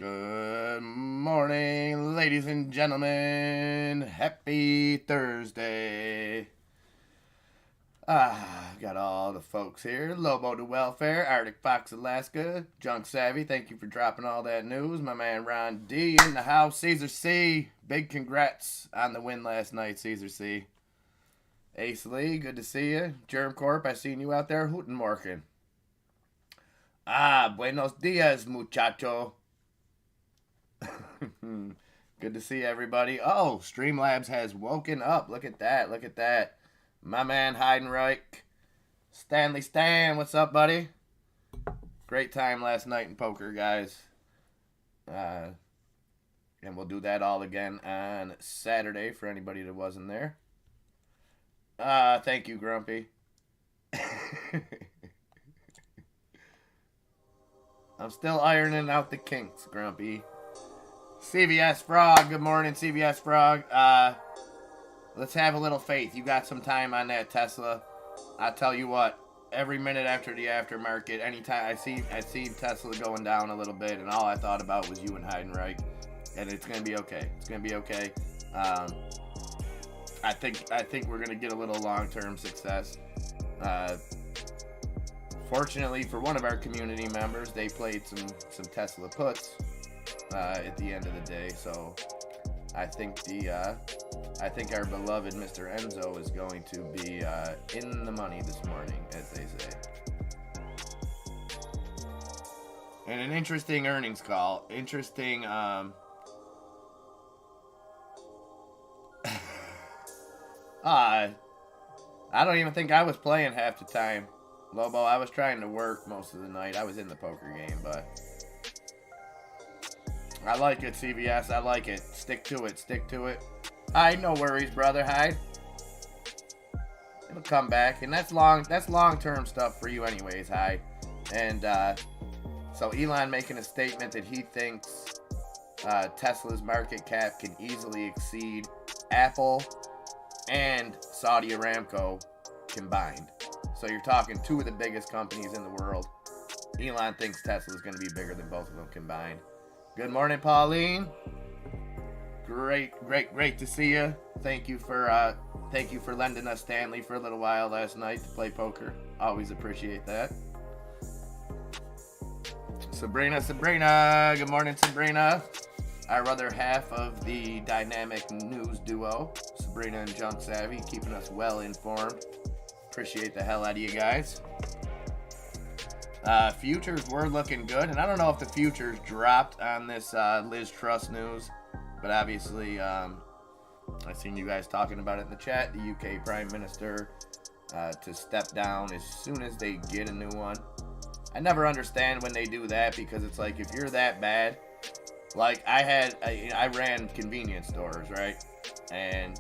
Good morning, ladies and gentlemen. Happy Thursday. Got all the folks here. Lobo to Welfare, Arctic Fox Alaska, Junk Savvy. Thank you for dropping all that news. My man Ron D in the house. Caesar C. Big congrats on the win last night, Caesar C. Ace Lee, good to see you. Germ Corp, I seen you out there hootin' morkin'. Buenos dias, muchacho. Good to see everybody. Oh, Streamlabs has woken up. Look at that. Look at that. My man Heidenreich. Stanley Stan, what's up, buddy? Great time last night in poker, guys. And we'll do that all again on Saturday for anybody that wasn't there. Thank you, Grumpy. I'm still ironing out the kinks, Grumpy. CVS Frog, good morning, CVS Frog. Let's have a little faith. You got some time on that Tesla. I tell you what, every minute after the aftermarket, anytime I see Tesla going down a little bit, and all I thought about was you and Heidenreich, and it's gonna be okay. It's gonna be okay. I think we're gonna get a little long-term success. Fortunately for one of our community members, they played some Tesla puts at the end of the day, so I think our beloved Mr. Enzo is going to be in the money this morning, as they say. And an interesting earnings call. Interesting. I don't even think I was playing half the time, Lobo. I was trying to work most of the night. I was in the poker game, but I like it, CVS. I like it. Stick to it. Stick to it. Hyde, no worries, brother. Hyde. It'll come back, and that's long-term stuff for you, anyways, Hyde. And so Elon making a statement that he thinks Tesla's market cap can easily exceed Apple and Saudi Aramco combined. So you're talking two of the biggest companies in the world. Elon thinks Tesla is going to be bigger than both of them combined. Good morning, Pauline. Great to see you. Thank you for lending us Stanley for a little while last night to play poker. Always appreciate that. Sabrina. Good morning, Sabrina. Our other half of the dynamic news duo, Sabrina and Junk Savvy, keeping us well informed. Appreciate the hell out of you guys. Futures were looking good, and I don't know if the futures dropped on this Liz Truss news, but obviously I've seen you guys talking about it in the chat. The UK Prime Minister to step down as soon as they get a new one. I never understand when they do that, because it's like, if you're that bad, like I ran convenience stores, right? And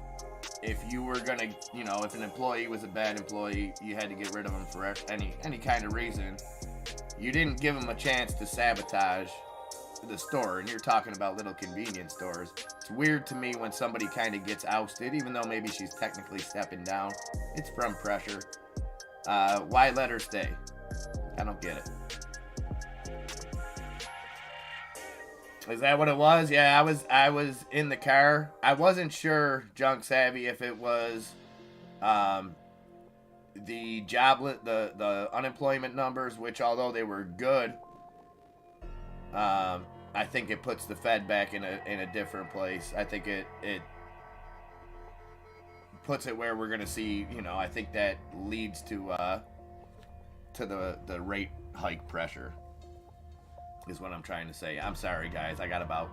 if you were gonna, if an employee was a bad employee, you had to get rid of them for any kind of reason. You didn't give them a chance to sabotage the store, and you're talking about little convenience stores. It's weird to me when somebody kind of gets ousted, even though maybe she's technically stepping down. It's from pressure. Why let her stay? I don't get it. Is that what it was? Yeah, I was in the car. I wasn't sure, Junk Savvy, if it was the the unemployment numbers, which although they were good, I think it puts the Fed back in a different place. I think it puts it where we're gonna see. I think that leads to the rate hike pressure, is what I'm trying to say. I'm sorry, guys. I got about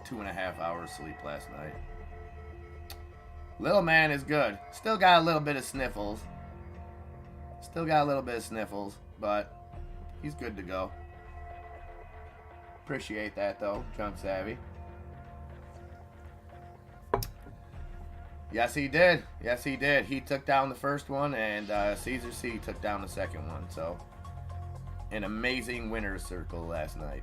2.5 hours sleep last night. Little man is good. Still got a little bit of sniffles. But he's good to go. Appreciate that, though, Junk Savvy. Yes, he did. He took down the first one, and Caesar C took down the second one. So, an amazing winner's circle last night.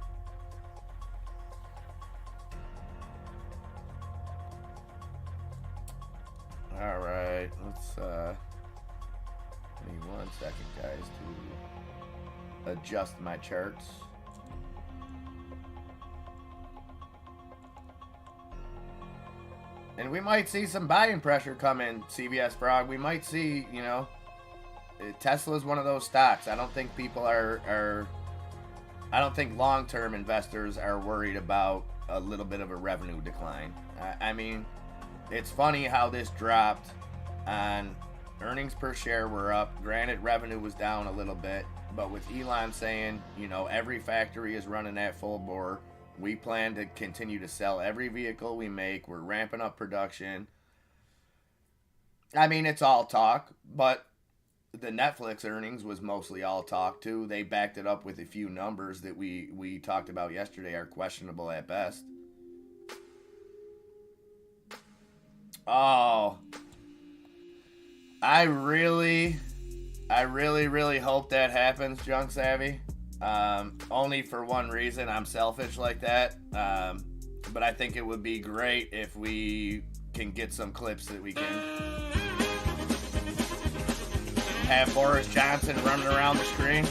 All right, let's give me 1 second, guys, to adjust my charts. And we might see some buying pressure come in, CBS Frog. We might see, you know, Tesla is one of those stocks. I don't think people are I don't think long-term investors are worried about a little bit of a revenue decline. I mean, it's funny how this dropped and earnings per share were up. Granted, revenue was down a little bit, but with Elon saying, you know, every factory is running at full bore. We plan to continue to sell every vehicle we make. We're ramping up production. I mean, it's all talk, but the Netflix earnings was mostly all talk too. They backed it up with a few numbers that we talked about yesterday are questionable at best. Oh, I really hope that happens, Junk Savvy. Only for one reason. I'm selfish like that. But I think it would be great if we can get some clips that we can have Boris Johnson running around the screen.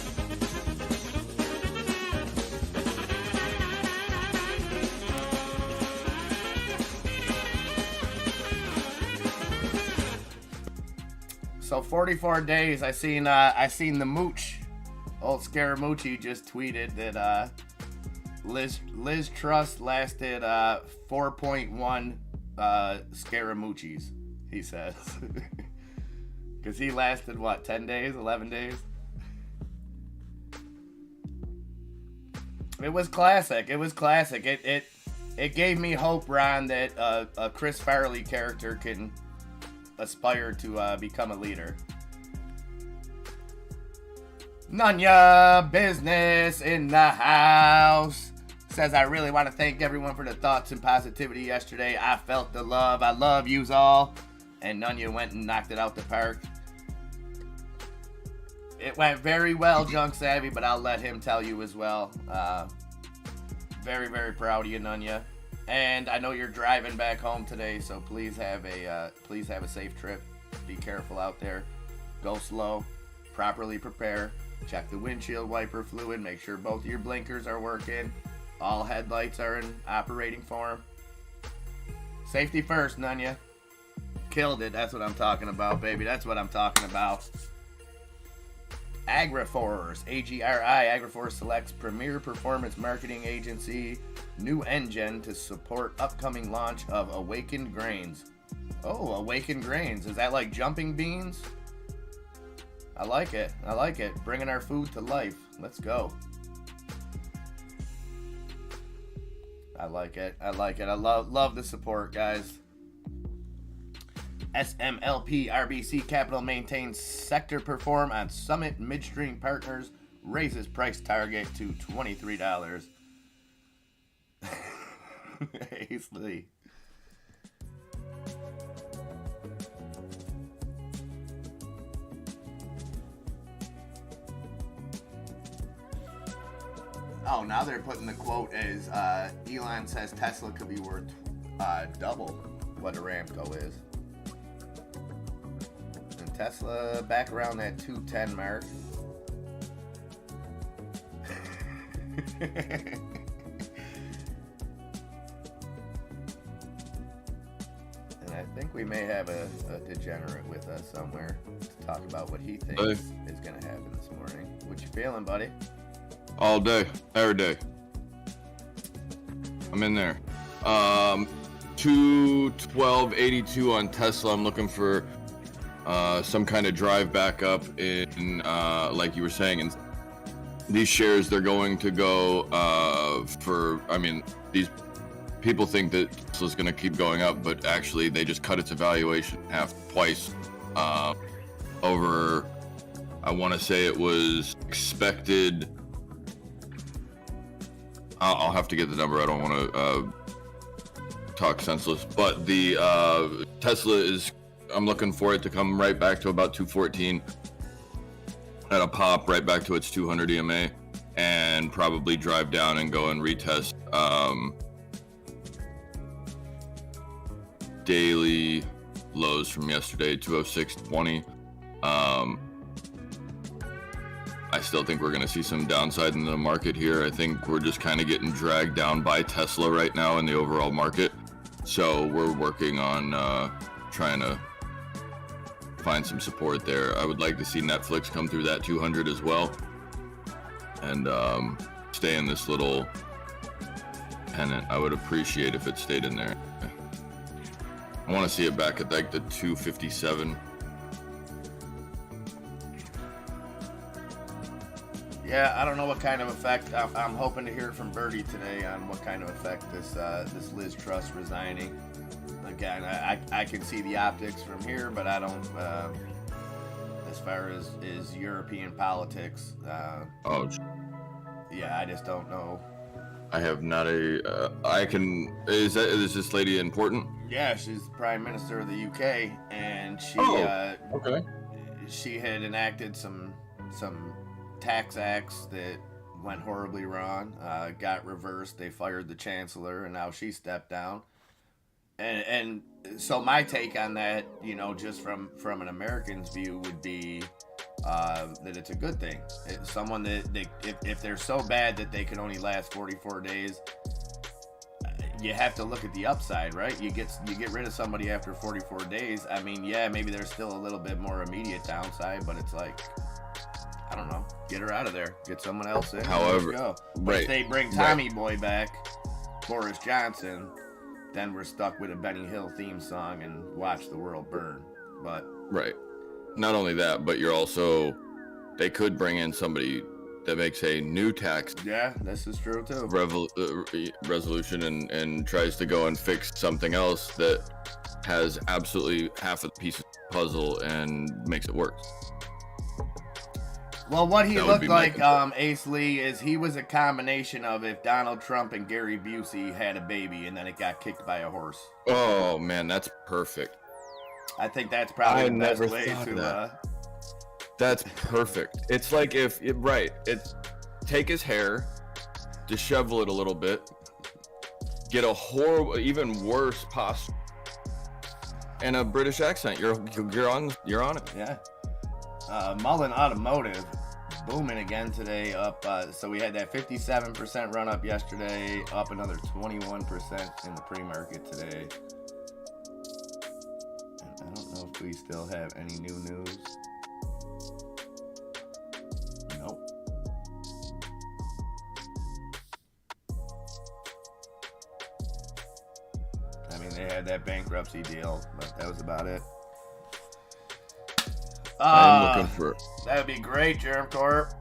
So 44 days. I seen the Mooch, old Scaramucci, just tweeted that Liz Truss lasted 4.1 Scaramucci's. He says. Because he lasted, what, 10 days, 11 days? It was classic. It was classic. It gave me hope, Ron, that a Chris Farley character can aspire to become a leader. Nunya Business in the house. Says, I really want to thank everyone for the thoughts and positivity yesterday. I felt the love. I love yous all. And Nunya went and knocked it out the park. It went very well, Junk Savvy, but I'll let him tell you as well. Very, very proud of you, Nunya. And I know you're driving back home today, so please have a safe trip. Be careful out there. Go slow. Properly prepare. Check the windshield wiper fluid. Make sure both of your blinkers are working. All headlights are in operating form. Safety first, Nunya. Killed it. That's what I'm talking about, baby. That's what I'm talking about. AgriForce, AGRI, AgriForce selects premier performance marketing agency, new engine to support upcoming launch of Awakened Grains. Oh, Awakened Grains. Is that like jumping beans? I like it. I like it. Bringing our food to life. Let's go. I like it. I like it. I love the support, guys. SMLP RBC Capital maintains sector perform on Summit Midstream Partners, raises price target to $23. Hastily. Oh, now they're putting the quote as Elon says Tesla could be worth double what Aramco is. And Tesla back around that 210 mark. And I think we may have a degenerate with us somewhere to talk about what he thinks is going to happen this morning. What you feeling, buddy? All day, every day. I'm in there. 212.82 on Tesla. I'm looking for some kind of drive back up in, like you were saying, and these shares, they're going to go for, I mean, these people think that Tesla's going to keep going up, but actually they just cut its evaluation twice over, I want to say it was expected. I'll have to get the number. I don't want to talk senseless, but the Tesla is, I'm looking for it to come right back to about 214 at a pop, right back to its 200 EMA, and probably drive down and go and retest daily lows from yesterday, 206.20. I still think we're going to see some downside in the market here. I think we're just kind of getting dragged down by Tesla right now in the overall market. So we're working on trying to find some support there. I would like to see Netflix come through that 200 as well, and stay in this little pennant. I would appreciate if it stayed in there. I want to see it back at like the 257. Yeah, I don't know what kind of effect. I'm hoping to hear from Birdie today on what kind of effect this Liz Truss resigning. Again, I can see the optics from here, but I don't. As far as European politics, yeah, I just don't know. I have not a. I can. Is this lady important? Yeah, she's the Prime Minister of the UK, and she okay. She had enacted some tax acts that went horribly wrong, got reversed. They fired the Chancellor, and now she stepped down. And so my take on that, you know, just from an American's view, would be that it's a good thing. It's someone that if they're so bad that they can only last 44 days, you have to look at the upside, right? You get rid of somebody after 44 days. I mean, yeah, maybe there's still a little bit more immediate downside, but it's like, I don't know, get her out of there, get someone else in. However, go. Right. If they bring Tommy Boy back, Boris Johnson, then we're stuck with a Benny Hill theme song and watch the world burn. But right, not only that, but they could bring in somebody that makes a new tax. Yeah, this is true too. Resolution and tries to go and fix something else that has absolutely half of the piece of the puzzle and makes it worse. Well, what he looked like, Ace Lee, is he was a combination of if Donald Trump and Gary Busey had a baby and then it got kicked by a horse. Oh, man, that's perfect. I think that's probably the best way to... That's perfect. It's like take his hair, dishevel it a little bit, get a horrible, even worse posture, and a British accent. You're on it. Yeah. Mullen Automotive booming again today, up. So we had that 57% run up yesterday, up another 21% in the pre-market today. And I don't know if we still have any new news. Nope. I mean, they had that bankruptcy deal, but that was about it. I'm looking for... That would be great, Germ Corp.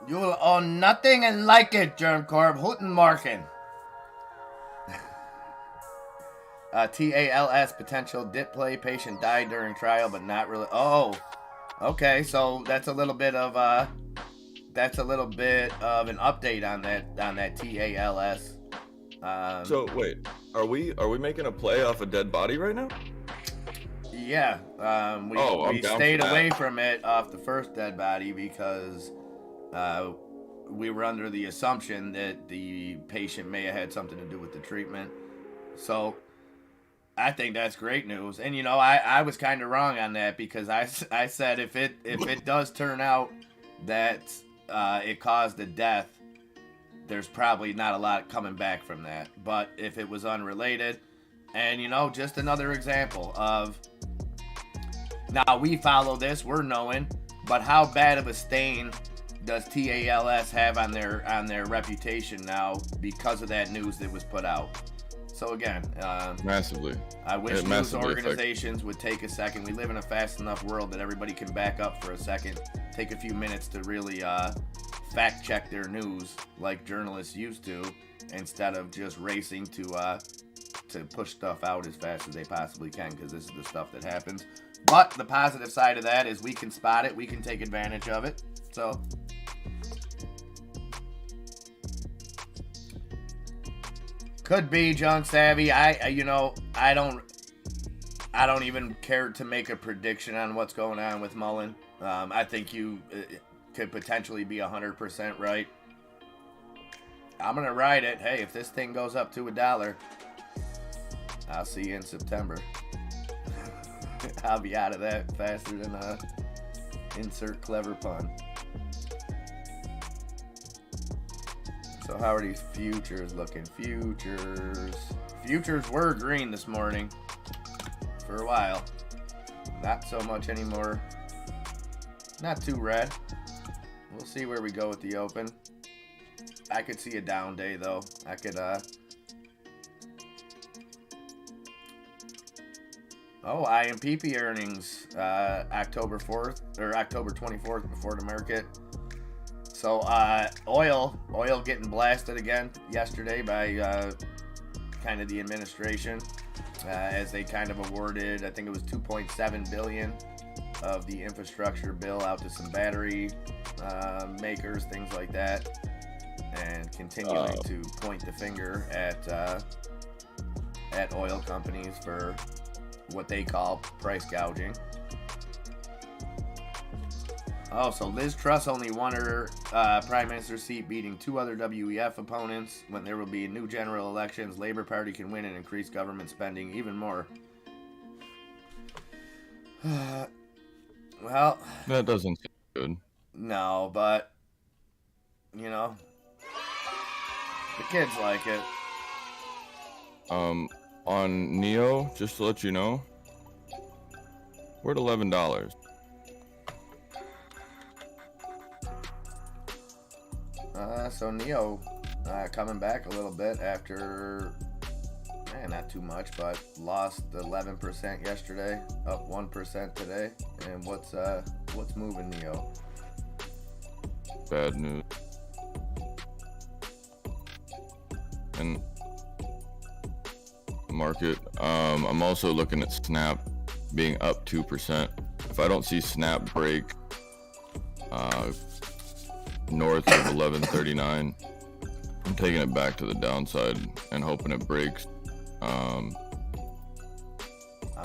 You will own nothing and like it, Germ Corp. Guten Morgen. TALS potential dip play. Patient died during trial, but not really. Oh, okay. So that's a little bit of an update on that TALS. So wait, are we making a play off a dead body right now? Yeah, we stayed away from it off the first dead body because we were under the assumption that the patient may have had something to do with the treatment. So I think that's great news. And, you know, I was kind of wrong on that because I said if it does turn out that it caused a death, there's probably not a lot coming back from that. But if it was unrelated, and, you know, just another example of... Now, we follow this, we're knowing, but how bad of a stain does TALS have on their reputation now because of that news that was put out? So again, massively. I wish news organizations would take a second. We live in a fast enough world that everybody can back up for a second, take a few minutes to really fact check their news like journalists used to, instead of just racing to push stuff out as fast as they possibly can, because this is the stuff that happens. But the positive side of that is we can spot it, we can take advantage of it. So could be Junk Savvy. I don't even care to make a prediction on what's going on with Mullen. I think you could potentially be 100% right. I'm gonna ride it. Hey, if this thing goes up to $1, I'll see you in September. I'll be out of that faster than insert clever pun. So how are these futures looking? Futures were green this morning for a while. Not so much anymore. Not too red. We'll see where we go with the open. I could see a down day though. I could IMPP earnings October 4th or October 24th before the market. So oil getting blasted again yesterday by kind of the administration as they kind of awarded, I think it was 2.7 billion of the infrastructure bill out to some battery makers, things like that, and continuing to point the finger at oil companies for what they call price gouging. Oh, so Liz Truss only won her prime minister seat, beating 2 other WEF opponents. When there will be new general elections, Labour Party can win and increase government spending even more. Well, that doesn't sound good. No, but you know, the kids like it. On Neo, just to let you know, we're at $11. So Neo coming back a little bit after, not too much, but lost 11% yesterday, up 1% today. And what's moving Neo? Bad news. And market. I'm also looking at Snap being up 2%. If I don't see Snap break north of 1139, I'm taking it back to the downside and hoping it breaks. I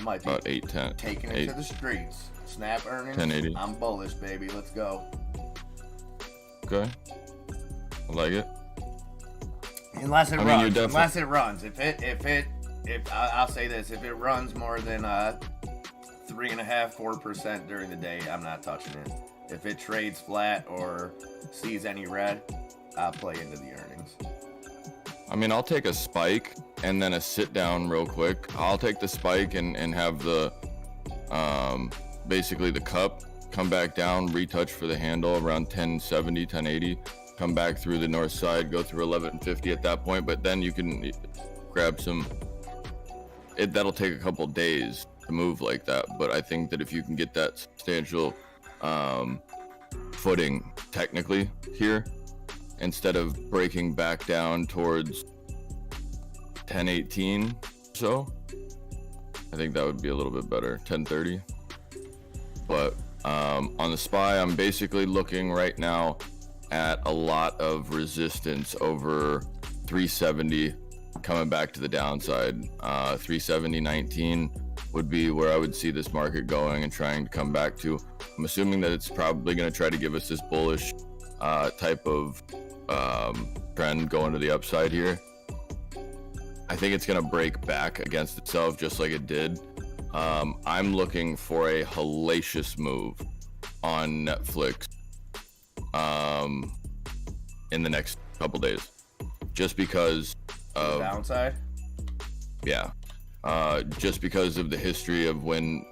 might be about 810. Taking it to the streets. Snap earnings. 1080. I'm bullish, baby. Let's go. Okay. I like it. Unless it runs. Unless it runs. If I'll say this, if it runs more than 3.5-4% during the day, I'm not touching it. If it trades flat or sees any red, I'll play into the earnings. I mean, I'll take a spike and then a sit down real quick. I'll take the spike and have the basically the cup come back down, retouch for the handle around 1070, 1080, come back through the north side, go through 1150 at that point. But then you can grab some. That'll take a couple days to move like that. But I think that if you can get that substantial footing technically here, instead of breaking back down towards 1018 so, I think that would be a little bit better, 1030. But on the SPY, I'm basically looking right now at a lot of resistance over 370 coming back to the downside. 370.19 would be where I would see this market going and trying to come back to. I'm assuming that it's probably going to try to give us this bullish type of trend going to the upside here. I think it's going to break back against itself just like it did. I'm looking for a hellacious move on Netflix in the next couple days, just because of the downside. Yeah, just because of the history of when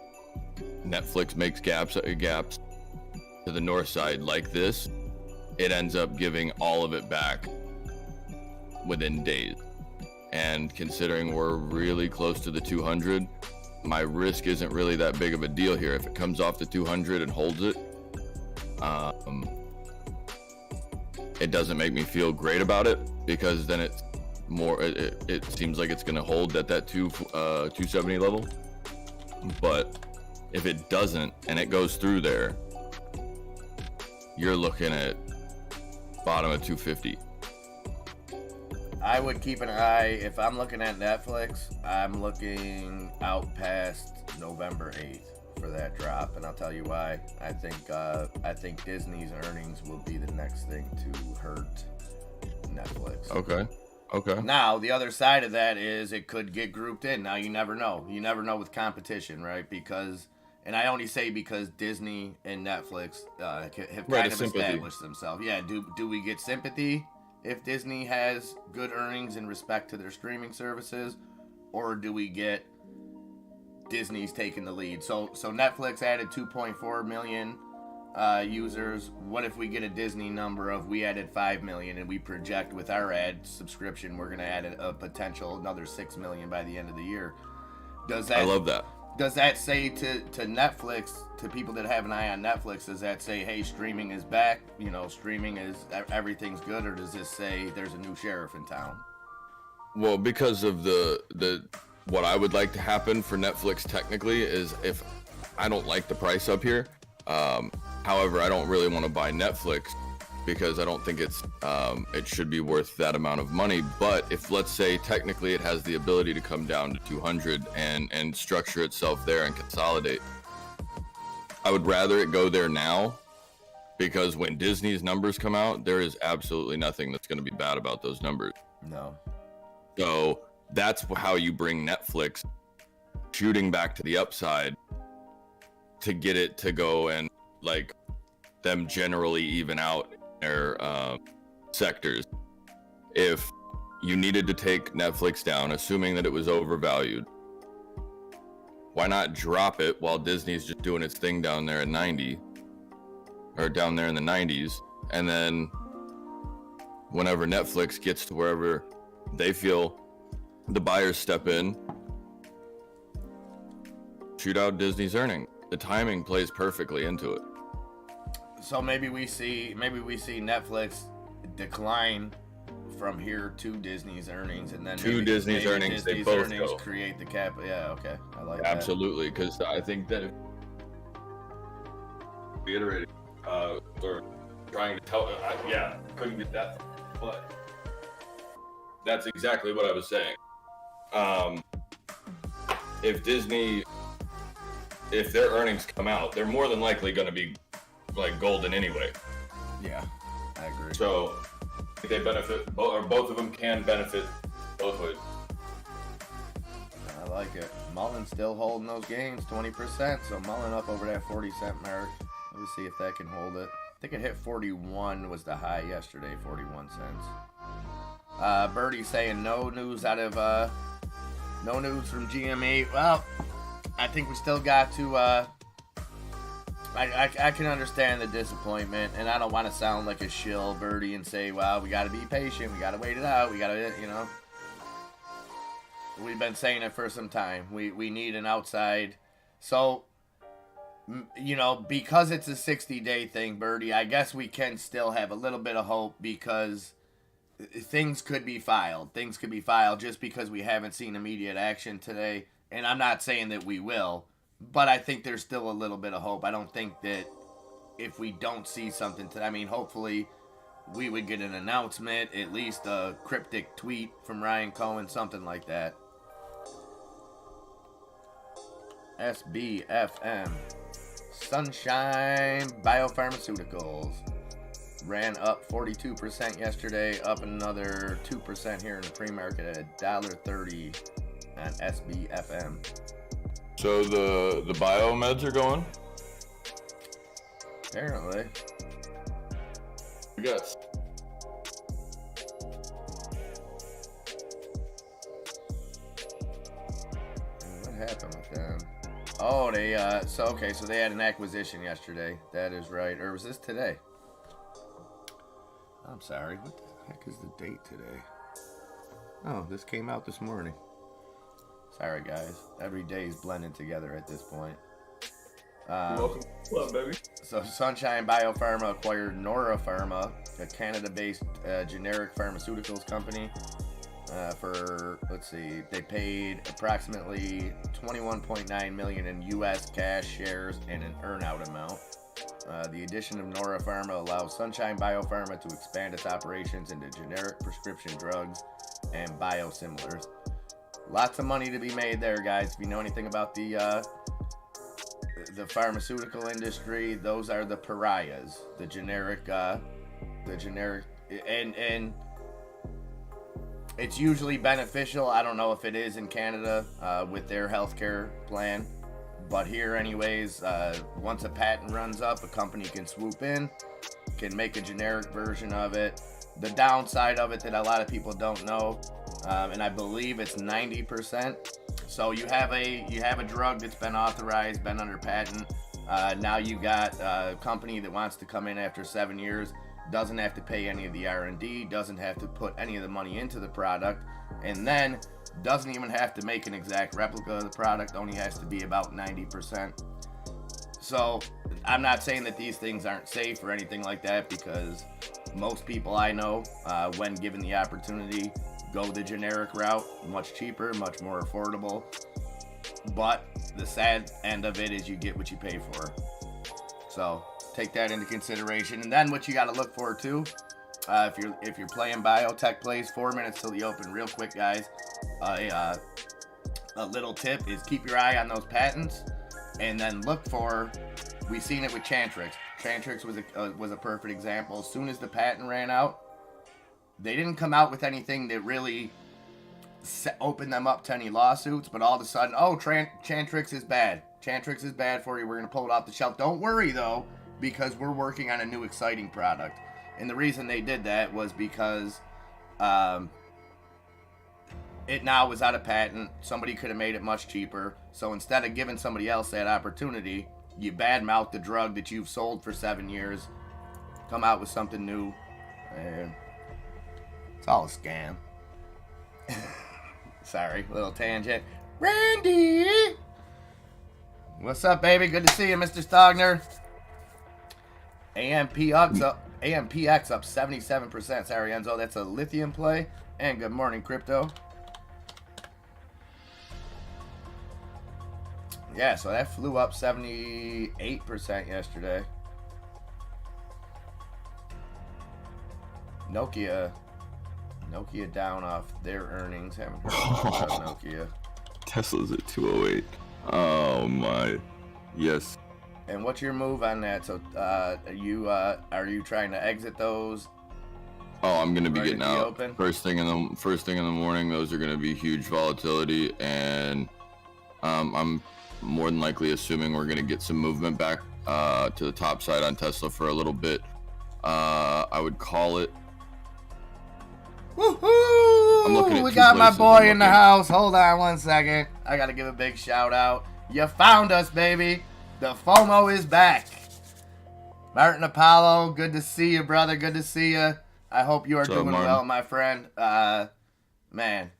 Netflix makes gaps to the north side like this, it ends up giving all of it back within days. And considering we're really close to the 200, my risk isn't really that big of a deal here. If it comes off the 200 and holds it, it doesn't make me feel great about it, because then it's more. It seems like it's going to hold at that 270 level. But if it doesn't and it goes through there, you're looking at bottom of 250. I would keep an eye, if I'm looking at Netflix, I'm looking out past November 8th for that drop, and I'll tell you why. I think Disney's earnings will be the next thing to hurt Netflix. Okay. Now, the other side of that is it could get grouped in. Now, you never know. You never know with competition, right? Because, and I only say because Disney and Netflix have kind of established themselves. Yeah, do we get sympathy? if Disney has good earnings in respect to their streaming services, or do we get Disney's taking the lead? So Netflix added 2.4 million users. What if we get a Disney number of we added 5 million, and we project with our ad subscription we're going to add a potential another 6 million by the end of the year? I love that. Does that say to Netflix, to people that have an eye on Netflix, does that say, hey, streaming is back, streaming is, everything's good, or does this say there's a new sheriff in town? Well, because of the what I would like to happen for Netflix technically is, if I don't like the price up here, however, I don't really want to buy Netflix because I don't think it should be worth that amount of money. But if, let's say, technically it has the ability to come down to 200 and structure itself there and consolidate, I would rather it go there now, because when Disney's numbers come out, there is absolutely nothing that's going to be bad about those numbers. No. So that's how you bring Netflix shooting back to the upside to get it to go and like them generally even out their sectors. If you needed to take Netflix down, assuming that it was overvalued, why not drop it while Disney's just doing its thing down there at 90, or down there in the 90s, and then whenever Netflix gets to wherever they feel the buyers step in, shoot out Disney's earning. The timing plays perfectly into it. So maybe we see Netflix decline from here to Disney's earnings, and then Disney's earnings, they both go. Create the cap. Yeah, okay, I like absolutely, because I think that, reiterating, or trying to tell, couldn't get that, but that's exactly what I was saying. If their earnings come out, they're more than likely going to be like golden anyway. Yeah, I agree. So they benefit, or both of them can benefit both ways. I like it. Mullen still holding those gains, 20%. So Mullen up over that 40-cent mark. Let's see if that can hold it. I think it hit 41 was the high yesterday, 41 cents. Birdie saying no news from GME. Well, I think we still got to. I can understand the disappointment, and I don't want to sound like a shill, Birdie, and say, well, we got to be patient, we got to wait it out, we got to, We've been saying it for some time. We need an outside. So, because it's a 60-day thing, Birdie, I guess we can still have a little bit of hope, because things could be filed. Things could be filed just because we haven't seen immediate action today. And I'm not saying that we will, but I think there's still a little bit of hope. I don't think that if we don't see something today, hopefully we would get an announcement, at least a cryptic tweet from Ryan Cohen, something like that. SBFM. Sunshine Biopharmaceuticals ran up 42% yesterday, up another 2% here in the pre-market at $1.30 on SBFM. So the biomeds are going? Apparently. I guess. What happened with them? Oh, so they had an acquisition yesterday. That is right. Or was this today? I'm sorry. What the heck is the date today? Oh, this came out this morning. Sorry, guys. Every day is blending together at this point. Welcome. Hello, baby. So Sunshine Biopharma acquired Nora Pharma, a Canada-based generic pharmaceuticals company. They paid approximately $21.9 million in U.S. cash shares and an earnout amount. The addition of Nora Pharma allows Sunshine Biopharma to expand its operations into generic prescription drugs and biosimilars. Lots of money to be made there, guys. If you know anything about the pharmaceutical industry, those are the pariahs, the generic, and it's usually beneficial. I don't know if it is in Canada with their healthcare plan, but here anyways, once a patent runs up, a company can swoop in, can make a generic version of it. The downside of it that a lot of people don't know, and I believe it's 90%. So you have a drug that's been authorized, been under patent. Now you got a company that wants to come in after 7 years, doesn't have to pay any of the R&D, doesn't have to put any of the money into the product, and then doesn't even have to make an exact replica of the product, only has to be about 90%. So I'm not saying that these things aren't safe or anything like that, because most people I know, when given the opportunity, go the generic route, much cheaper, much more affordable. But the sad end of it is you get what you pay for. So take that into consideration. And then what you got to look for too, if you're playing biotech plays, 4 minutes till the open, real quick, guys. A little tip is keep your eye on those patents, and then look for. We've seen it with Chantrix. Chantrix was a perfect example. As soon as the patent ran out, they didn't come out with anything that really opened them up to any lawsuits, but all of a sudden, oh, Chantrix is bad. Chantrix is bad for you. We're going to pull it off the shelf. Don't worry, though, because we're working on a new exciting product. And the reason they did that was because it now was out of patent. Somebody could have made it much cheaper. So instead of giving somebody else that opportunity, you badmouth the drug that you've sold for 7 years, come out with something new, and it's all a scam. Sorry, little tangent. Randy! What's up, baby? Good to see you, Mr. Stogner. AMPX up 77%. Sorry, Enzo, that's a lithium play. And good morning, crypto. Yeah, so that flew up 78% yesterday. Nokia down off their earnings. Haven't heard about Nokia. Tesla's at 208. Oh my. Yes. And what's your move on that? So are you trying to exit those? Oh, I'm gonna be getting out open? first thing in the morning. Those are gonna be huge volatility, and I'm more than likely assuming we're gonna get some movement back to the top side on Tesla for a little bit. I would call it. Woohoo! We got my boy in the house. Hold on one second. I gotta give a big shout out. You found us, baby. The FOMO is back. Martin Apollo, good to see you, brother. Good to see you. I hope you are doing well, my friend. Man,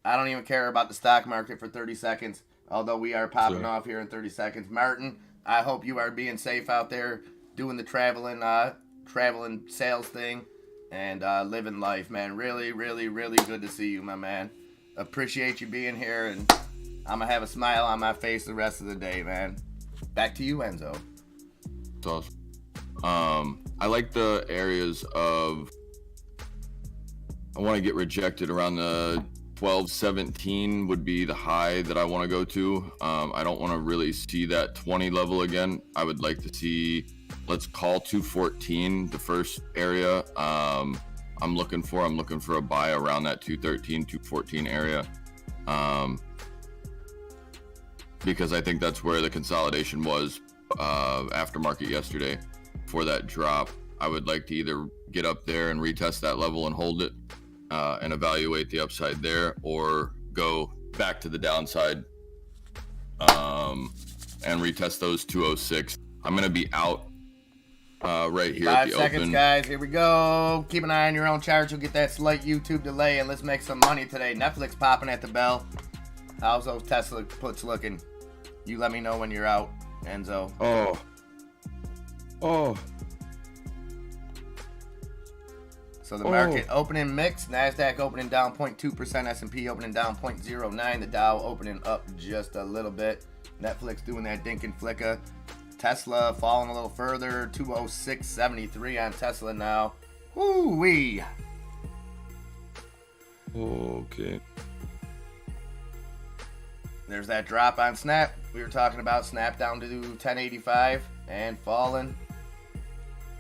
I don't even care about the stock market for 30 seconds, although we are popping off here in 30 seconds. Martin, I hope you are being safe out there, doing the traveling sales thing, and living life, man. Really, really, really good to see you, my man. Appreciate you being here, and I'm going to have a smile on my face the rest of the day, man. Back to you, Enzo. That's awesome. I like the areas of, I want to get rejected around the 12-17 would be the high that I want to go to. I don't want to really see that 20 level again. I would like to see, let's call 214 the first area. I'm looking for a buy around that 213, 214 area. Because I think that's where the consolidation was after market yesterday for that drop. I would like to either get up there and retest that level and hold it and evaluate the upside there, or go back to the downside and retest those 206. I'm going to be out right here at the 5 seconds, open. guys. Here we go. Keep an eye on your own charts. You'll get that slight YouTube delay, and let's make some money today. Netflix popping at the bell. How's those Tesla puts looking? You let me know when you're out, Enzo. Oh. So the market opening mixed. NASDAQ opening down 0.2%. S&P opening down 0.09%. The Dow opening up just a little bit. Netflix doing that dink and flicka. Tesla falling a little further. 206.73 on Tesla now. Woo-wee. Okay. There's that drop on Snap. We were talking about Snap down to 1085 and falling.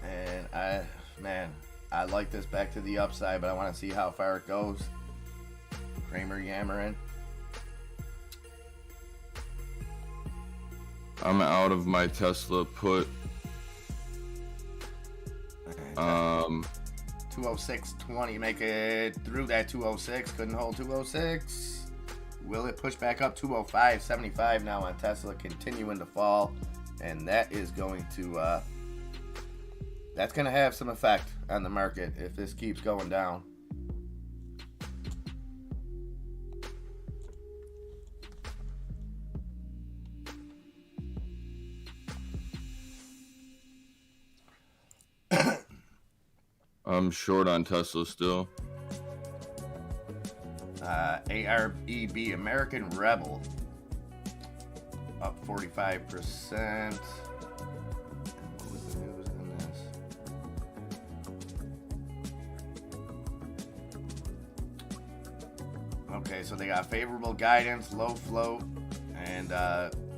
And I like this back to the upside, but I want to see how far it goes. Kramer yammering. I'm out of my Tesla put. 206.20. Make it through that 206. Couldn't hold 206. Will it push back up? 205.75 now on Tesla, continuing to fall, and that is going to that's going to have some effect on the market if this keeps going down. I'm short on Tesla still. AREB, American Rebel, up 45%. What was the news in this? Okay, so they got favorable guidance, low float, and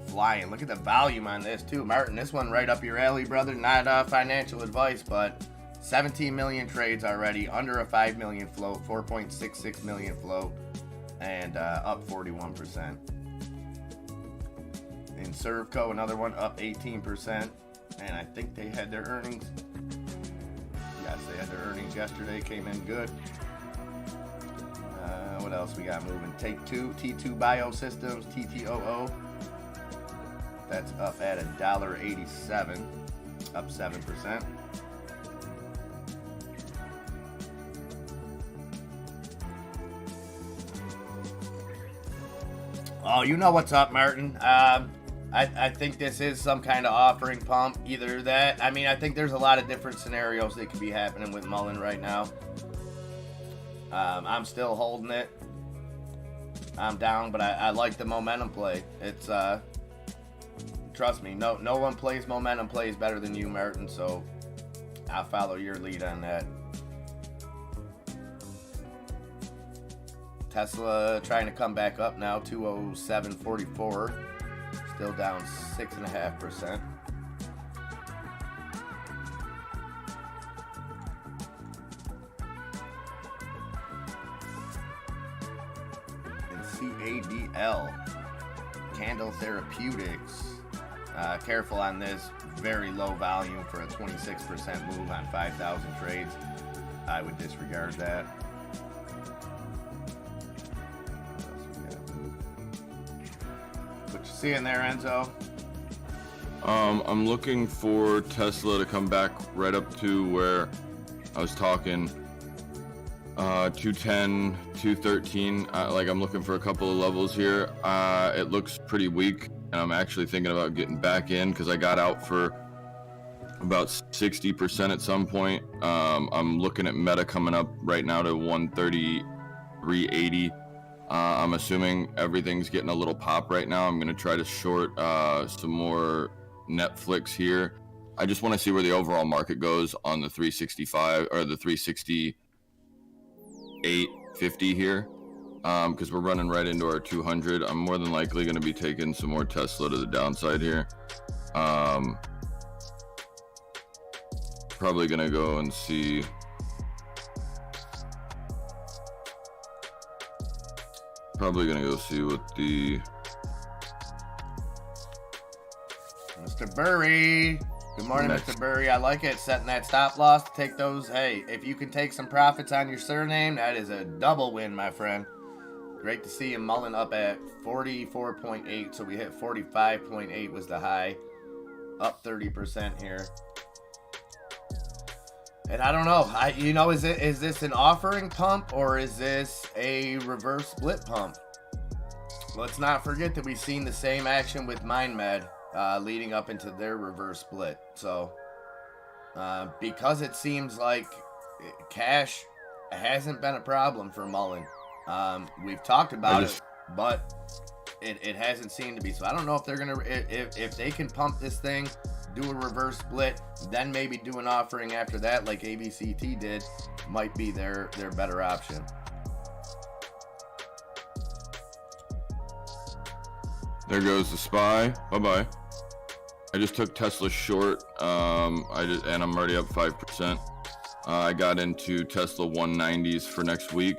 flying. Look at the volume on this too, Martin. This one right up your alley, brother. Not financial advice, but 17 million trades already, under a 5 million float, 4.66 million float, and up 41%. In Servco, another one up 18%, and I think they had their earnings. Yes, they had their earnings yesterday, came in good. What else we got moving? Take Two, T2 Biosystems, TTOO. That's up at $1.87, up 7%. Oh, you know what's up, Martin. I think this is some kind of offering pump. Either that, I mean, I think there's a lot of different scenarios that could be happening with Mullen right now. I'm still holding it. I'm down, but I like the momentum play. It's trust me, no one plays momentum plays better than you, Martin. So I'll follow your lead on that. Tesla trying to come back up now, 207.44, still down 6.5%. And CADL, Candle Therapeutics, careful on this, very low volume for a 26% move on 5,000 trades. I would disregard that. What you seeing there, Enzo? I'm looking for Tesla to come back right up to where I was talking, 210, 213. Like, I'm looking for a couple of levels here. It looks pretty weak, and I'm actually thinking about getting back in because I got out for about 60% at some point. I'm looking at Meta coming up right now to 133.80. I'm assuming everything's getting a little pop right now. I'm going to try to short some more Netflix here. I just want to see where the overall market goes on the 365 or the 368.50 here, because we're running right into our 200. I'm more than likely going to be taking some more Tesla to the downside here. Probably going to go and see. Probably gonna go see what the Mr. Burry. Good morning, Mr. Burry. I like it. Setting that stop loss to take those. Hey, if you can take some profits on your surname, that is a double win, my friend. Great to see him mulling up at 44.8. So we hit 45.8 was the high. Up 30% here. And I don't know. Is this an offering pump or is this a reverse split pump? Let's not forget that we've seen the same action with MindMed leading up into their reverse split. So because it seems like cash hasn't been a problem for Mullen. We've talked about it, but it hasn't seemed to be. So I don't know if they're gonna if they can pump this thing, do a reverse split, then maybe do an offering after that like ABCT did, might be their better option. There goes the SPY. Bye-bye. I just took Tesla short. And I'm already up 5%. I got into Tesla 190s for next week.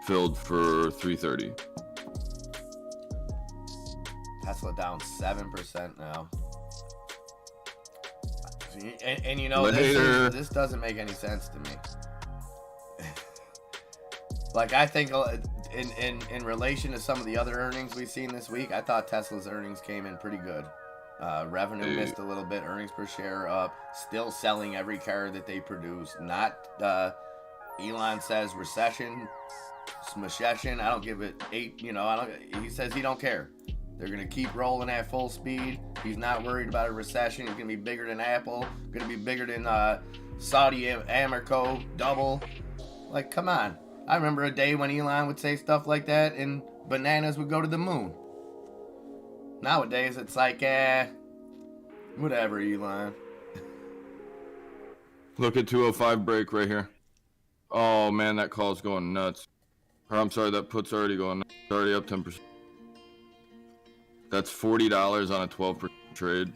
Filled for 330. Tesla down 7% now. And you know, this doesn't make any sense to me. Like, I think in relation to some of the other earnings we've seen this week, I thought Tesla's earnings came in pretty good. Revenue missed a little bit, earnings per share up, still selling every car that they produce. Not, Elon says recession, smashession. I don't give it he says he don't care. They're going to keep rolling at full speed. He's not worried about a recession. He's going to be bigger than Apple, going to be bigger than Saudi Aramco, double. Like, come on. I remember a day when Elon would say stuff like that and bananas would go to the moon. Nowadays, it's like, whatever, Elon. Look at 205 break right here. Oh, man, that call's going nuts. Or, I'm sorry, that put's already going nuts. It's already up 10%. That's $40 on a 12% trade.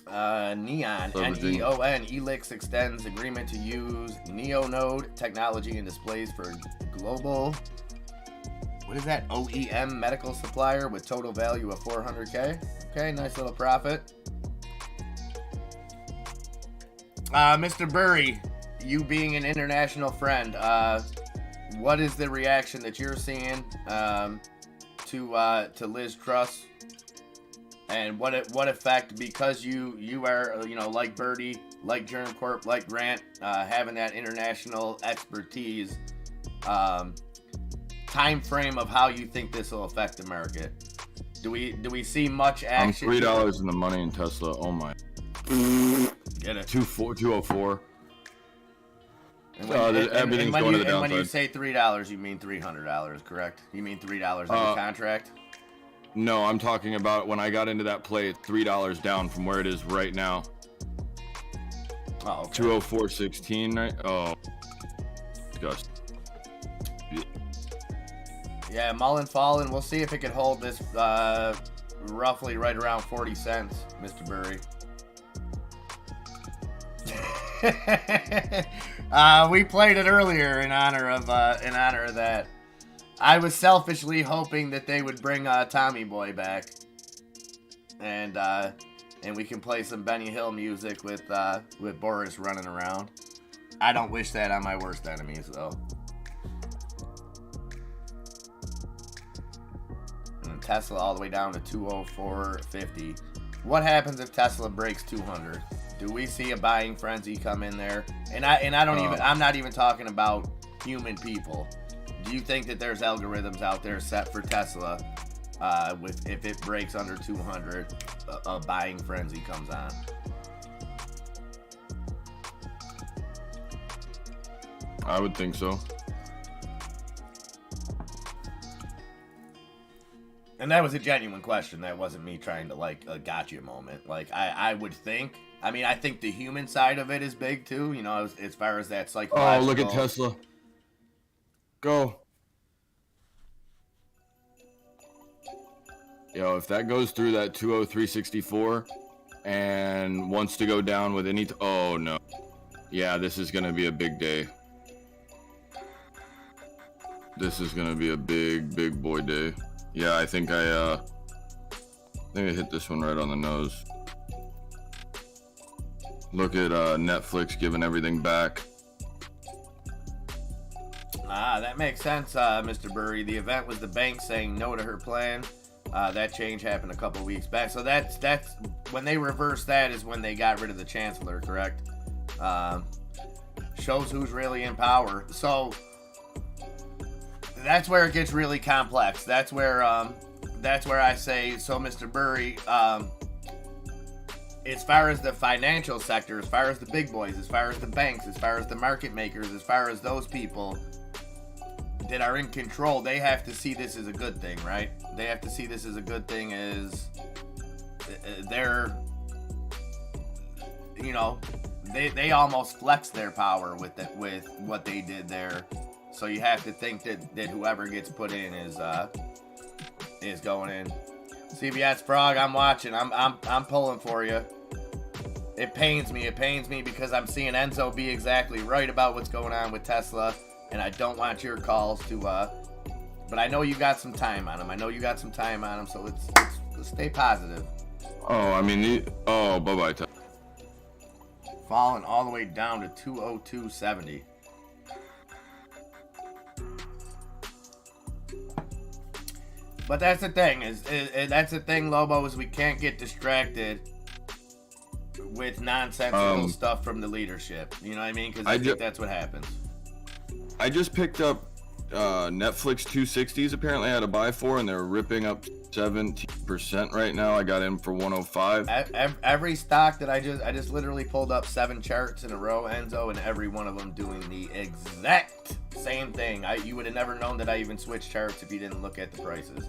Neon, N-E-O-N, Elix extends agreement to use NeoNode technology and displays for global, what is that, OEM medical supplier with total value of $400K. Okay, nice little profit. Mr. Burry, you being an international friend, what is the reaction that you're seeing to Liz Truss? And what effect, because you are, like Birdie, like Germ Corp, like Grant, having that international expertise, time frame of how you think this will affect the market? Do we see much action? I'm $3 in the money in Tesla. Oh my. Get it. 204. Everything's going to the downside. And when you say $3, you mean $300, correct? You mean $3 on the contract? No, I'm talking about when I got into that play, it's $3 down from where it is right now. Oh, okay. 204.16, right? Oh, disgusting. Yeah, Mullen fallen. We'll see if it can hold this roughly right around 40 cents, Mr. Burry. We played it earlier in honor of that. I was selfishly hoping that they would bring Tommy Boy back, and we can play some Benny Hill music with Boris running around. I don't wish that on my worst enemies, though. And Tesla all the way down to 204.50. What happens if Tesla breaks 200? Do we see a buying frenzy come in there? And I'm not even talking about human people. Do you think that there's algorithms out there set for Tesla if it breaks under 200, a buying frenzy comes on? I would think so. And that was a genuine question. That wasn't me trying to, like, a gotcha moment. Like, I would think. I mean, I think the human side of it is big, too. As far as that psychological. Oh, look at Tesla. Go. Yo, if that goes through that 203.64 and wants to go down with any... oh, no. Yeah, this is going to be a big day. This is going to be a big, big boy day. Yeah, I think I hit this one right on the nose. Look at Netflix giving everything back. That makes sense, Mr. Burry. The event was the bank saying no to her plan. That change happened a couple weeks back. So that's when they reversed that is when they got rid of the chancellor, correct? Shows who's really in power. So that's where it gets really complex. That's where I say, so Mr. Burry, as far as the financial sector, as far as the big boys, as far as the banks, as far as the market makers, as far as those people that are in control, they have to see this as a good thing, right? They have to see this as a good thing, as they're, they almost flex their power with what they did there. So you have to think that whoever gets put in is going in. CBS Frog, I'm watching. I'm pulling for you. It pains me. It pains me because I'm seeing Enzo be exactly right about what's going on with Tesla, and I don't want your calls to. But I know you got some time on him. So let's stay positive. Oh, I mean, bye-bye. Falling all the way down to 202.70. But that's the thing, that's the thing, Lobo, is we can't get distracted with nonsensical stuff from the leadership. You know what I mean? Because I think that's what happens. I just picked up Netflix 260s apparently I had to buy for, and they're ripping up 17% right now. I got in for 105. Every stock that I just literally pulled up 7 charts in a row, Enzo, and every one of them doing the exact same thing. You would have never known that I even switched charts if you didn't look at the prices.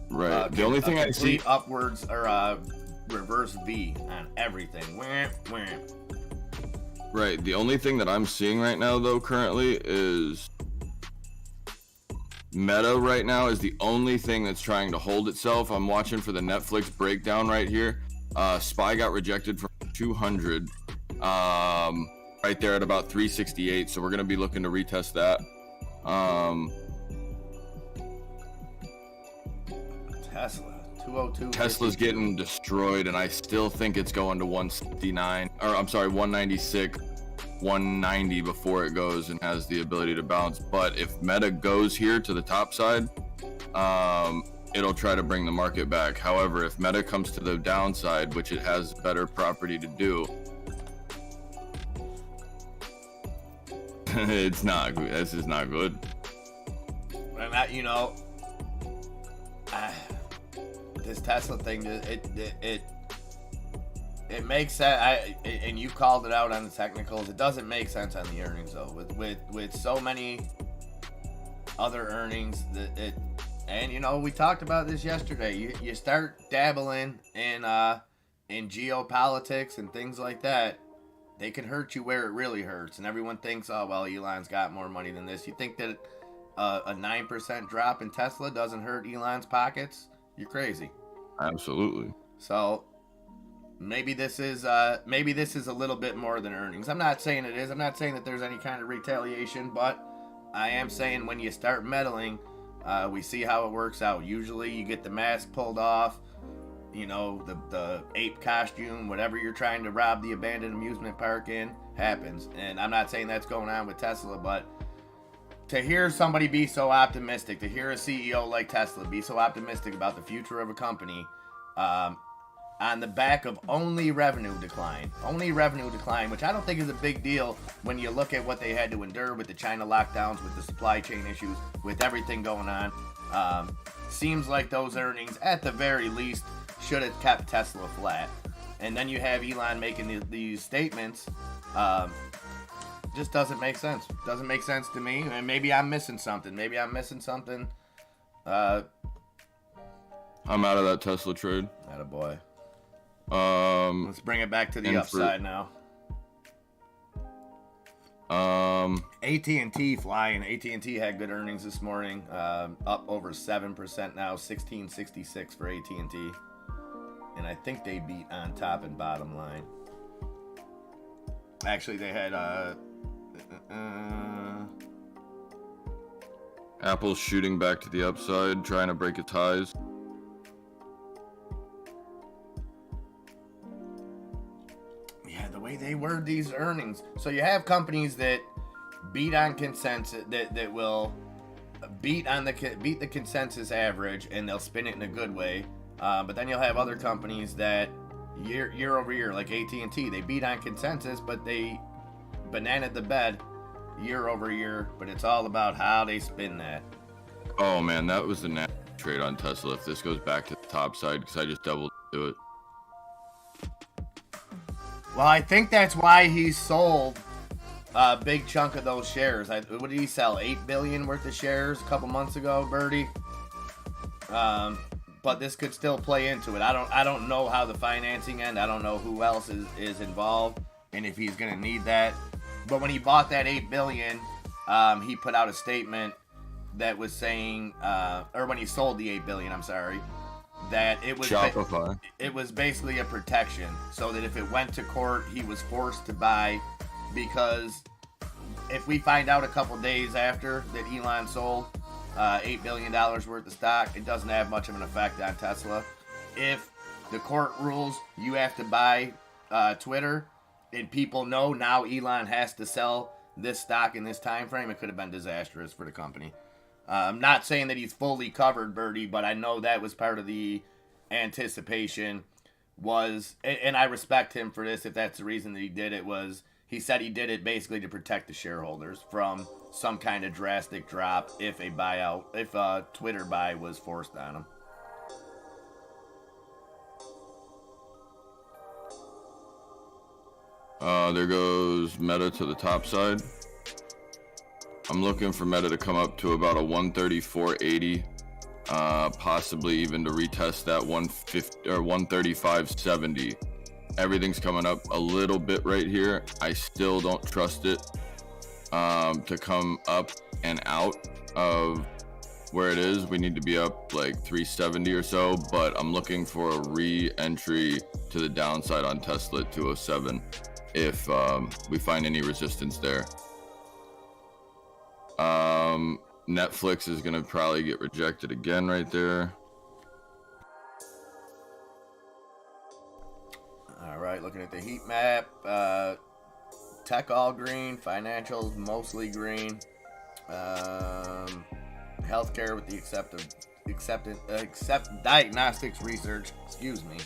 Right. The only thing I see upwards or reverse V on everything. Right. The only thing that I'm seeing right now, though, currently is Meta right now is the only thing that's trying to hold itself. I'm watching for the Netflix breakdown right here. SPY got rejected from 200, right there at about 368. So we're going to be looking to retest that. Tesla, 202. Tesla's getting destroyed, and I still think it's going to 169, or I'm sorry, 196. 190 before it goes and has the ability to bounce. But if Meta goes here to the top side, it'll try to bring the market back. However, if Meta comes to the downside, which it has better property to do, it's not good. This is not good. And that, you know, this Tesla thing, it makes sense. And you called it out on the technicals. It doesn't make sense on the earnings though. With so many other earnings and you know, we talked about this yesterday. You start dabbling in geopolitics and things like that, they can hurt you where it really hurts. And everyone thinks, oh well, Elon's got more money than this. You think that a 9% drop in Tesla doesn't hurt Elon's pockets? You're crazy. Absolutely. So maybe this is a little bit more than earnings. I'm not saying it is. I'm not saying that there's any kind of retaliation, but I am saying when you start meddling, we see how it works out. Usually you get the mask pulled off, you know, the ape costume, whatever you're trying to rob the abandoned amusement park in happens. And I'm not saying that's going on with Tesla, but to hear somebody be so optimistic, to hear a CEO like Tesla be so optimistic about the future of a company, on the back of only revenue decline, which I don't think is a big deal when you look at what they had to endure with the China lockdowns, with the supply chain issues, with everything going on. Seems like those earnings, at the very least, should have kept Tesla flat. And then you have Elon making these statements. Just doesn't make sense. Doesn't make sense to me. And maybe I'm missing something. I'm out of that Tesla trade. Attaboy. Let's bring it back to the upside now. AT&T flying. AT&T had good earnings this morning. Up over 7% now. 16.66 for AT&T. And I think they beat on top and bottom line. Actually, they had Apple's shooting back to the upside, trying to break its highs. The way they word these earnings. So you have companies that beat on consensus, that will beat the consensus average, and they'll spin it in a good way. But then you'll have other companies that year over year, like AT&T, they beat on consensus, but they bananaed the bed year over year. But it's all about how they spin that. Oh man, that was the net trade on Tesla. If this goes back to the top side, because I just doubled to it. Well, I think that's why he sold a big chunk of those shares. What did he sell? $8 billion worth of shares a couple months ago, Birdie. But this could still play into it. I don't know how the financing end. I don't know who else is involved and if he's gonna need that. But when he bought that $8 billion, he put out a statement that was saying, or when he sold the $8 billion, I'm sorry, that it was basically a protection, so that if it went to court, he was forced to buy, because if we find out a couple days after that Elon sold $8 billion worth of stock, it doesn't have much of an effect on Tesla. If the court rules you have to buy Twitter, and people know now Elon has to sell this stock in this time frame, it could have been disastrous for the company. I'm not saying that he's fully covered, Birdie, but I know that was part of the anticipation was, and I respect him for this if that's the reason that he did it, was he said he did it basically to protect the shareholders from some kind of drastic drop if a Twitter buy was forced on him. There goes Meta to the top side. I'm looking for Meta to come up to about a 134.80, possibly even to retest that 150 or 135.70. Everything's coming up a little bit right here. I still don't trust it to come up and out of where it is. We need to be up like 370 or so, but I'm looking for a re-entry to the downside on Tesla at 207 if we find any resistance there. Netflix is gonna probably get rejected again right there. All right, looking at the heat map, tech all green, financials mostly green, healthcare with the except diagnostics research, excuse me,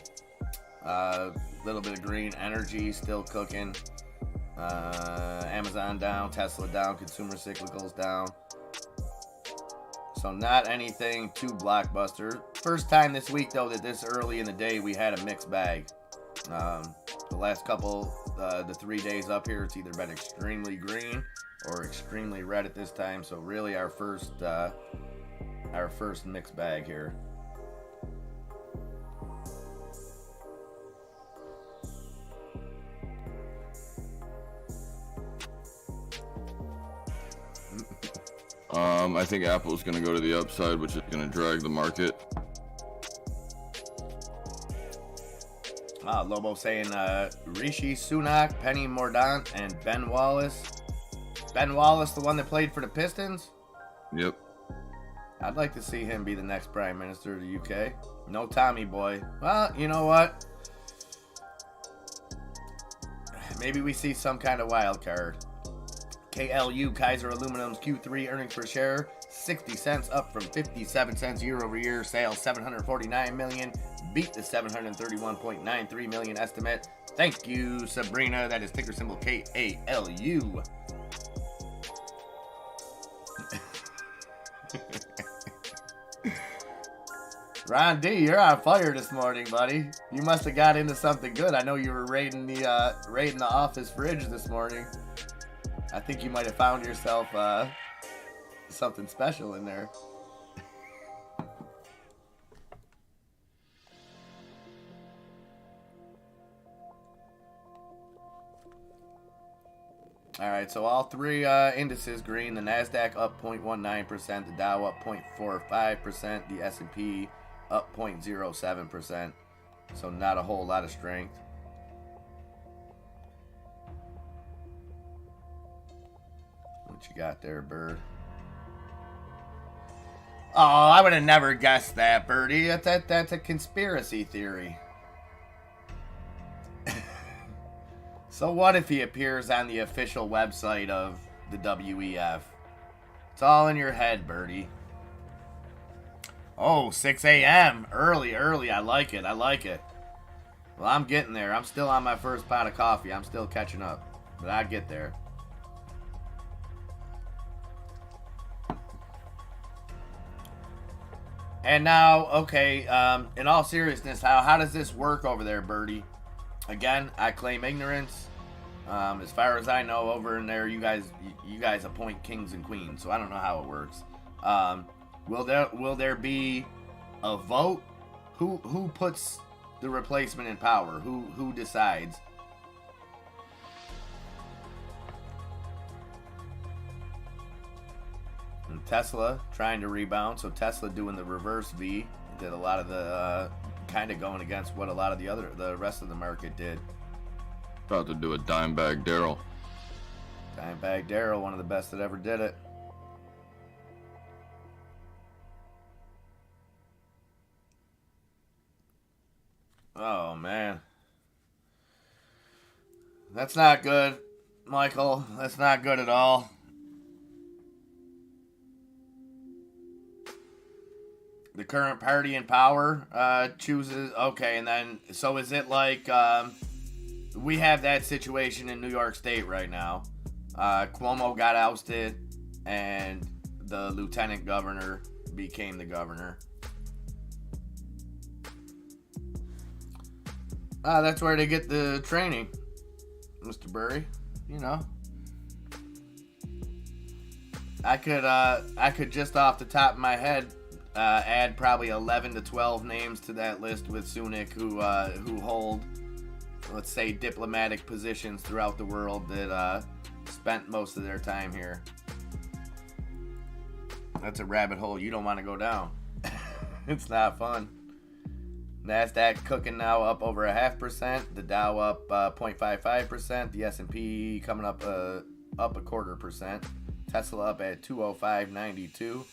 little bit of green, energy still cooking, Amazon down, Tesla down, consumer cyclicals down. So not anything too blockbuster. First time this week though that this early in the day we had a mixed bag. The last couple, the 3 days up here, it's either been extremely green or extremely red at this time. So really our first mixed bag here. I think Apple's going to go to the upside, which is going to drag the market. Lobo saying Rishi Sunak, Penny Mordaunt, and Ben Wallace. Ben Wallace, the one that played for the Pistons? Yep. I'd like to see him be the next Prime Minister of the UK. No Tommy boy. Well, you know what? Maybe we see some kind of wild card. KLU, Kaiser Aluminum's Q3 earnings per share, 60 cents up from 57 cents year over year. Sales, 749 million. Beat the 731.93 million estimate. Thank you, Sabrina. That is ticker symbol KALU. Ron D, you're on fire this morning, buddy. You must have got into something good. I know you were raiding the office fridge this morning. I think you might have found yourself something special in there. All right, so all three indices green. The Nasdaq up 0.19%, the Dow up 0.45%, the S&P up 0.07%. So not a whole lot of strength. What you got there, Bird? Oh, I would have never guessed that, Birdie. That's a conspiracy theory. So what if he appears on the official website of the WEF? It's all in your head, Birdie. Oh, 6 a.m. Early. I like it. Well, I'm getting there. I'm still on my first pot of coffee. I'm still catching up. But I get there. And now, okay, in all seriousness, how does this work over there, Birdie? Again, I claim ignorance. As far as I know, over in there, you guys appoint kings and queens, so I don't know how it works. Will there be a vote? Who puts the replacement in power? Who decides? And Tesla trying to rebound, so Tesla doing the reverse V did a lot of the kind of going against what a lot of the rest of the market did. About to do a Dimebag Daryl. Dimebag Daryl, one of the best that ever did it. Oh man, that's not good, Michael. That's not good at all. The current party in power chooses. Okay, and then so is it like we have that situation in New York State right now? Cuomo got ousted, and the lieutenant governor became the governor. That's where they get the training, Mr. Burry. You know, I could just off the top of my head add probably 11 to 12 names to that list with Sunak who hold, let's say, diplomatic positions throughout the world that spent most of their time here. That's a rabbit hole you don't want to go down. It's not fun. NASDAQ cooking now up over 0.5%. The Dow up 0.55%. The S&P coming up a 0.25%. Tesla up at 205.92.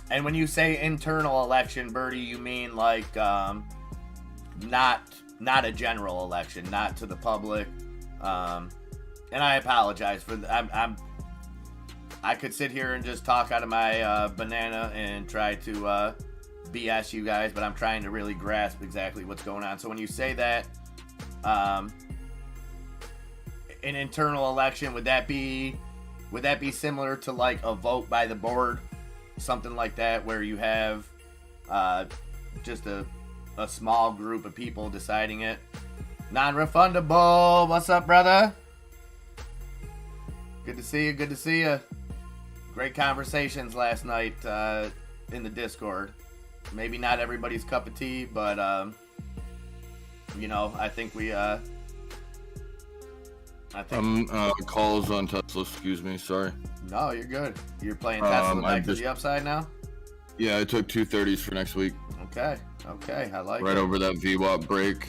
And when you say internal election, Birdie, you mean like not a general election, not to the public. And I apologize for I could sit here and just talk out of my banana and try to BS you guys, but I'm trying to really grasp exactly what's going on. So when you say that an internal election, would that be similar to like a vote by the board, something like that, where you have just a small group of people deciding it? Non-refundable. What's up, brother? Good to see you. Good to see you. Great conversations last night in the Discord. Maybe not everybody's cup of tea, but I think we calls on Tesla. Excuse me. Sorry. No, you're good. You're playing Tesla back to the upside now? Yeah, I took 230s for next week. Okay, I like it. Right over that VWAP break.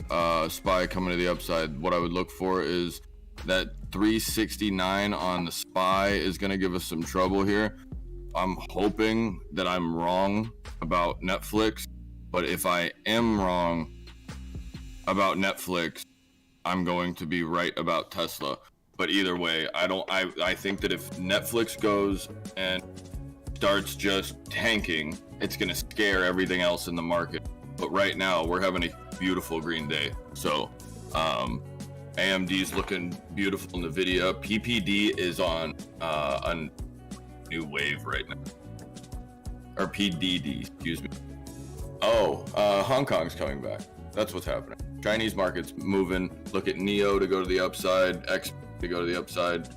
SPY coming to the upside. What I would look for is that 369 on the SPY is going to give us some trouble here. I'm hoping that I'm wrong about Netflix, but if I am wrong about Netflix, I'm going to be right about Tesla. But either way, I think that if Netflix goes and starts just tanking, it's going to scare everything else in the market. But right now, we're having a beautiful green day. So, AMD's looking beautiful. NVIDIA. PPD is on a new wave right now. Or PDD, excuse me. Hong Kong's coming back. That's what's happening. Chinese market's moving. Look at NEO to go to the upside. X to go to the upside.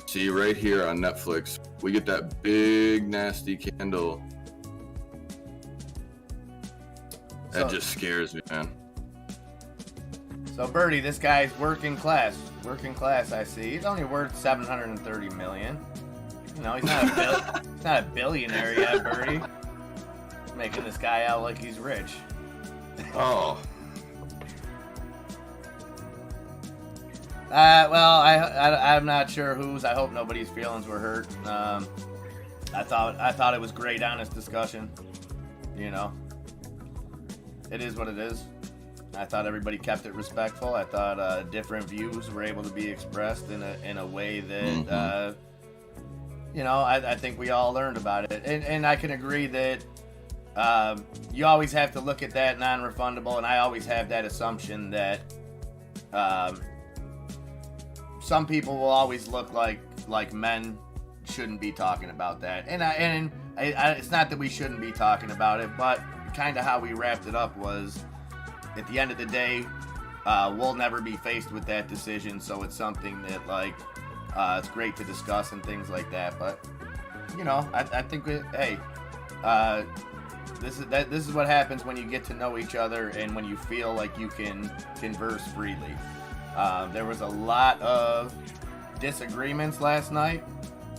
See right here on Netflix, we get that big nasty candle. That just scares me, man. So Birdie, this guy's working class. I see. He's only worth $730 million. You know, he's not a billionaire yet, Birdie. Making this guy out like he's rich. Oh. Well, I'm not sure whose. I hope nobody's feelings were hurt. I thought it was great, honest discussion. You know, it is what it is. I thought everybody kept it respectful. I thought different views were able to be expressed in a way that I think we all learned about it. And I can agree that you always have to look at that non-refundable, and I always have that assumption that some people will always look like men shouldn't be talking about that. And it's not that we shouldn't be talking about it, but kind of how we wrapped it up was, at the end of the day, we'll never be faced with that decision, so it's something that it's great to discuss and things like that. But I think this is what happens when you get to know each other and when you feel like you can converse freely. There was a lot of disagreements last night,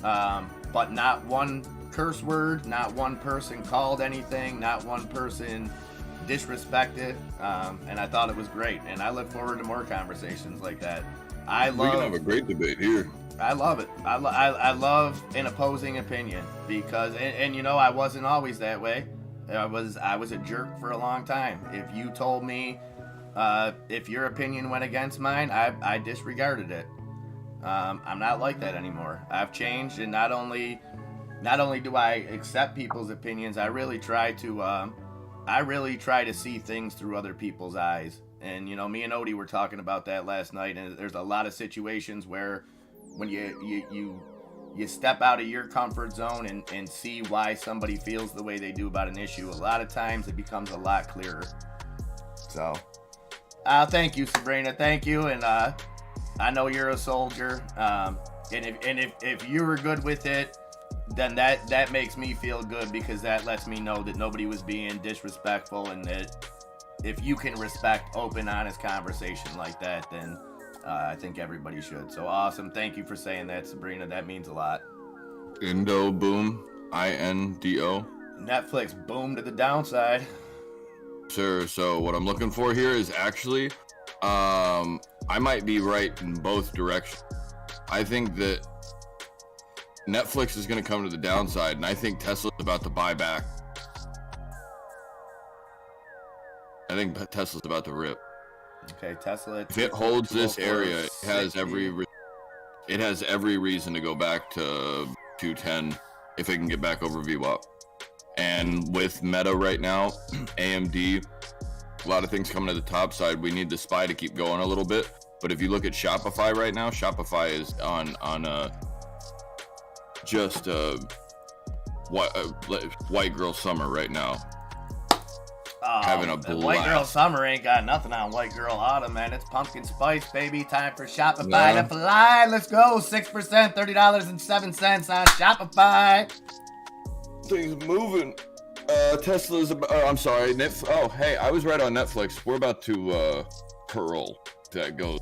but not one curse word, not one person called anything, not one person disrespected, and I thought it was great, and I look forward to more conversations like that. We can have a great debate here. I love it. I love an opposing opinion because, and you know, I wasn't always that way. I was a jerk for a long time. If you told me, if your opinion went against mine, I disregarded it. I'm not like that anymore. I've changed, and not only do I accept people's opinions, I really try to see things through other people's eyes. And you know, me and Odie were talking about that last night, and there's a lot of situations where when you step out of your comfort zone and see why somebody feels the way they do about an issue, a lot of times it becomes a lot clearer. So, thank you, Sabrina. Thank you, and I know you're a soldier. And if you were good with it, then that makes me feel good, because that lets me know that nobody was being disrespectful, and that if you can respect open, honest conversation like that, then I think everybody should. So awesome. Thank you for saying that, Sabrina. That means a lot. Indo boom. INDO. Netflix boom to the downside. Sure. So what I'm looking for here is actually, I might be right in both directions. I think that Netflix is going to come to the downside, and I think Tesla's about to buy back. I think Tesla's about to rip. Okay, Tesla. If it holds this area, it has every reason to go back to 210 if it can get back over VWAP. And with Meta right now, AMD, a lot of things coming to the top side. We need the SPY to keep going a little bit. But if you look at Shopify right now, Shopify is on just white girl summer right now. Having a blast. White girl summer ain't got nothing on white girl autumn, man. It's pumpkin spice, baby. Time for Shopify to fly. Let's go. 6%, $30.07 on Shopify. Things moving. Tesla's about, I'm sorry. Hey, I was right on Netflix. We're about to hurl. That goes.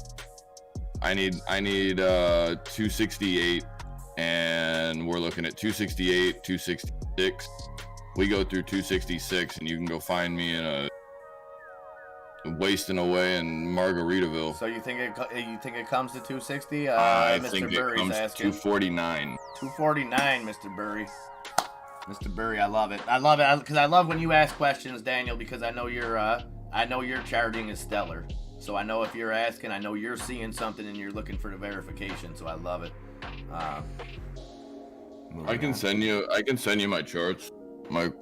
I need 268, and we're looking at 268, 266. We go through 266, and you can go find me in a wasting away in Margaritaville. So you think it comes to 260? I Mr. think Burry's it comes asking. 249. 249, Mr. Burry. Mr. Burry, I love it. I love it because I love when you ask questions, Daniel, because I know your charting is stellar. So I know if you're asking, I know you're seeing something and you're looking for the verification. So I love it. I can send you my charts. Mike.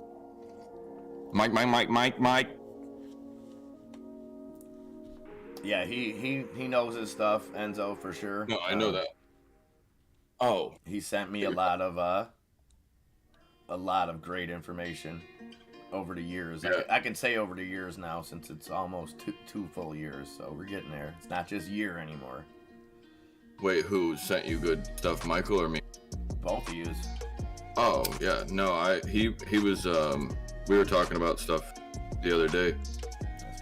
Yeah, he knows his stuff, Enzo, for sure. No, I know that. Oh, he sent me a lot of great information over the years. Yeah. I can say over the years now, since it's almost two full years. So we're getting there. It's not just year anymore. Wait, who sent you good stuff, Michael or me? Both of yous. Oh yeah, no, he was we were talking about stuff the other day.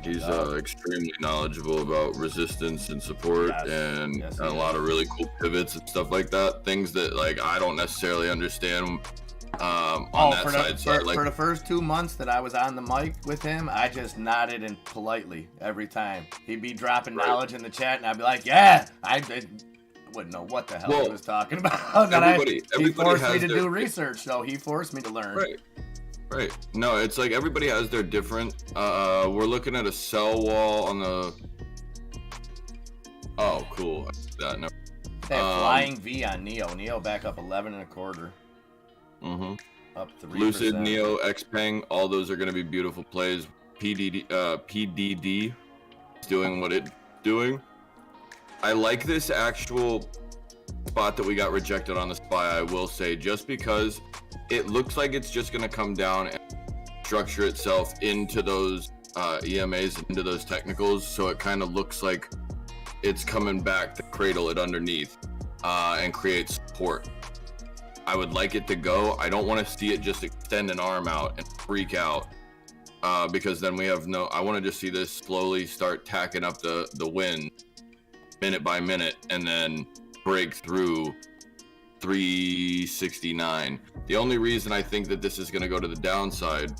He's extremely knowledgeable about resistance and support, and a lot of really cool pivots and stuff like that. Things that like I don't necessarily understand on that side. For the first 2 months that I was on the mic with him, I just nodded and politely every time. He'd be dropping knowledge in the chat, and I'd be like, "Yeah, I wouldn't know what the hell he was talking about." He forced me to do research, so he forced me to learn. Right. No, it's like everybody has their different. We're looking at a sell wall on the. Oh, cool. That no. Flying V on Neo. Neo back up 11 1/4. Mm-hmm. Up 3%. Lucid, Neo, Xpeng, all those are going to be beautiful plays. PDD is doing what it's doing. I like this actual spot that we got rejected on the SPY, I will say, just because it looks like it's just going to come down and structure itself into those EMAs, into those technicals. So it kind of looks like it's coming back to cradle it underneath and create support. I would like it to go. I don't want to see it just extend an arm out and freak out because then we have I want to just see this slowly start tacking up the win minute by minute and then break through 369. The only reason I think that this is going to go to the downside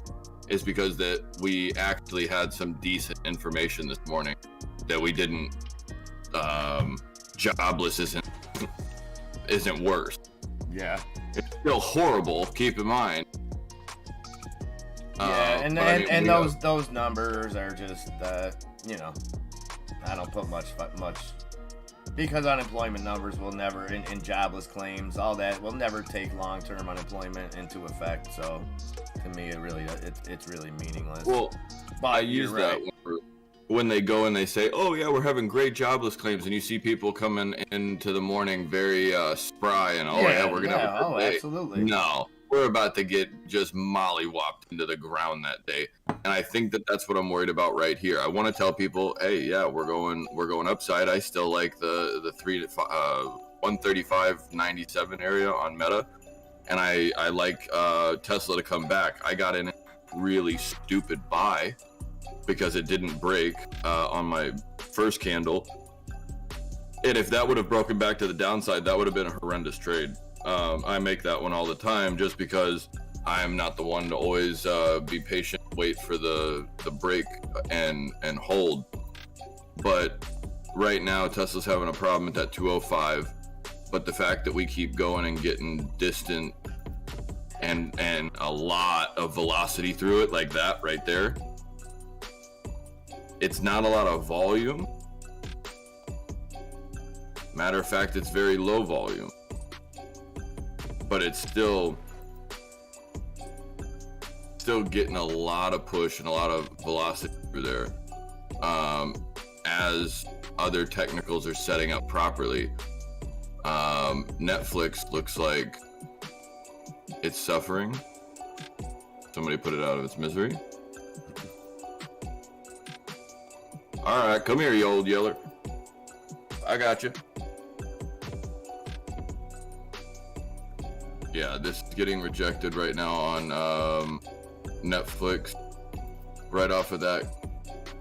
is because that we actually had some decent information this morning that we didn't. Jobless isn't isn't worse. Yeah. It's still horrible. Keep in mind. Yeah, and those numbers are just you know, I don't put much because unemployment numbers will never and jobless claims, all that will never take long-term unemployment into effect. So to me, it's really meaningless. Well, but I use that when they go and they say, "Oh yeah, we're having great jobless claims," and you see people coming into the morning very spry and we're gonna have a good day. Absolutely. No, we're about to get just mollywopped into the ground that day, and I think that's what I'm worried about right here. I want to tell people, hey, yeah, we're going upside. I still like the 135.97 area on Meta, and I like Tesla to come back. I got in a really stupid buy because it didn't break on my first candle, and if that would have broken back to the downside, that would have been a horrendous trade. I make that one all the time just because I am not the one to always be patient, wait for the break and hold. But right now Tesla's having a problem at that 205, but the fact that we keep going and getting distant and a lot of velocity through it like that right there, it's not a lot of volume. Matter of fact, it's very low volume, but it's still getting a lot of push and a lot of velocity through there. As other technicals are setting up properly, Netflix looks like it's suffering. Somebody put it out of its misery. All right, come here, you old yeller. I got you. Yeah, this is getting rejected right now on Netflix, right off of that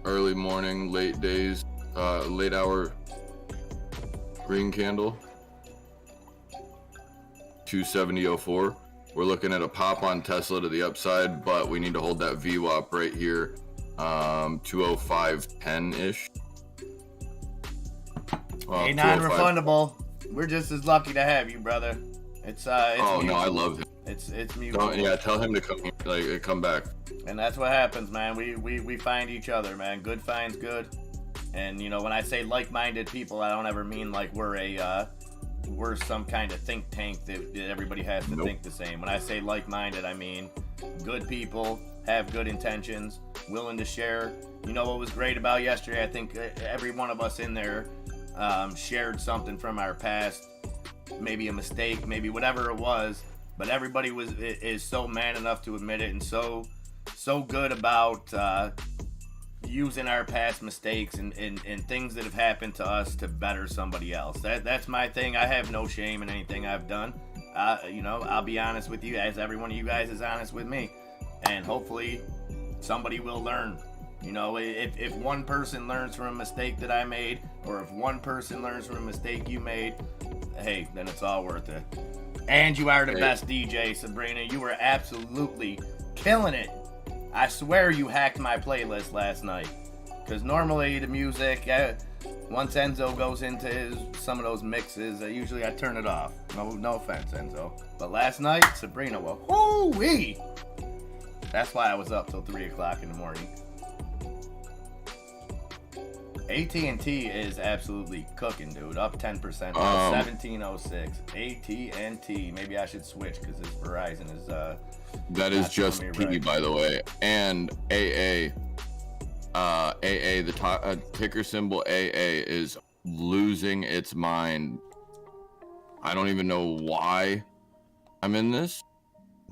early morning, late days, late hour green candle. 270.04. We're looking at a pop on Tesla to the upside, but we need to hold that VWAP right here, 205.10 ish. Hey, non-refundable. We're just as lucky to have you, brother. It's oh no, I love him. It's mutual. Yeah, tell him to come back. And that's what happens, man. We find each other, man. Good finds good. And you know, when I say like-minded people, I don't ever mean like we're some kind of think tank that everybody has to think the same. When I say like-minded, I mean good people, have good intentions, willing to share. You know what was great about yesterday? I think every one of us in there shared something from our past, maybe a mistake, maybe whatever it was, but everybody is so man enough to admit it, and so good about using our past mistakes and things that have happened to us to better somebody else. That's my thing. I have no shame in anything I've done. You know, I'll be honest with you, as every one of you guys is honest with me, and hopefully somebody will learn. You know, if one person learns from a mistake that I made, or if one person learns from a mistake you made, hey, then it's all worth it. And you are the best DJ, Sabrina. You were absolutely killing it. I swear you hacked my playlist last night. Because normally the music, once Enzo goes into some of those mixes, usually I turn it off. No offense, Enzo. But last night, Sabrina, whoo-wee! That's why I was up till 3 o'clock in the morning. AT&T is absolutely cooking, dude. Up 10%. 1706. AT&T. Maybe I should switch because this Verizon is that is just P, right, by the way. And AA, the ticker symbol AA is losing its mind. I don't even know why I'm in this,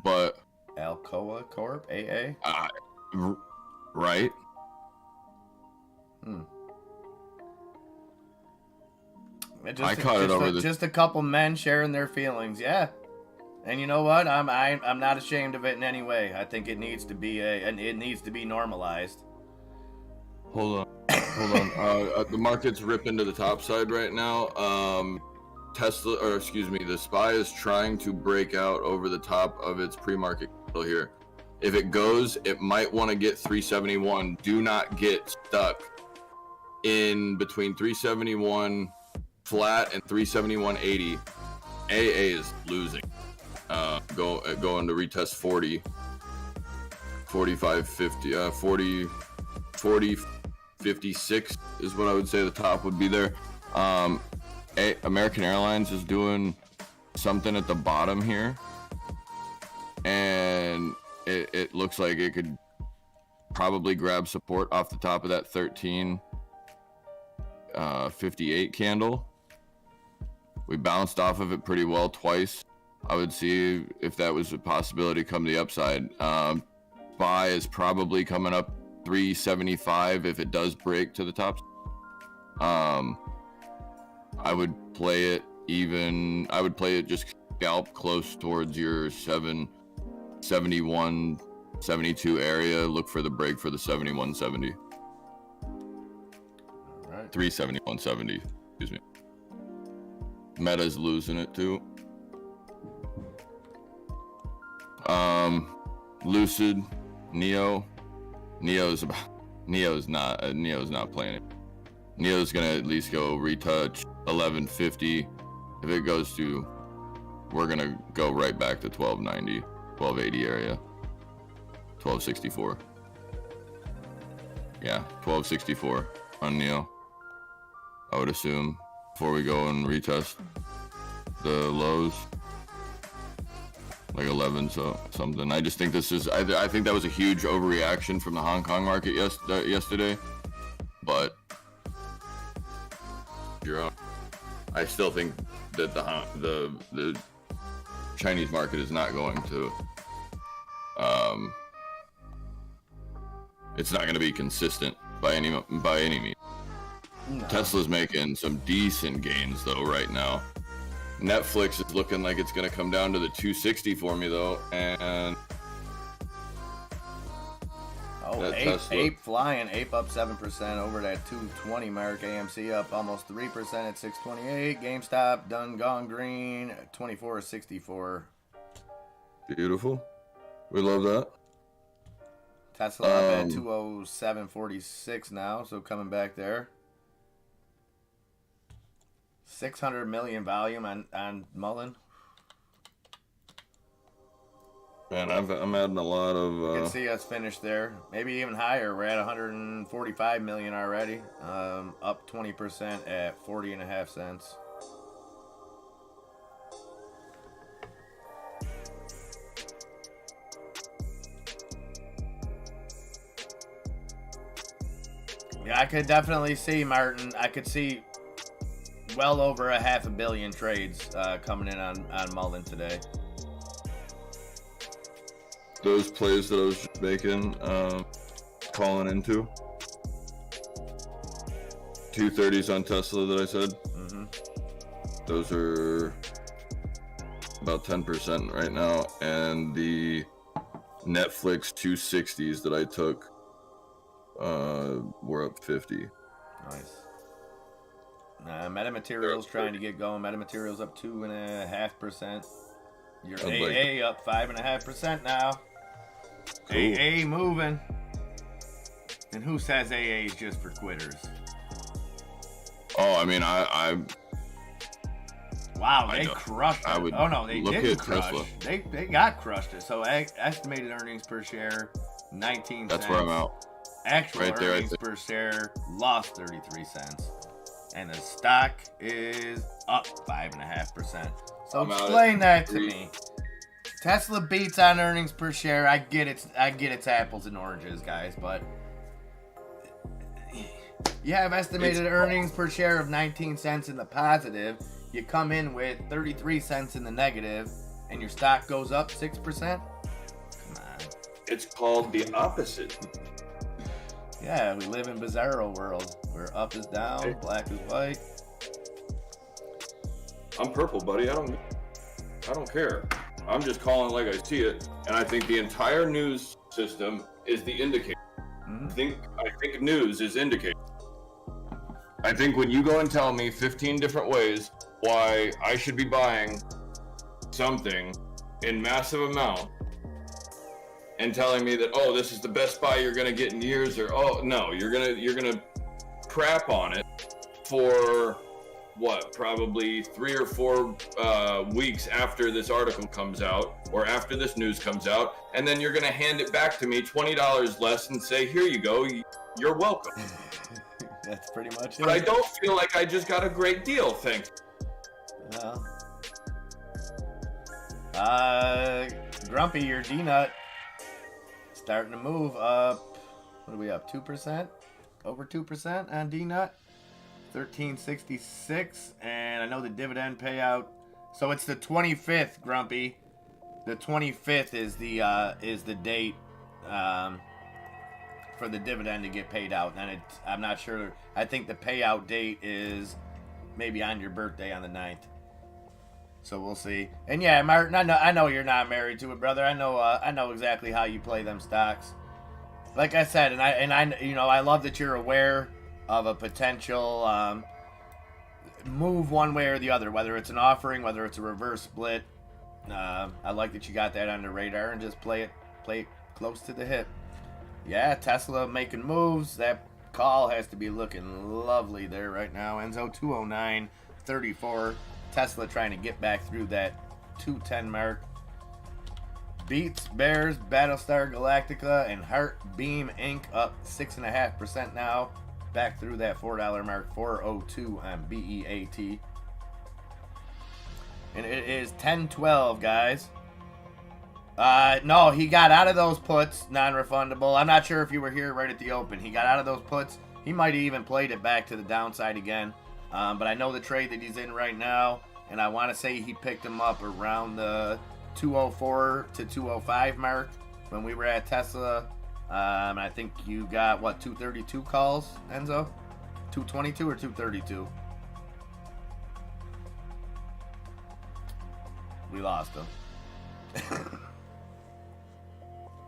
but Alcoa Corp, AA. Right. I caught it over just a couple men sharing their feelings, yeah. And you know what? I'm not ashamed of it in any way. I think it needs to be normalized. Hold on. The market's ripping to the top side right now. The SPY is trying to break out over the top of its pre-market candle here. If it goes, it might want to get 371. Do not get stuck in between 371 flat and 371.80. AA is losing. Going to retest 40, 45, 50, 40, 40, 56 is what I would say the top would be there. American Airlines is doing something at the bottom here, and it looks like it could probably grab support off the top of that 1358 candle. We bounced off of it pretty well twice. I would see if that was a possibility come the upside. Buy is probably coming up 375 if it does break to the top. I would play it just scalp close towards your 71, 72 area. Look for the break for the 71.70. All right. 371.70, excuse me. Meta's losing it too. Lucid, Neo's not playing it. Neo's gonna at least go retouch 1150. If it goes to, we're gonna go right back to 1290, 1280 area, 1264. Yeah, 1264 on Neo, I would assume, before we go and retest the lows. Like 11, so something. I just think this is. I think that was a huge overreaction from the Hong Kong market yesterday, but you're on. I still think that the Chinese market is not going to. It's not going to be consistent by any means. No. Tesla's making some decent gains though right now. Netflix is looking like it's going to come down to the 260 for me, though, and Ape flying, Ape up 7% over that 220 mark. AMC up almost 3% at 628. GameStop done gone green, 24.64. Beautiful, we love that. Tesla up at 207.46 now, so coming back there. 600 million volume on Mullen. Man, I'm adding a lot of. You can see us finished there. Maybe even higher. We're at 145 million already. Up 20% at 40.5 cents. Yeah, I could definitely see, Martin. I could see well over 500 million trades coming in on Mullen today. Those plays that I was just making, calling into 230s on Tesla that I said. Mm-hmm. Those are about 10% right now, and the Netflix 260s that I took were up 50. Nice. Metamaterials trying to get going. Metamaterials up 2.5%. Your AA up 5.5% now. Cool. AA moving. And who says AA is just for quitters? Oh, I mean, I wow, they crushed it. Oh no, they didn't crush. Tesla. They got crushed it. So estimated earnings per share 19 cents. That's where I'm out. Actual right earnings per share lost 33 cents. And the stock is up 5.5%. So explain that to me. Tesla beats on earnings per share. I get it's apples and oranges, guys, but you have estimated earnings per share of 19 cents in the positive. You come in with 33 cents in the negative, and your stock goes up 6%? Come on. It's called the opposite. Yeah, we live in bizarro world where up is down, black is white. I'm purple, buddy. I don't care. I'm just calling like I see it, and I think the entire news system is the indicator. Mm-hmm. I think news is indicator. I think when you go and tell me 15 different ways why I should be buying something in massive amount, and telling me that, oh, this is the best buy you're gonna get in years, or oh no, you're gonna crap on it for probably 3 or 4 weeks after this article comes out or after this news comes out, and then you're going to hand it back to me $20 less and say, here you go, you're welcome. That's pretty much it. But I don't feel like I just got a great deal, thanks. Well, Grumpy, your D-Nut starting to move up. What are we up? 2%? Over 2% on D-Nut. 1366, and I know the dividend payout. So it's the 25th, Grumpy. The 25th is the date for the dividend to get paid out. And I'm not sure. I think the payout date is maybe on your birthday on the 9th. So we'll see. And yeah, Martin, I know you're not married to it, brother. I know exactly how you play them stocks. Like I said, and I love that you're aware of a potential move one way or the other, whether it's an offering, whether it's a reverse split. I like that you got that on the radar and just play it close to the hip. Yeah, Tesla making moves. That call has to be looking lovely there right now. Enzo 209.34. Tesla trying to get back through that 210 mark. Beats, Bears, Battlestar Galactica, and Heartbeam Inc. up 6.5% now. Back through that $4 mark, 402 on BEAT. And it is 10-12, guys. No, he got out of those puts, non-refundable. I'm not sure if you were here right at the open. He got out of those puts. He might have even played it back to the downside again. But I know the trade that he's in right now, and I want to say he picked him up around the 204 to 205 mark when we were at Tesla. I think you got, 232 calls, Enzo? 222 or 232? We lost him.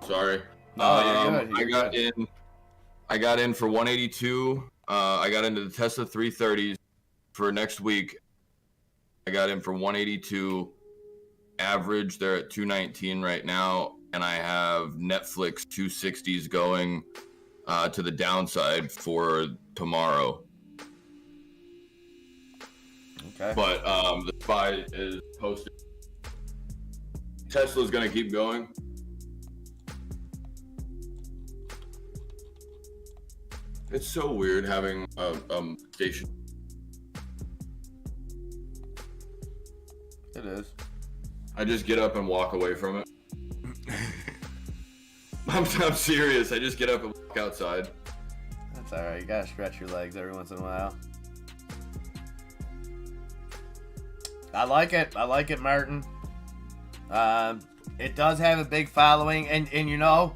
Sorry. No, you're good. I got in for 182. I got into the Tesla 330s for next week. I got in for 182. Average, they're at 219 right now. And I have Netflix 260s going to the downside for tomorrow. Okay. But the SPY is posted. Tesla's going to keep going. It's so weird having a station. It is. I just get up and walk away from it. I'm serious. I just get up and walk outside. That's alright. You gotta stretch your legs every once in a while. I like it, Martin. It does have a big following, and you know,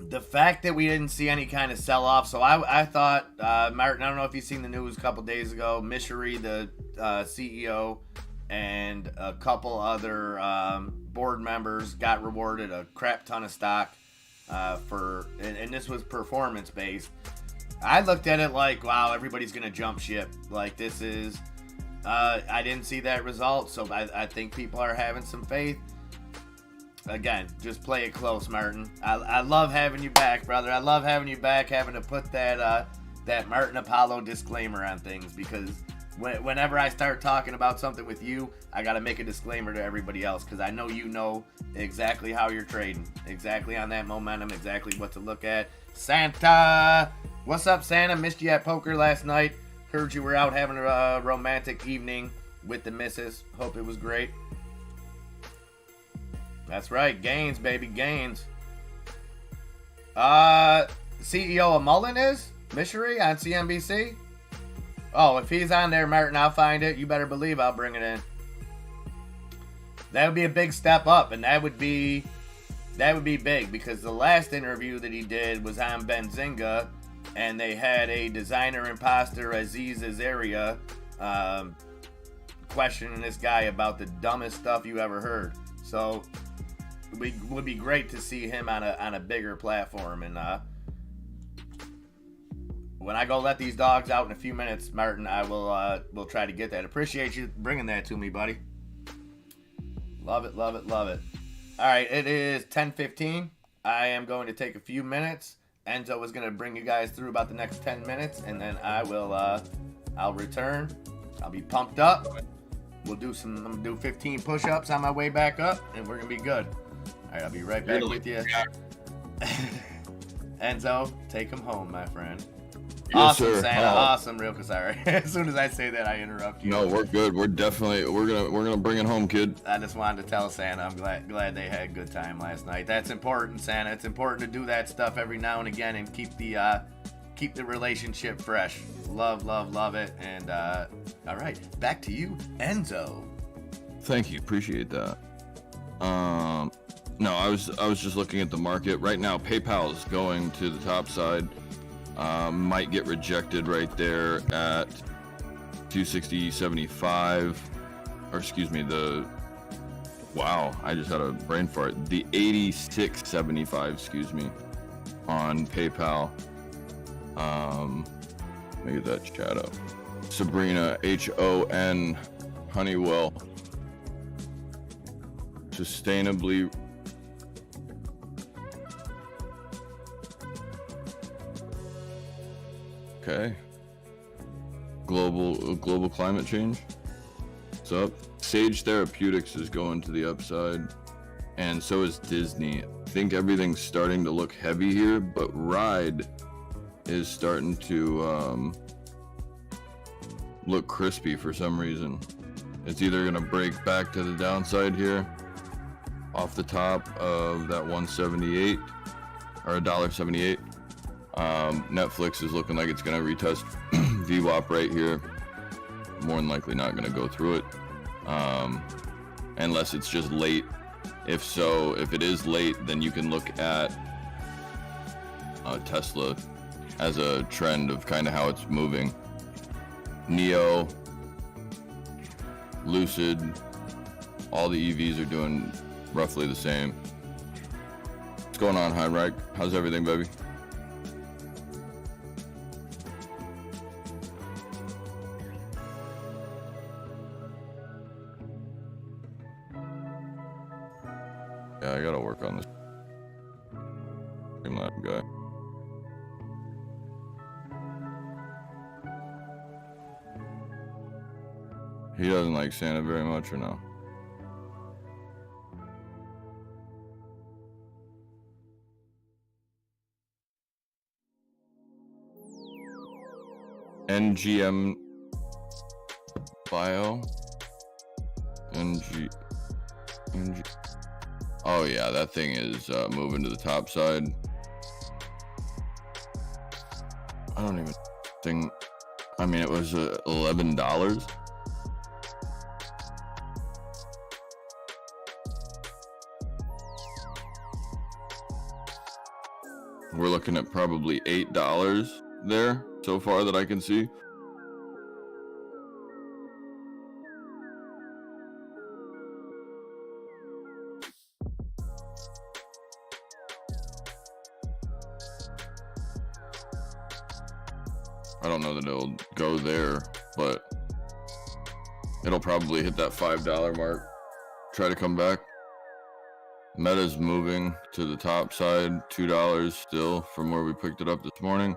the fact that we didn't see any kind of sell-off. So I thought, Martin, I don't know if you've seen the news a couple days ago, Mishery, the CEO, and a couple other board members got rewarded a crap ton of stock and this was performance based. I looked at it like, wow, everybody's gonna jump ship. Like, this is I didn't see that result, so I think people are having some faith. Again, just play it close, Martin. I love having you back, brother. I love having you back, having to put that Martin Apollo disclaimer on things, because whenever I start talking about something with you, I got to make a disclaimer to everybody else, because I know you know exactly how you're trading, exactly on that momentum, exactly what to look at. Santa! What's up, Santa? Missed you at poker last night. Heard you were out having a romantic evening with the missus. Hope it was great. That's right. Gains, baby. Gains. CEO of Mullen is? Mishery on CNBC? Oh, if he's on there, Martin, I'll find it. You better believe I'll bring it in. That would be a big step up, and that would be big, because the last interview that he did was on Benzinga, and they had a designer imposter, Aziz Azaria, questioning this guy about the dumbest stuff you ever heard. So it would be great to see him on a bigger platform. And when I go let these dogs out in a few minutes, Martin, I will try to get that. Appreciate you bringing that to me, buddy. Love it, love it, love it. All right, it is 10:15. I am going to take a few minutes. Enzo is going to bring you guys through about the next 10 minutes, and then I I'll return. I'll be pumped up. I'm gonna do 15 push-ups on my way back up, and we're gonna be good. All right, I'll be right back with you. Enzo, take him home, my friend. Yes, Awesome, sir. Santa. Awesome, Rilka. Sorry. As soon as I say that, I interrupt you. No, we're good. We're gonna bring it home, kid. I just wanted to tell Santa I'm glad they had a good time last night. That's important, Santa. It's important to do that stuff every now and again and keep the relationship fresh. Love it. And all right, back to you, Enzo. Thank you. Appreciate that. No, I was just looking at the market right now. PayPal is going to the top side. Might get rejected right there at 260.75, or excuse me, wow, I just had a brain fart. The 86.75, excuse me, on PayPal. Let me get that chat up. Sabrina, HON, Honeywell, sustainably. Okay. Global climate change. What's up? Sage Therapeutics is going to the upside, and so is Disney. I think everything's starting to look heavy here, but Ride is starting to look crispy for some reason. It's either gonna break back to the downside here off the top of that 178 or $1.78. Netflix is looking like it's gonna retest VWAP right here. More than likely not gonna go through it, unless it's just late. If it is late, then you can look at Tesla as a trend of kind of how it's moving. Neo, Lucid, all the EVs are doing roughly the same. What's going on, Heinrich? How's everything, baby? Yeah, I gotta work on this Streamlab guy. He doesn't like Santa very much, or no? NGM Bio? NG. Oh yeah, that thing is moving to the top side. I don't even think. I mean, it was $11. We're looking at probably $8 there so far that I can see. I don't know that it'll go there, but it'll probably hit that $5 mark. Try to come back. Meta's moving to the top side, $2 still from where we picked it up this morning.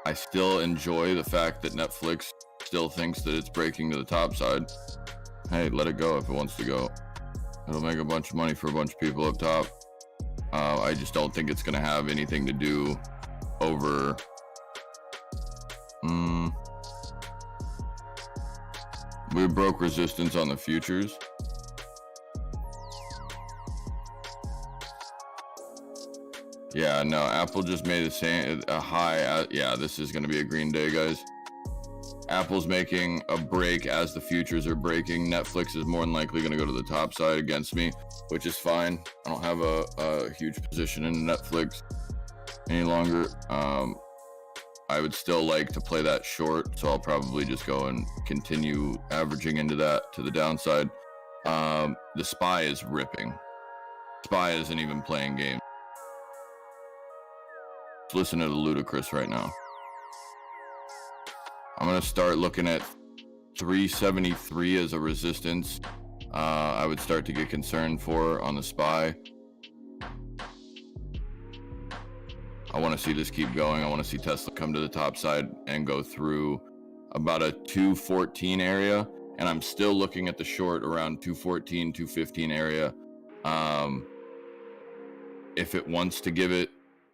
I still enjoy the fact that Netflix still thinks that it's breaking to the top side. Hey, let it go if it wants to go. It'll make a bunch of money for a bunch of people up top. I just don't think it's going to have anything to do over we broke resistance on the futures. Yeah, no, Apple just made a high. Yeah, this is going to be a green day, guys. Apple's making a break as the futures are breaking. Netflix is more than likely going to go to the top side against me, which is fine. I don't have a huge position in Netflix any longer. I would still like to play that short, so I'll probably just go and continue averaging into that to the downside. The SPY is ripping. SPY isn't even playing games. Let's listen to the ludicrous right now. I'm going to start looking at 373 as a resistance. I would start to get concerned for on the SPY. I want to see this keep going. I want to see Tesla come to the top side and go through about a 214 area. And I'm still looking at the short around 214, 215 area. If it wants to give it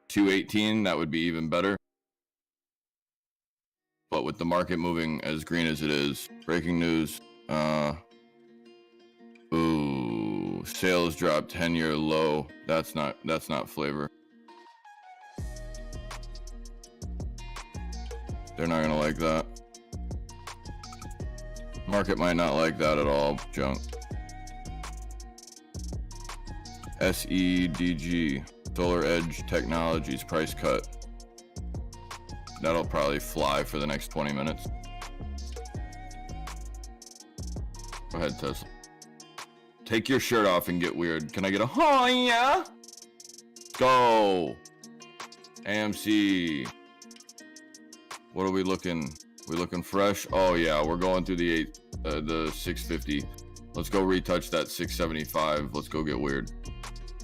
218, that would be even better. But with the market moving as green as it is, breaking news, sales dropped 10-year low. That's not flavor. They're not gonna like that. Market might not like that at all, junk. SEDG, Solar Edge Technologies price cut. That'll probably fly for the next 20 minutes. Go ahead, Tesla. Take your shirt off and get weird. Can I get a oh yeah? Go. AMC. What are we looking? We looking fresh? Oh yeah, we're going through the 650. Let's go retouch that 675. Let's go get weird.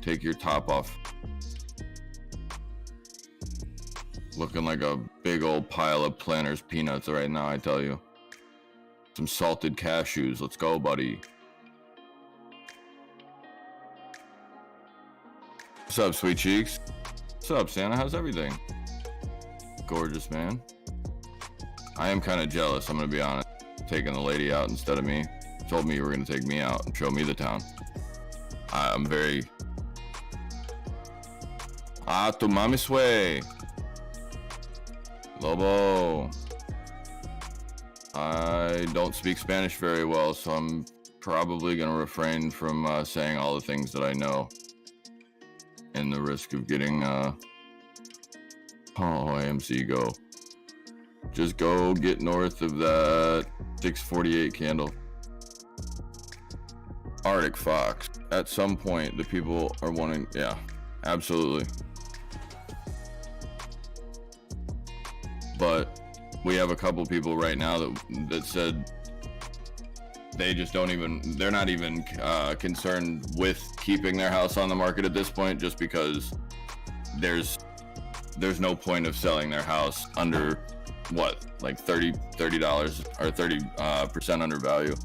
Take your top off. Looking like a big old pile of Planters peanuts right now, I tell you. Some salted cashews. Let's go, buddy. What's up, sweet cheeks? What's up, Santa? How's everything? Gorgeous, man. I am kind of jealous, I'm gonna be honest. Taking the lady out instead of me. Told me you were gonna take me out and show me the town. I'm very... tu mami sway. Lobo. I don't speak Spanish very well, so I'm probably gonna refrain from saying all the things that I know. And the risk of getting, AMC go. Just go get north of that 648 candle. Arctic Fox. At some point, the people are wanting, yeah, absolutely. But we have a couple people right now that said they just don't even, they're not even concerned with keeping their house on the market at this point, just because there's no point of selling their house under what, like $30 or 30% under value.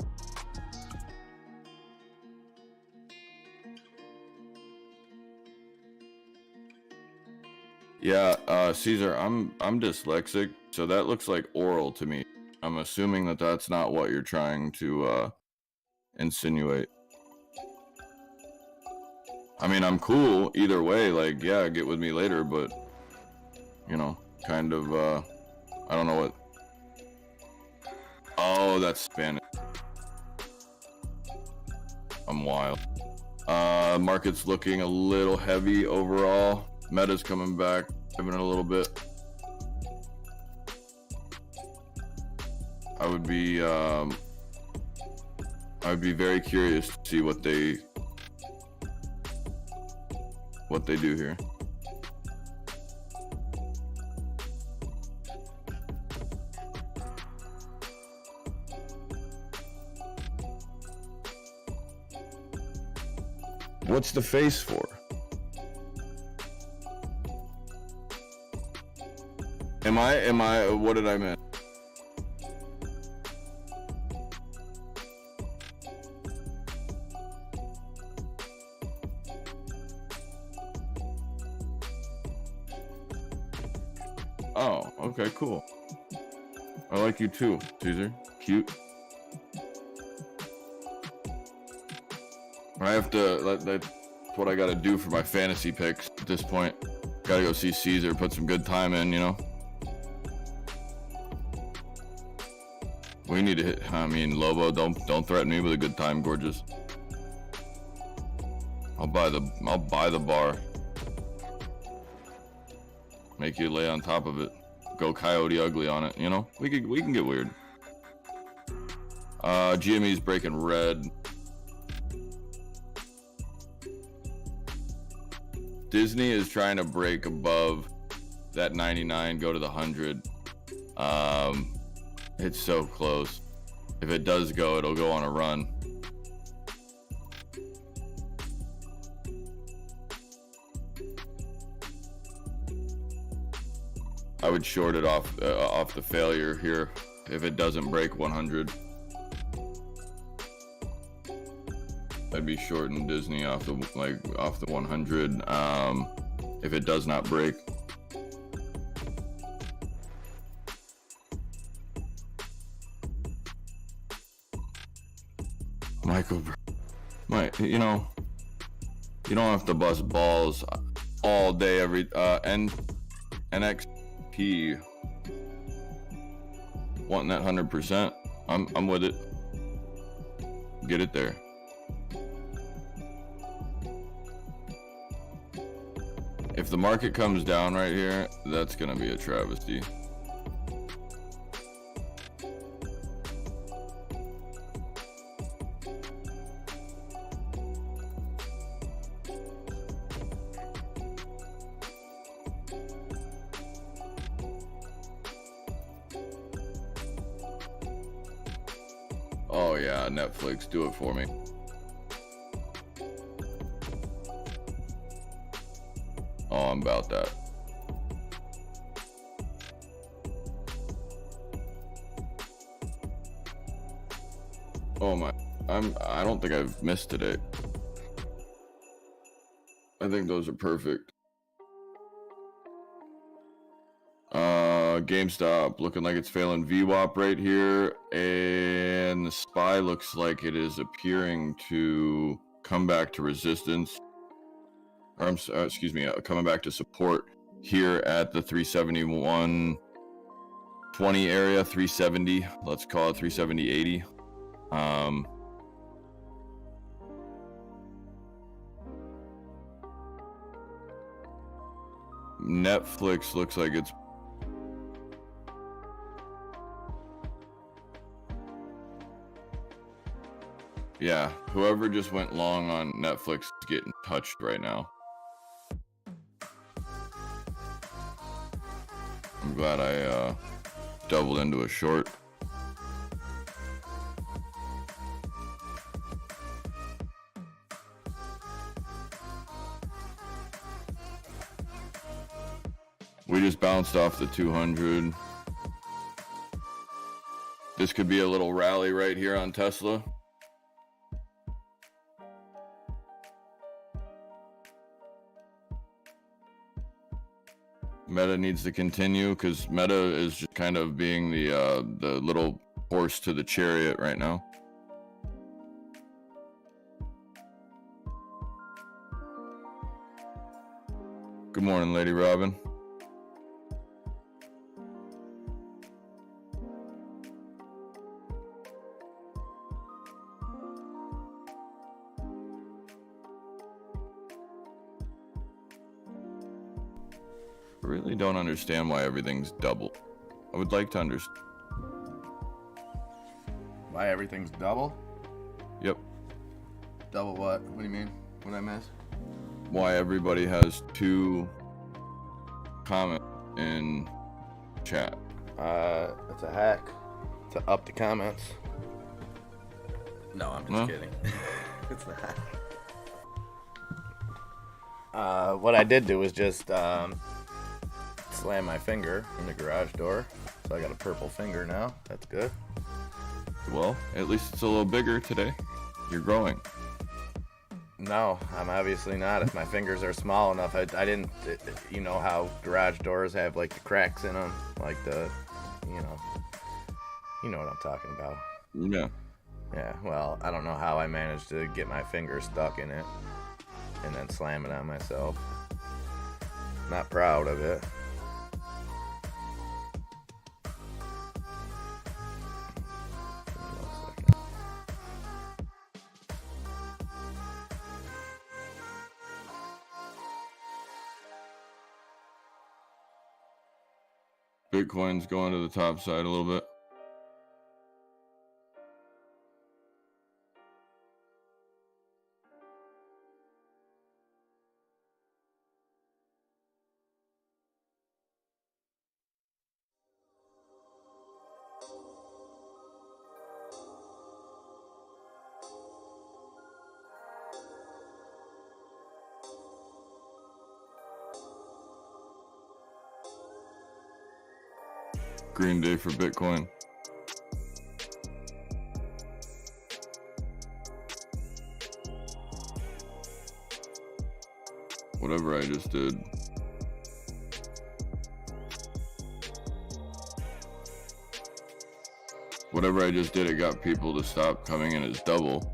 Yeah, Caesar, I'm dyslexic, so that looks like oral to me. I'm assuming that that's not what you're trying to insinuate. I mean, I'm cool either way, like, yeah, get with me later, but, you know, kind of, I don't know what. Oh, that's Spanish. I'm wild. Market's looking a little heavy overall. Meta's coming back, having a little bit. I would be very curious to see what they do here. What's the face for? Am I, what did I miss? Oh, okay, cool. I like you too, Caesar. Cute. I have to, that's what I gotta do for my fantasy picks at this point. Gotta go see Caesar, put some good time in, you know? We need to hit, I mean, Lobo, don't threaten me with a good time, gorgeous. I'll buy the bar. Make you lay on top of it. Go Coyote Ugly on it, you know? We can get weird. GME's breaking red. Disney is trying to break above that 99, go to the 100. It's so close. If it does go, it'll go on a run. I would short it off the failure here if it doesn't break 100. I'd be shorting Disney off the 100 if it does not break. Michael, you don't have to bust balls all day every NXP wanting that 100%. I'm with it. Get it there. If the market comes down right here, that's gonna be a travesty. Oh yeah, Netflix, do it for me. Oh, I'm about that. Oh my, I don't think I've missed today. I think those are perfect. GameStop looking like it's failing VWAP right here, and the SPY looks like it is appearing to come back to resistance, or excuse me, coming back to support here at the 371.20 area, 370. Let's call it 370.80. Netflix looks like it's yeah, whoever just went long on Netflix is getting touched right now. I'm glad I doubled into a short. We just bounced off the 200. This could be a little rally right here on Tesla. Meta needs to continue because Meta is just kind of being the little horse to the chariot right now. Good morning, Lady Robin. I really don't understand why everything's double. I would like to understand. Why everything's double? Yep. Double what? What do you mean? What did I miss? Why everybody has 2 comments in chat. It's a hack to up the comments. No, I'm just kidding. It's not. What I did do was just slam my finger in the garage door. So I got a purple finger now. That's good. Well, at least it's a little bigger today. You're growing. No, I'm obviously not. If my fingers are small enough, I didn't, you know how garage doors have like the cracks in them, like the, you know what I'm talking about. Yeah. Yeah, well, I don't know how I managed to get my finger stuck in it and then slam it on myself. Not proud of it. Bitcoin's going to the top side a little bit. Green Day for Bitcoin. Whatever I just did. Whatever I just did, it got people to stop coming in as double.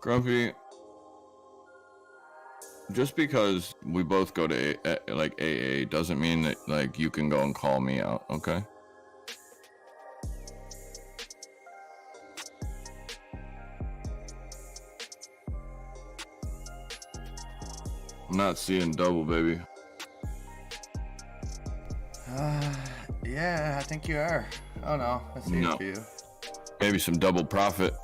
Grumpy, just because we both go to like AA doesn't mean that like you can go and call me out, okay? I'm not seeing double, baby. Yeah, I think you are. Oh no, I see it for you. Maybe some double profit.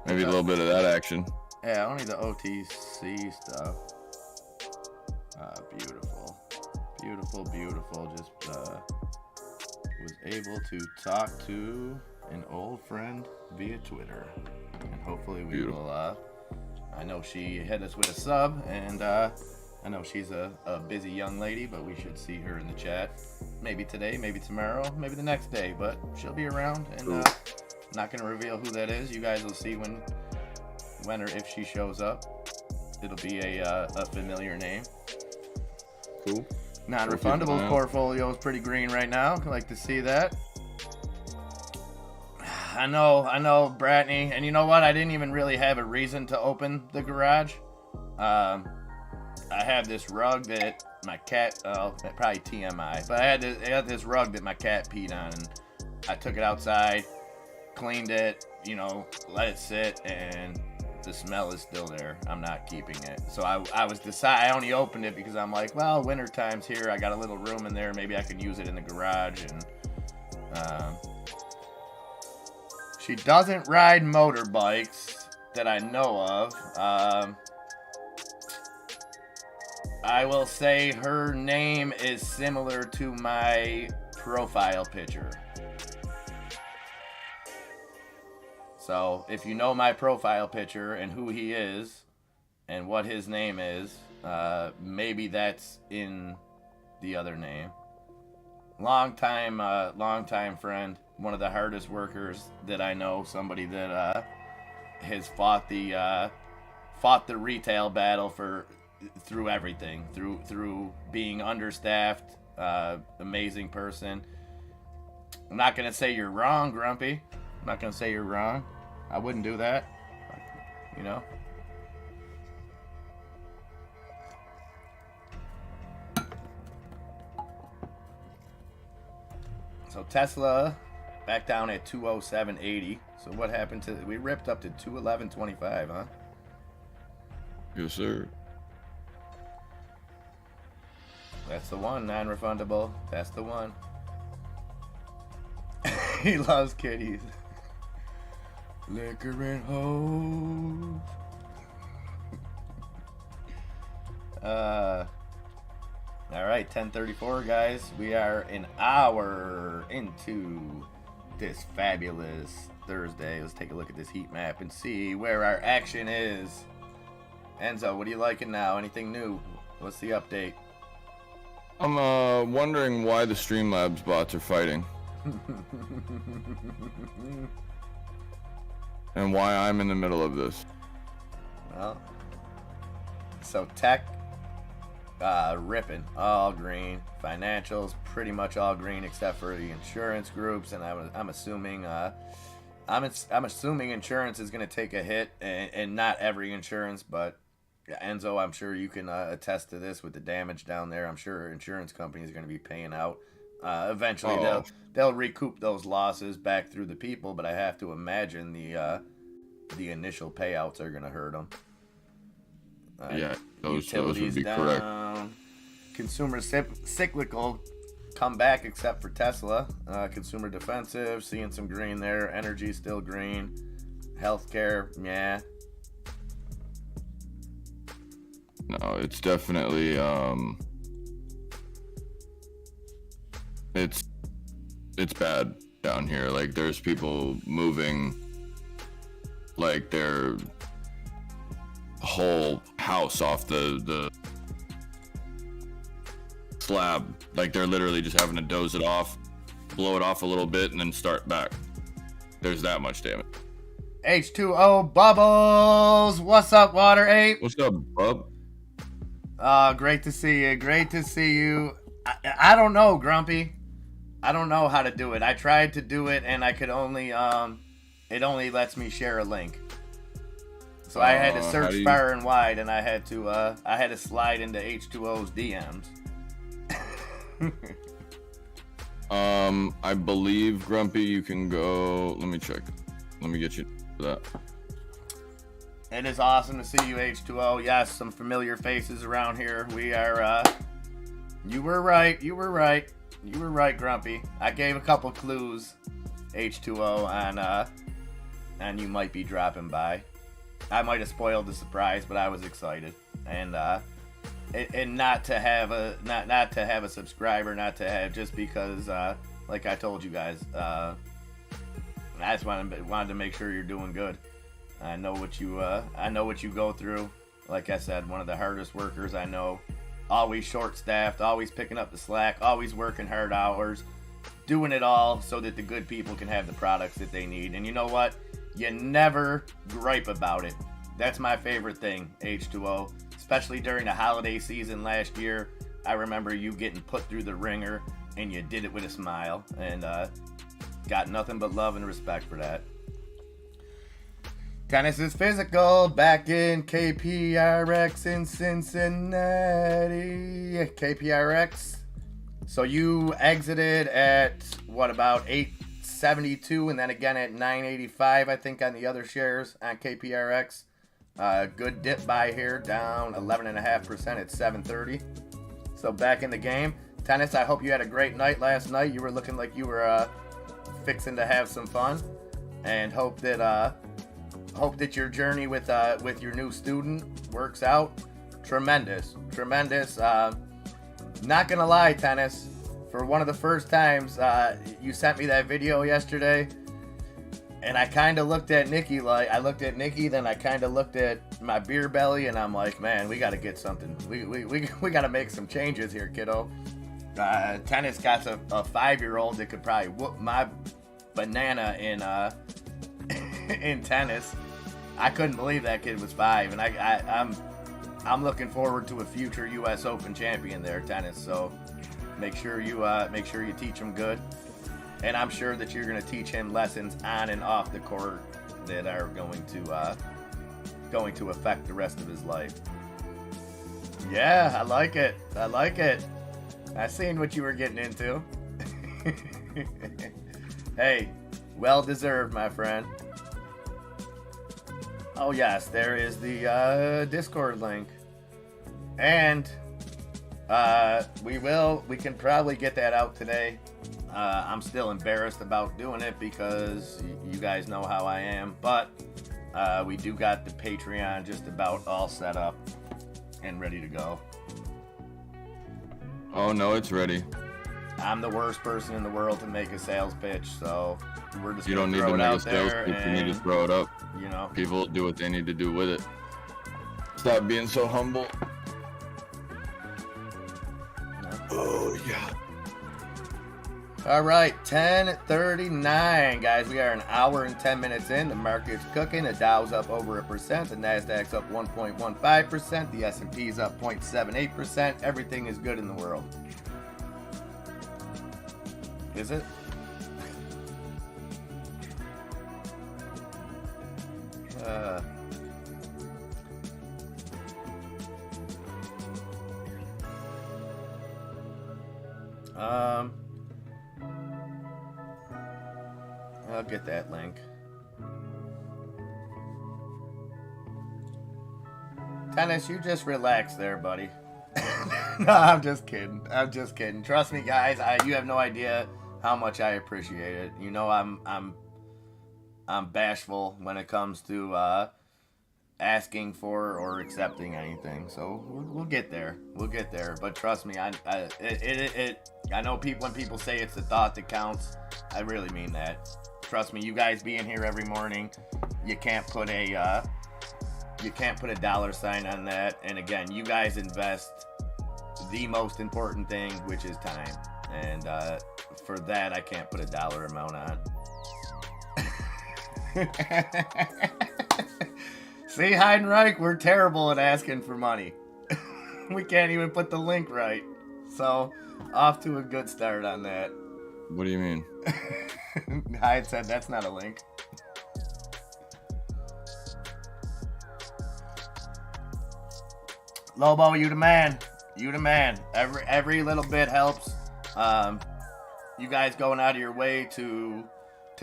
Maybe a little bit of that action. Yeah, only the OTC stuff. Beautiful. Beautiful, beautiful. Just was able to talk to an old friend via Twitter. And hopefully we will, I know she hit us with a sub, and I know she's a busy young lady, but we should see her in the chat. Maybe today, maybe tomorrow, maybe the next day, but she'll be around, and not going to reveal who that is. You guys will see when or if she shows up. It'll be a familiar name. Cool. Non-refundable portfolio is pretty green right now. I'd like to see that. I know, Bratney. And you know what? I didn't even really have a reason to open the garage. I have this rug that my cat, probably TMI, but I had this rug that my cat peed on, and I took it outside, cleaned it, let it sit, and the smell is still there. I'm not keeping it. So I only opened it because I'm like, well, winter time's here. I got a little room in there. Maybe I can use it in the garage. And she doesn't ride motorbikes that I know of. I will say her name is similar to my profile picture. So if you know my profile picture and who he is and what his name is, maybe that's in the other name. Long time friend, one of the hardest workers that I know, somebody that has fought the retail battle through everything, through being understaffed, amazing person. I'm not gonna say you're wrong, Grumpy. I'm not gonna say you're wrong. I wouldn't do that, So Tesla back down at 207.80. So what happened to? We ripped up to 211.25, huh? Yes, sir. That's the one, non-refundable. That's the one. He loves kitties. Liquor and hoes. All right, 10:34, guys. We are an hour into this fabulous Thursday. Let's take a look at this heat map and see where our action is. Enzo, what are you liking now? Anything new? What's the update? I'm wondering why the Streamlabs bots are fighting. And why I'm in the middle of this. Well, so tech, ripping, all green. Financials, pretty much all green except for the insurance groups, and I'm assuming insurance is going to take a hit, and not every insurance, but Enzo, I'm sure you can attest to this with the damage down there. I'm sure insurance companies are going to be paying out. Eventually, they'll recoup those losses back through the people, but I have to imagine the initial payouts are going to hurt them. Yeah, those would be down. Correct. Consumer cyclical come back except for Tesla. Consumer defensive, seeing some green there. Energy still green. Healthcare, yeah. No, it's definitely it's it's bad down here. Like there's people moving like their whole house off the slab. Like they're literally just having to doze it off, blow it off a little bit, and then start back. There's that much damage. H2O Bubbles! What's up, Water Ape? What's up, bub? Great to see you. Great to see you. I don't know, Grumpy. I don't know how to do it. I tried to do it, and I could only, it only lets me share a link. So I had to search far and wide, and I had to slide into H2O's DMs. I believe, Grumpy, you can go, let me check. Let me get you to that. It is awesome to see you, H2O. Yes, some familiar faces around here. We are, you were right. You were right. You were right, Grumpy. I gave a couple clues, H2O, and you might be dropping by. I might have spoiled the surprise, but I was excited. And not to have a subscriber, not to have, just because, like I told you guys, I just wanted to make sure you're doing good. I know what you go through. Like I said, one of the hardest workers I know. Always short-staffed, always picking up the slack, always working hard hours, doing it all so that the good people can have the products that they need. And you know what? You never gripe about it. That's my favorite thing, H2O. Especially during the holiday season last year. I remember you getting put through the ringer, and you did it with a smile. And got nothing but love and respect for that. Tennis is physical, back in KPRX in Cincinnati. KPRX. So you exited at, what, about 872, and then again at 985, I think, on the other shares on KPRX. Good dip by here, down 11.5% at 730. So back in the game. Tennis, I hope you had a great night last night. You were looking like you were fixing to have some fun. And hope that your journey with your new student works out. Tremendous. Not gonna lie, Tennis, for one of the first times you sent me that video yesterday, and I kind of looked at Nikki, then I kind of looked at my beer belly, and I'm like, man, we got to get something. We got to make some changes here, kiddo. Tennis got a 5-year-old that could probably whoop my banana in tennis. I couldn't believe that kid was 5, and I'm looking forward to a future U.S. Open champion there, Tennis. So make sure you teach him good, and I'm sure that you're going to teach him lessons on and off the court that are going to affect the rest of his life. Yeah, I like it. I seen what you were getting into. Hey, well deserved, my friend. Oh yes, there is the Discord link, and we can probably get that out today. I'm still embarrassed about doing it because you guys know how I am, but we do got the Patreon just about all set up and ready to go. Oh no, it's ready. I'm the worst person in the world to make a sales pitch, so we're just you don't need to make a sales pitch. You need to throw it up. You know, people do what they need to do with it. Stop being so humble. Oh yeah. All right, 10:39, guys. We are an hour and 10 minutes in. The market's cooking. The Dow's up over 1%. The Nasdaq's up 1.15%. The S&P's up 0.78%. Everything is good in the world. Is it? I'll get that link. Tennis, you just relax there, buddy. No, I'm just kidding. Trust me, guys. You have no idea how much I appreciate it. You know, I'm bashful when it comes to asking for or accepting anything. So we'll get there. But trust me, I know when people say it's the thought that counts, I really mean that. Trust me, you guys being here every morning, you can't put a dollar sign on that. And again, you guys invest the most important thing, which is time. And for that, I can't put a dollar amount on. See, Heidenreich, we're terrible at asking for money. We can't even put the link right. So, off to a good start on that. What do you mean? Hyde said that's not a link. Lobo, you the man. You the man. Every little bit helps. You guys going out of your way to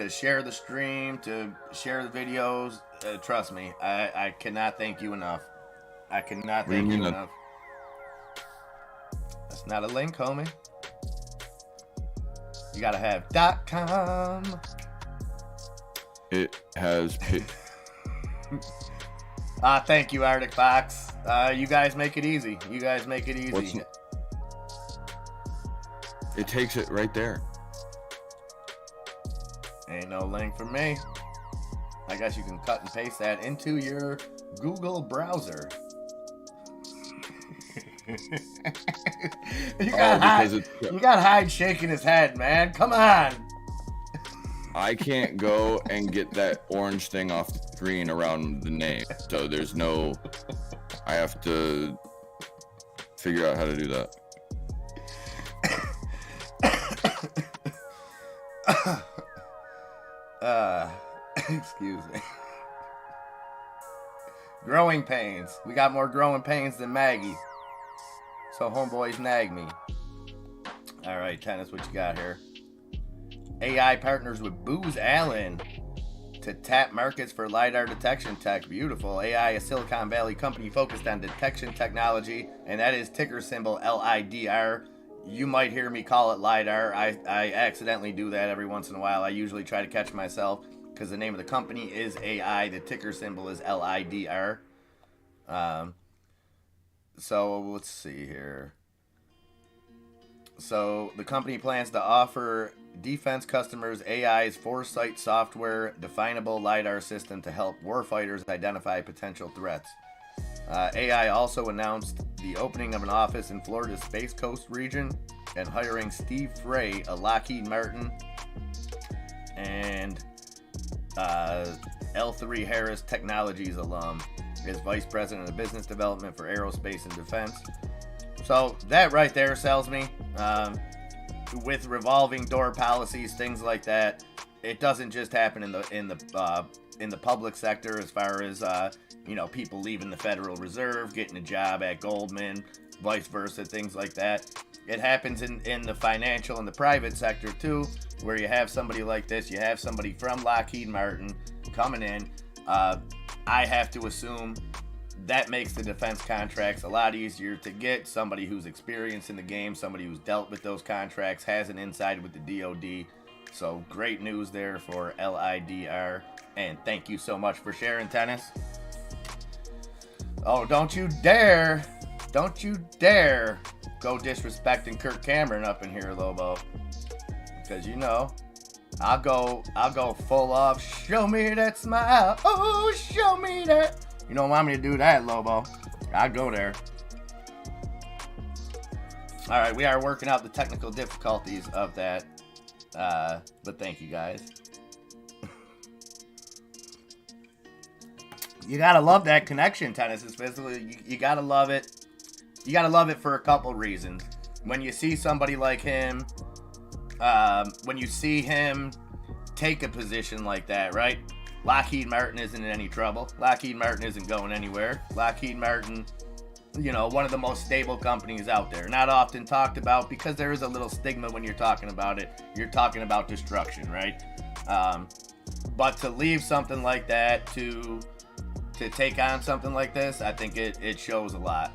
share the stream, to share the videos. Trust me, I cannot thank you enough. I cannot thank you enough. That's not a link, homie. You gotta have .com. It has. Thank you, Arctic Fox. You guys make it easy. You guys make it easy. It takes it right there. Ain't no link for me. I guess you can cut and paste that into your Google browser. You got Hyde shaking his head, man. Come on. I can't go and get that orange thing off the screen around the name. So there's no... I have to figure out how to do that. Excuse me. Growing pains. We got more growing pains than Maggie. So homeboys nag me. All right, Tennis, what you got here? AI partners with Booz Allen to tap markets for LiDAR detection tech. Beautiful. AI, a Silicon Valley company focused on detection technology, and that is ticker symbol LIDR. You might hear me call it LiDAR. I accidentally do that every once in a while. I usually try to catch myself because the name of the company is AI. The ticker symbol is LIDR. So let's see here. So the company plans to offer defense customers AI's Foresight software definable LiDAR system to help warfighters identify potential threats. AI also announced the opening of an office in Florida's Space Coast region and hiring Steve Frey, a Lockheed Martin and L3 Harris Technologies alum, as Vice President of Business Development for Aerospace and Defense. So that right there sells me. With revolving door policies, things like that, it doesn't just happen in the public sector as far as people leaving the Federal Reserve, getting a job at Goldman, vice versa, things like that. It happens in the financial and the private sector too, where you have somebody like this. You have somebody from Lockheed Martin coming in. I have to assume that makes the defense contracts a lot easier to get. Somebody who's experienced in the game, somebody who's dealt with those contracts, has an inside with the DoD. So great news there for LIDR. And thank you so much for sharing, Tennis. Oh, don't you dare go disrespecting Kirk Cameron up in here, Lobo. Because I'll go full off. Show me that smile. Oh, show me that. You don't want me to do that, Lobo. I'll go there. All right, we are working out the technical difficulties of that. But thank you, guys. You gotta love that connection, Tennis. Especially, you gotta love it. You gotta love it for a couple reasons. When you see somebody like him, when you see him take a position like that, right? Lockheed Martin isn't in any trouble. Lockheed Martin isn't going anywhere. Lockheed Martin, one of the most stable companies out there. Not often talked about because there is a little stigma when you're talking about it. You're talking about destruction, right? But to leave something like that, to take on something like this, I think it shows a lot.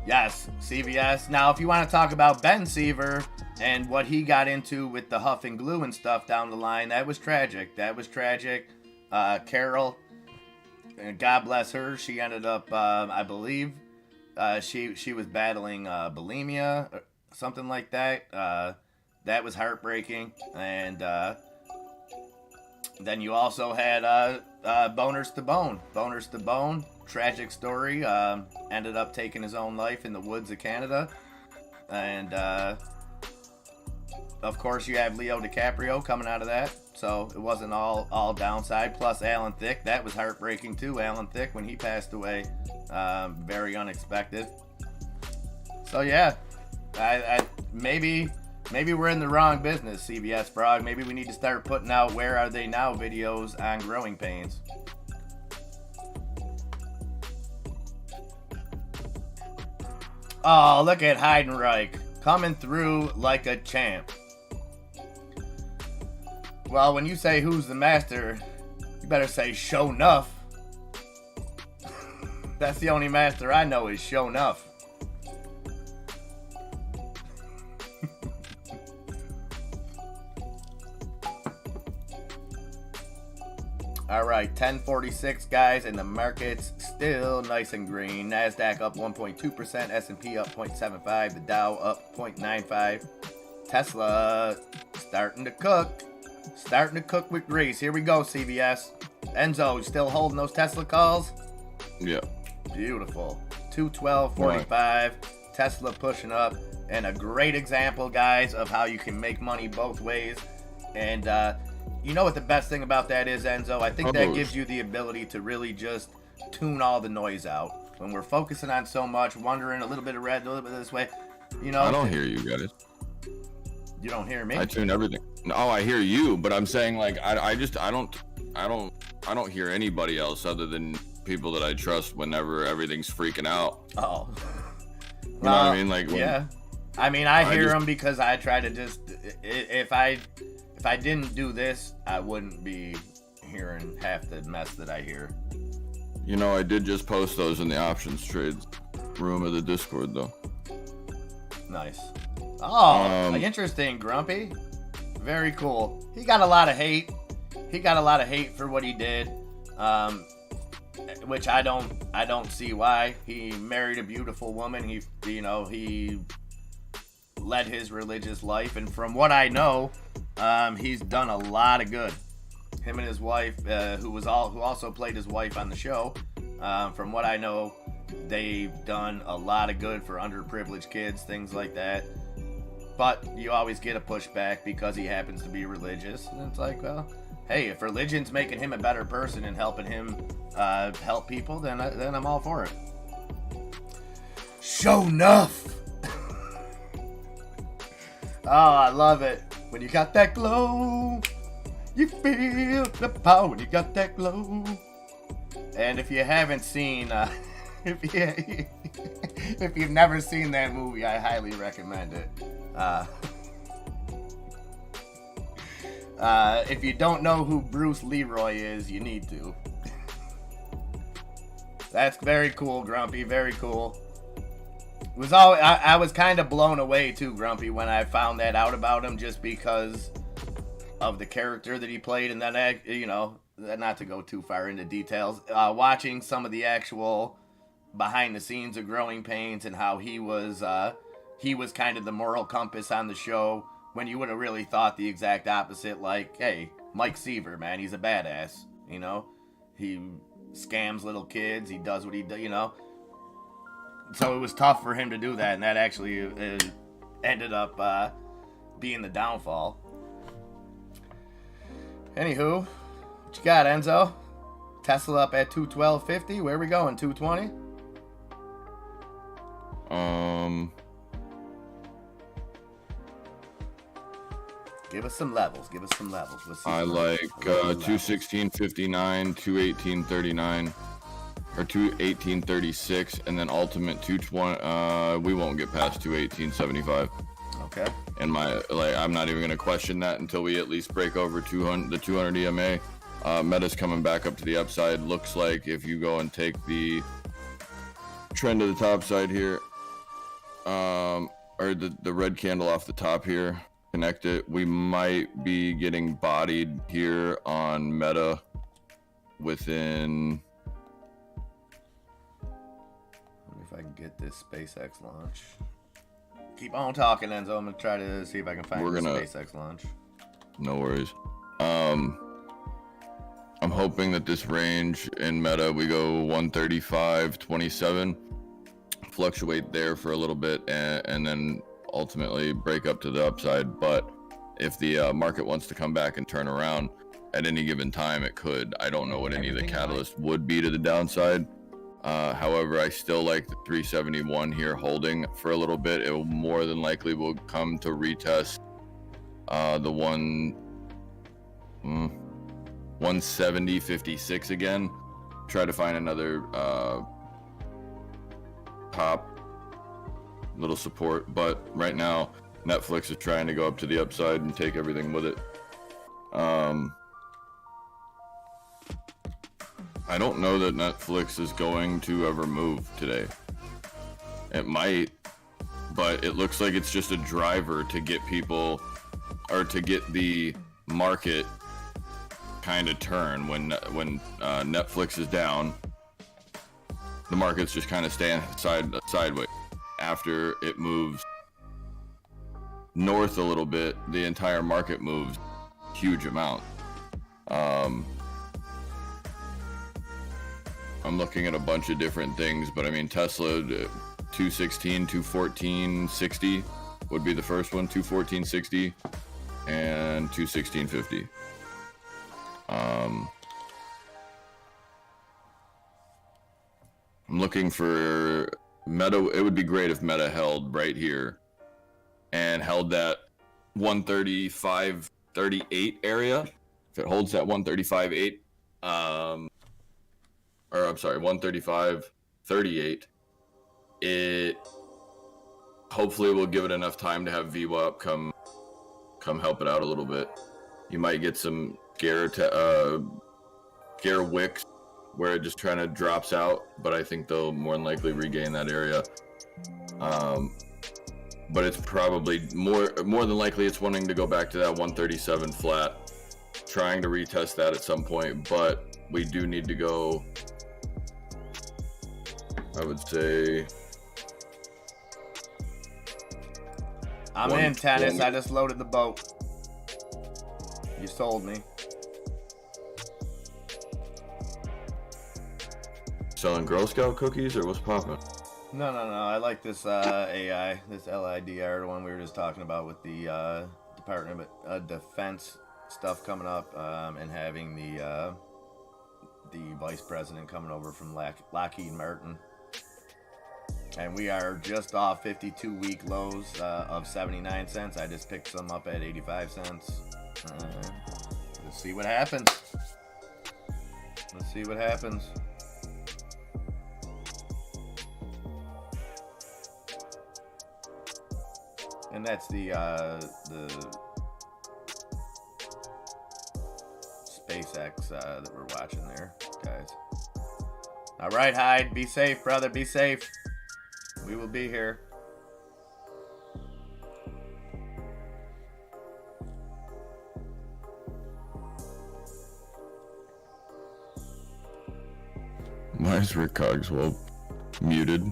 Yes, CVS. Now, if you want to talk about Ben Seaver and what he got into with the huff and glue and stuff down the line, that was tragic. Carol, God bless her, she ended up, I believe, She was battling bulimia or something like that. That was heartbreaking. And then you also had Boners to Bone. Boners to Bone, tragic story. Ended up taking his own life in the woods of Canada. And of course, you have Leo DiCaprio coming out of that. So it wasn't all downside. Plus Alan Thicke, that was heartbreaking too. Alan Thicke, when he passed away, very unexpected. So yeah, I maybe we're in the wrong business, CBS Frog. Maybe we need to start putting out Where Are They Now videos on growing pains. Oh, look at Heidenreich coming through like a champ. Well, when you say who's the master, you better say Show Nuff. That's the only master I know is Show Nuff. All right, 1046 guys, and the market's still nice and green. NASDAQ up 1.2%, S&P up 0.75%, the Dow up 0.95%. Tesla starting to cook. Starting to cook with grease. Here we go, CBS. Enzo, you still holding those Tesla calls? Yeah. Beautiful. 212.45. Right. Tesla pushing up. And a great example, guys, of how you can make money both ways. And you know what the best thing about that is, Enzo? I think that gives you the ability to really just tune all the noise out. When we're focusing on so much, wondering a little bit of red, a little bit of this way, you know. I don't hear you guys. You don't hear me? I tune everything. No, I hear you, but I'm saying like I don't hear anybody else other than people that I trust whenever everything's freaking out. Oh. You know what I mean? Like yeah. I mean, I hear them because I try to just if I didn't do this, I wouldn't be hearing half the mess that I hear. You know, I did just post those in the options trades room of the Discord though. Nice. Oh, interesting, Grumpy. Very cool. He got a lot of hate. He got a lot of hate for what he did, which I don't see why. He married a beautiful woman. He led his religious life, and from what I know, he's done a lot of good. Him and his wife, who also played his wife on the show. From what I know, they've done a lot of good for underprivileged kids, things like that. But you always get a pushback because he happens to be religious. And it's like, well, hey, if religion's making him a better person and helping him help people, then I'm all for it. Show enough. Oh, I love it. When you got that glow, you feel the power when you got that glow. And if you haven't seen, if you've never seen that movie, I highly recommend it. If you don't know who Bruce Leroy is, you need to. That's very cool, Grumpy. Very cool. I was kind of blown away too, Grumpy, when I found that out about him, just because of the character that he played, and then not to go too far into details, watching some of the actual behind the scenes of Growing Pains and how he was kind of the moral compass on the show, when you would have really thought the exact opposite. Like, hey, Mike Seaver, man, he's a badass. He scams little kids. He does what he does. So it was tough for him to do that, and that actually ended up being the downfall. Anywho, what you got, Enzo? Tesla up at 212.50. Where are we going? 220? Give us some levels. I like 216.59, 218.39, or 218.36, and then ultimate 220. We won't get past 218.75. Okay. And I'm not even gonna question that until we at least break over 200 EMA. Meta's coming back up to the upside. Looks like if you go and take the trend to the top side here, or the red candle off the top here, connect it, we might be getting bodied here on Meta within get this SpaceX launch. Keep on talking, Enzo. I'm gonna try to see if I can find the SpaceX launch. No worries. I'm hoping that this range in meta, we go 135.27, fluctuate there for a little bit, and then ultimately break up to the upside. But if the market wants to come back and turn around at any given time, it could. I don't know what any of the catalysts would be to the downside. However, I still like the 371 here holding for a little bit. It will more than likely will come to retest the 170.56 again. Try to find another top little support, but right now Netflix is trying to go up to the upside and take everything with it. I don't know that Netflix is going to ever move today. It might, but it looks like it's just a driver to get people, or to get the market kind of turn. When Netflix is down, the market's just kind of staying sideways. After it moves north a little bit, the entire market moves huge amount. I'm looking at a bunch of different things, but I mean, Tesla 216, 214, 60 would be the first one, 214, 60 and 216, 50. I'm looking for Meta. It would be great if Meta held right here and held that 135.38 area. If it holds that 135.8, or I'm sorry, 135.38, it hopefully will give it enough time to have VWAP come help it out a little bit. You might get some scare wicks where it just kind of drops out, but I think they'll more than likely regain that area. But it's probably more than likely it's wanting to go back to that 137 flat, trying to retest that at some point, but we do need to go, I would say, I'm in tennis. I just loaded the boat. You sold me. Selling Girl Scout cookies, or what's poppin'? No. I like this AI, this LIDR one we were just talking about with the Department of Defense stuff coming up, and having the Vice President coming over from Lockheed Martin. And we are just off 52-week lows of 79 cents. I just picked some up at 85 cents. Let's see what happens. And that's the SpaceX that we're watching there, guys. All right, Hyde, be safe, brother. Be safe. We will be here. Why is Rick Cogswell muted?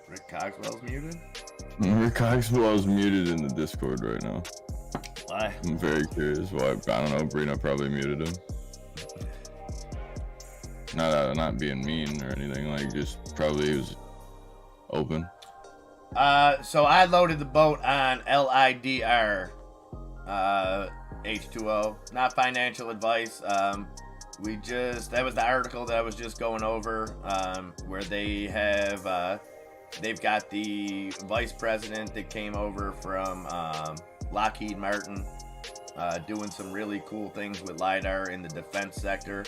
Rick Cogswell's muted? Rick Cogswell's muted in the Discord right now. Why? I'm very curious why. I don't know. Brina probably muted him. Not being mean or anything, like, just probably he was open. So I loaded the boat on LIDR H2O. Not financial advice. That was the article that I was just going over, where they have they've got the vice president that came over from Lockheed Martin, doing some really cool things with LiDAR in the defense sector,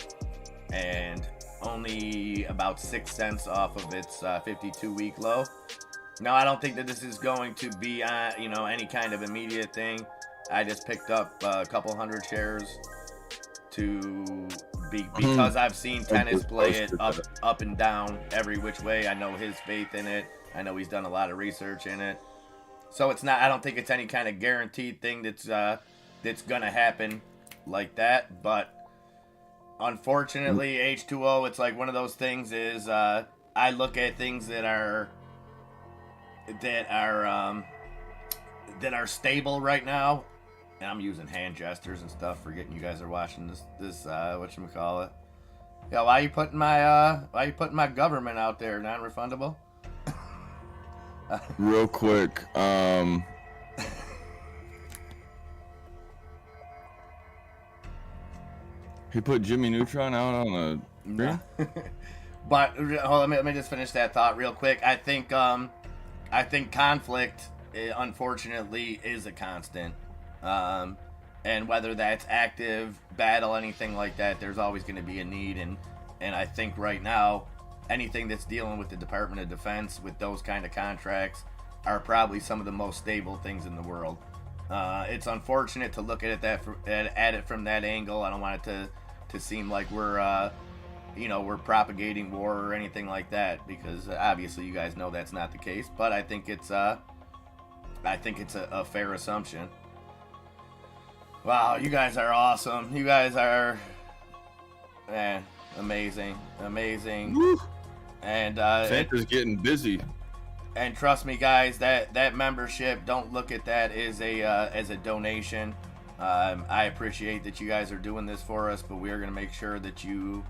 and only about 6 cents off of its 52-week low. Now, I don't think that this is going to be any kind of immediate thing. I just picked up a couple hundred shares because I've seen tennis play it up and down every which way. I know his faith in it. I know he's done a lot of research in it. So it's not. I don't think it's any kind of guaranteed thing that's gonna happen like that. But unfortunately, H2O, it's like one of those things is I look at things that are stable right now, and I'm using hand gestures and stuff, forgetting you guys are watching this whatchamacallit. Yeah, why you putting my government out there, non-refundable? Real quick, he put Jimmy Neutron out on the screen? But hold on, let me just finish that thought real quick. I think conflict, unfortunately, is a constant. And whether that's active, battle, anything like that, there's always going to be a need. And I think right now, anything that's dealing with the Department of Defense with those kind of contracts are probably some of the most stable things in the world. It's unfortunate to look at it from that angle. I don't want it to seem like we're propagating war or anything like that, because obviously you guys know that's not the case. But I think it's a fair assumption. Wow, you guys are awesome. You guys are, man, amazing. Woo. And Santa's getting busy. And trust me, guys, that membership, don't look at that as a donation. I appreciate that you guys are doing this for us, but we are going to make sure that you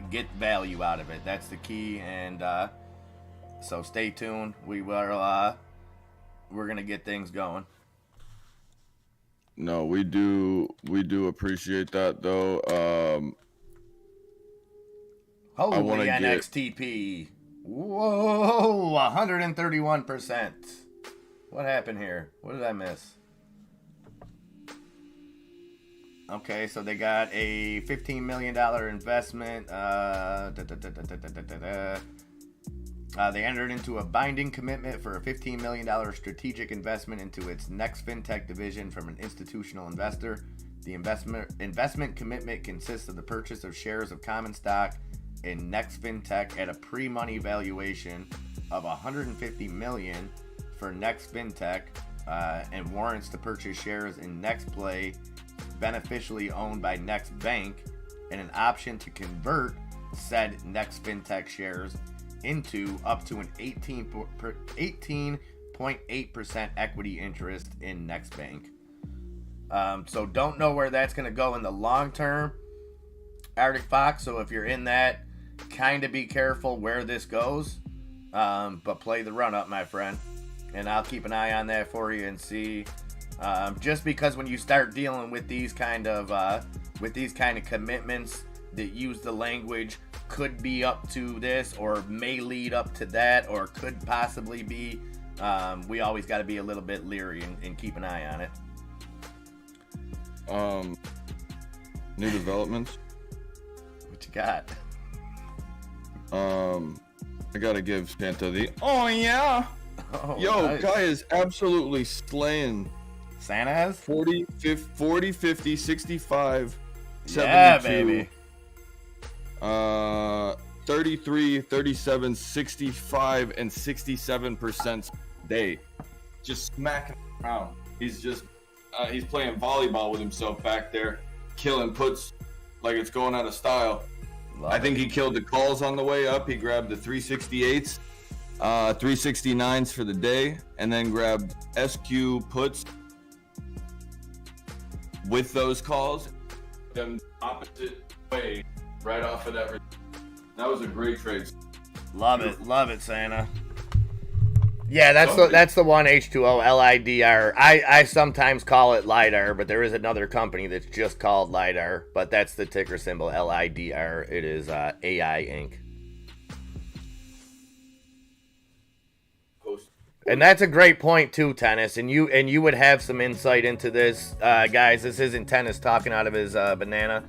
get value out of it. That's the key. And so stay tuned. We're going to get things going. No, we do appreciate that, though. Holy NXTP. Whoa, 131%. What happened here? What did I miss? Okay, so they got a $15 million investment. They entered into a binding commitment for a $15 million strategic investment into its Next FinTech division from an institutional investor. The investment commitment consists of the purchase of shares of common stock in Next FinTech at a pre-money valuation of $150 million for Next FinTech, and warrants to purchase shares in Next Play, beneficially owned by Next Bank, and an option to convert said Next FinTech shares into up to an 18.8% equity interest in Next Bank. So don't know where that's going to go in the long term, Arctic Fox. So if you're in that, kind of be careful where this goes, but play the run up, my friend, and I'll keep an eye on that for you and see. Just because when you start dealing with these kind of commitments that use the language could be up to this or may lead up to that or could possibly be, we always got to be a little bit leery and keep an eye on it. New developments. What you got? I gotta give Santa the Yo, nice. Guy is absolutely slaying. Santa has 40, 50, 65, 72. Yeah, baby. 33, 37, 65, and 67% day. Just smacking around. He's just he's playing volleyball with himself back there, killing puts like it's going out of style. I think he killed the calls on the way up. He grabbed the 368s, 369s for the day, and then grabbed SQ puts with those calls, them opposite way right off of that. That was a great trade. Love it, Santa. Yeah, that's the one, H2O LIDR. I sometimes call it LIDAR, but there is another company that's just called LIDAR, but that's the ticker symbol LIDR. It is AI Inc. And that's a great point too, Tennis. And you would have some insight into this, guys. This isn't Tennis talking out of his banana.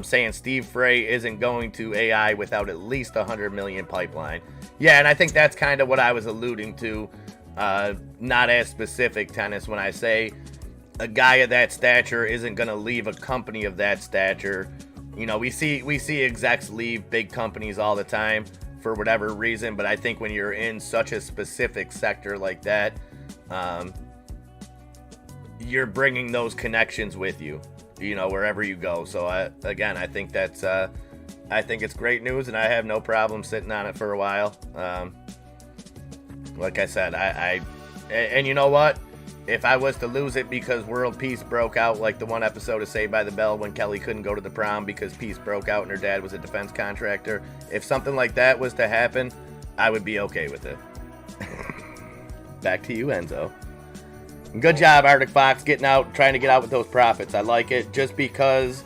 Saying Steve Frey isn't going to AI without at least 100 million pipeline. Yeah, and I think that's kind of what I was alluding to. Not as specific, Tennis, when I say a guy of that stature isn't going to leave a company of that stature. You know, we see execs leave big companies all the time for whatever reason, but I think when you're in such a specific sector like that, you're bringing those connections with you, you know, wherever you go. So I think that's I think it's great news, and I have no problem sitting on it for a while. Like I said, and you know what? If I was to lose it because world peace broke out, like the one episode of Saved by the Bell when Kelly couldn't go to the prom because peace broke out and her dad was a defense contractor, if something like that was to happen, I would be okay with it. Back to you, Enzo. Good job, Arctic Fox, trying to get out with those profits. I like it, just because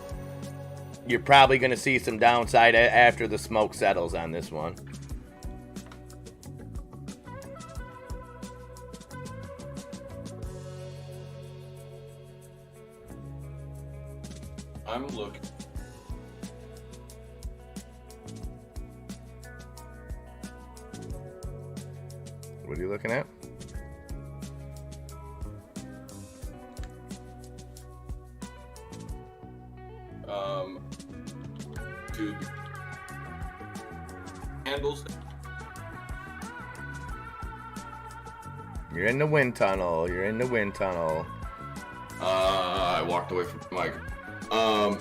you're probably going to see some downside after the smoke settles on this one. I'm looking. What are you looking at? Tube handles. You're in the wind tunnel. I walked away from the mic.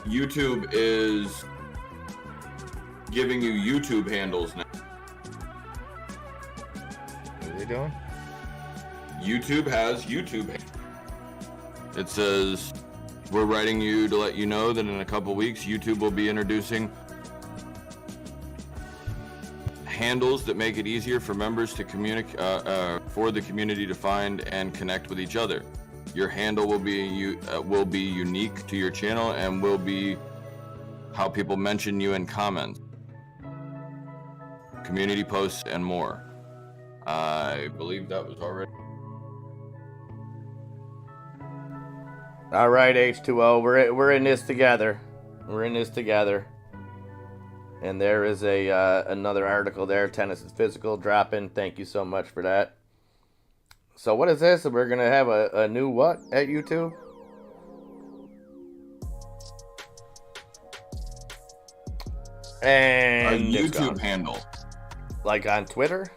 YouTube is giving you YouTube handles now. What are they doing? YouTube has YouTube. It says, we're writing you to let you know that in a couple weeks, YouTube will be introducing handles that make it easier for members to communicate, for the community to find and connect with each other. Your handle will be unique to your channel and will be how people mention you in comments, community posts, and more. I believe that was already. All right, H2O, we're in this together. And there is another article there. Tennis is physical dropping. Thank you so much for that. So what is this? We're gonna have a new what at YouTube? And a YouTube handle, like on Twitter.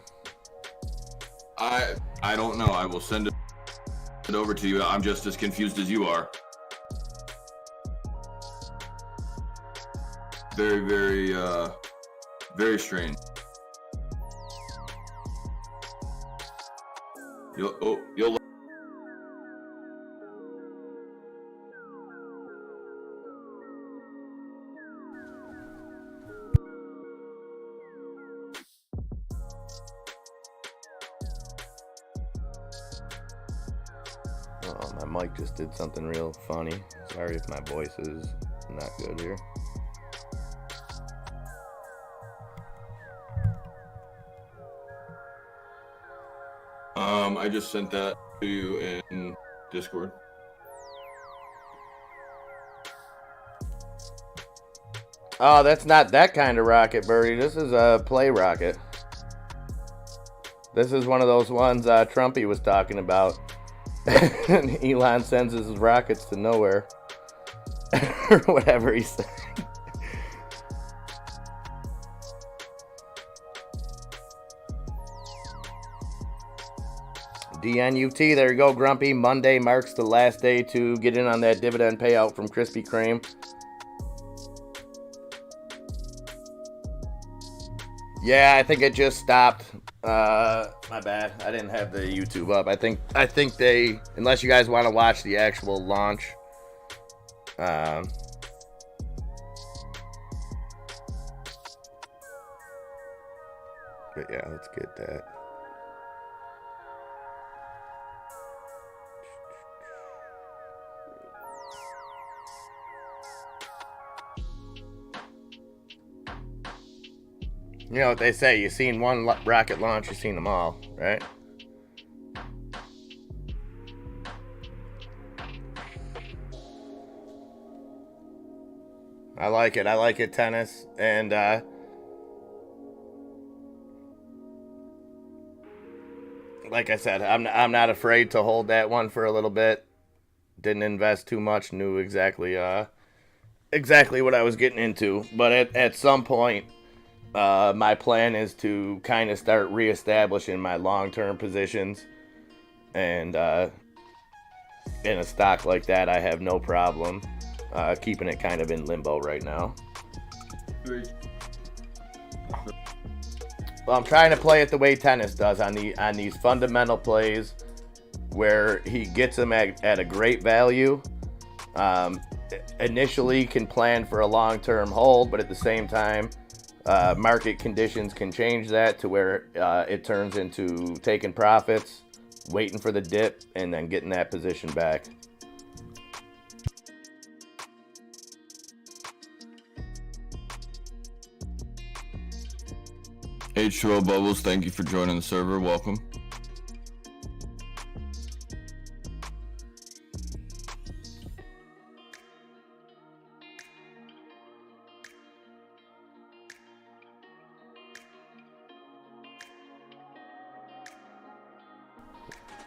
I don't know. I will send it over to you. I'm just as confused as you are. Very, very, very strange. You'll. Oh, my mic just did something real funny. Sorry if my voice is not good here. I just sent that to you in Discord. Oh, that's not that kind of rocket, Birdie. This is a play rocket. This is one of those ones Trumpy was talking about. And Elon sends his rockets to nowhere. Or whatever he said. DNUT, there you go, Grumpy. Monday marks the last day to get in on that dividend payout from Krispy Kreme. Yeah, I think it just stopped. My bad. I didn't have the YouTube up. I think they, unless you guys want to watch the actual launch. But yeah, let's get that. You know what they say, you seen one rocket launch, you seen them all, right? I like it, Tennis. And like I said, I'm not afraid to hold that one for a little bit. Didn't invest too much, knew exactly what I was getting into. But at some point, my plan is to kind of start reestablishing my long-term positions, and in a stock like that, I have no problem keeping it kind of in limbo right now. Well, I'm trying to play it the way tennis does on these fundamental plays where he gets them at a great value. Initially can plan for a long-term hold, but at the same time, market conditions can change that to where it turns into taking profits, waiting for the dip, and then getting that position back. H2O Bubbles, thank you for joining the server. Welcome.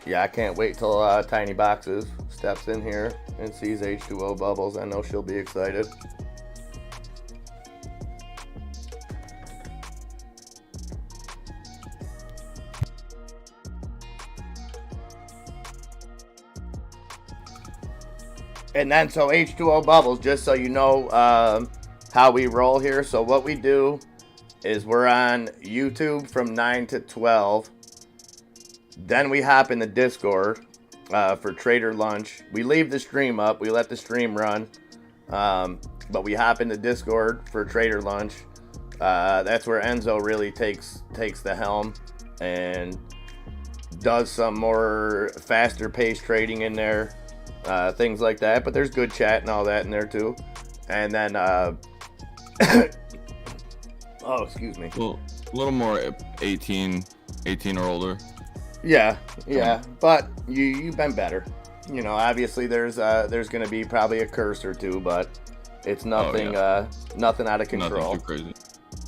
Yeah, I can't wait till Tiny Boxes steps in here and sees H2O Bubbles. I know she'll be excited. And then, so H2O Bubbles, just so you know how we roll here. So what we do is we're on YouTube from 9 to 12. Then we hop in the Discord for Trader Lunch. We leave the stream up. We let the stream run. But we hop in the Discord for Trader Lunch. That's where Enzo really takes the helm and does some more faster paced trading in there. Things like that. But there's good chat and all that in there too. And then... oh, excuse me. Well, a little more 18 or older. Yeah, but you've been better. You know, obviously there's going to be probably a curse or two, but it's nothing nothing out of control. Nothing too crazy.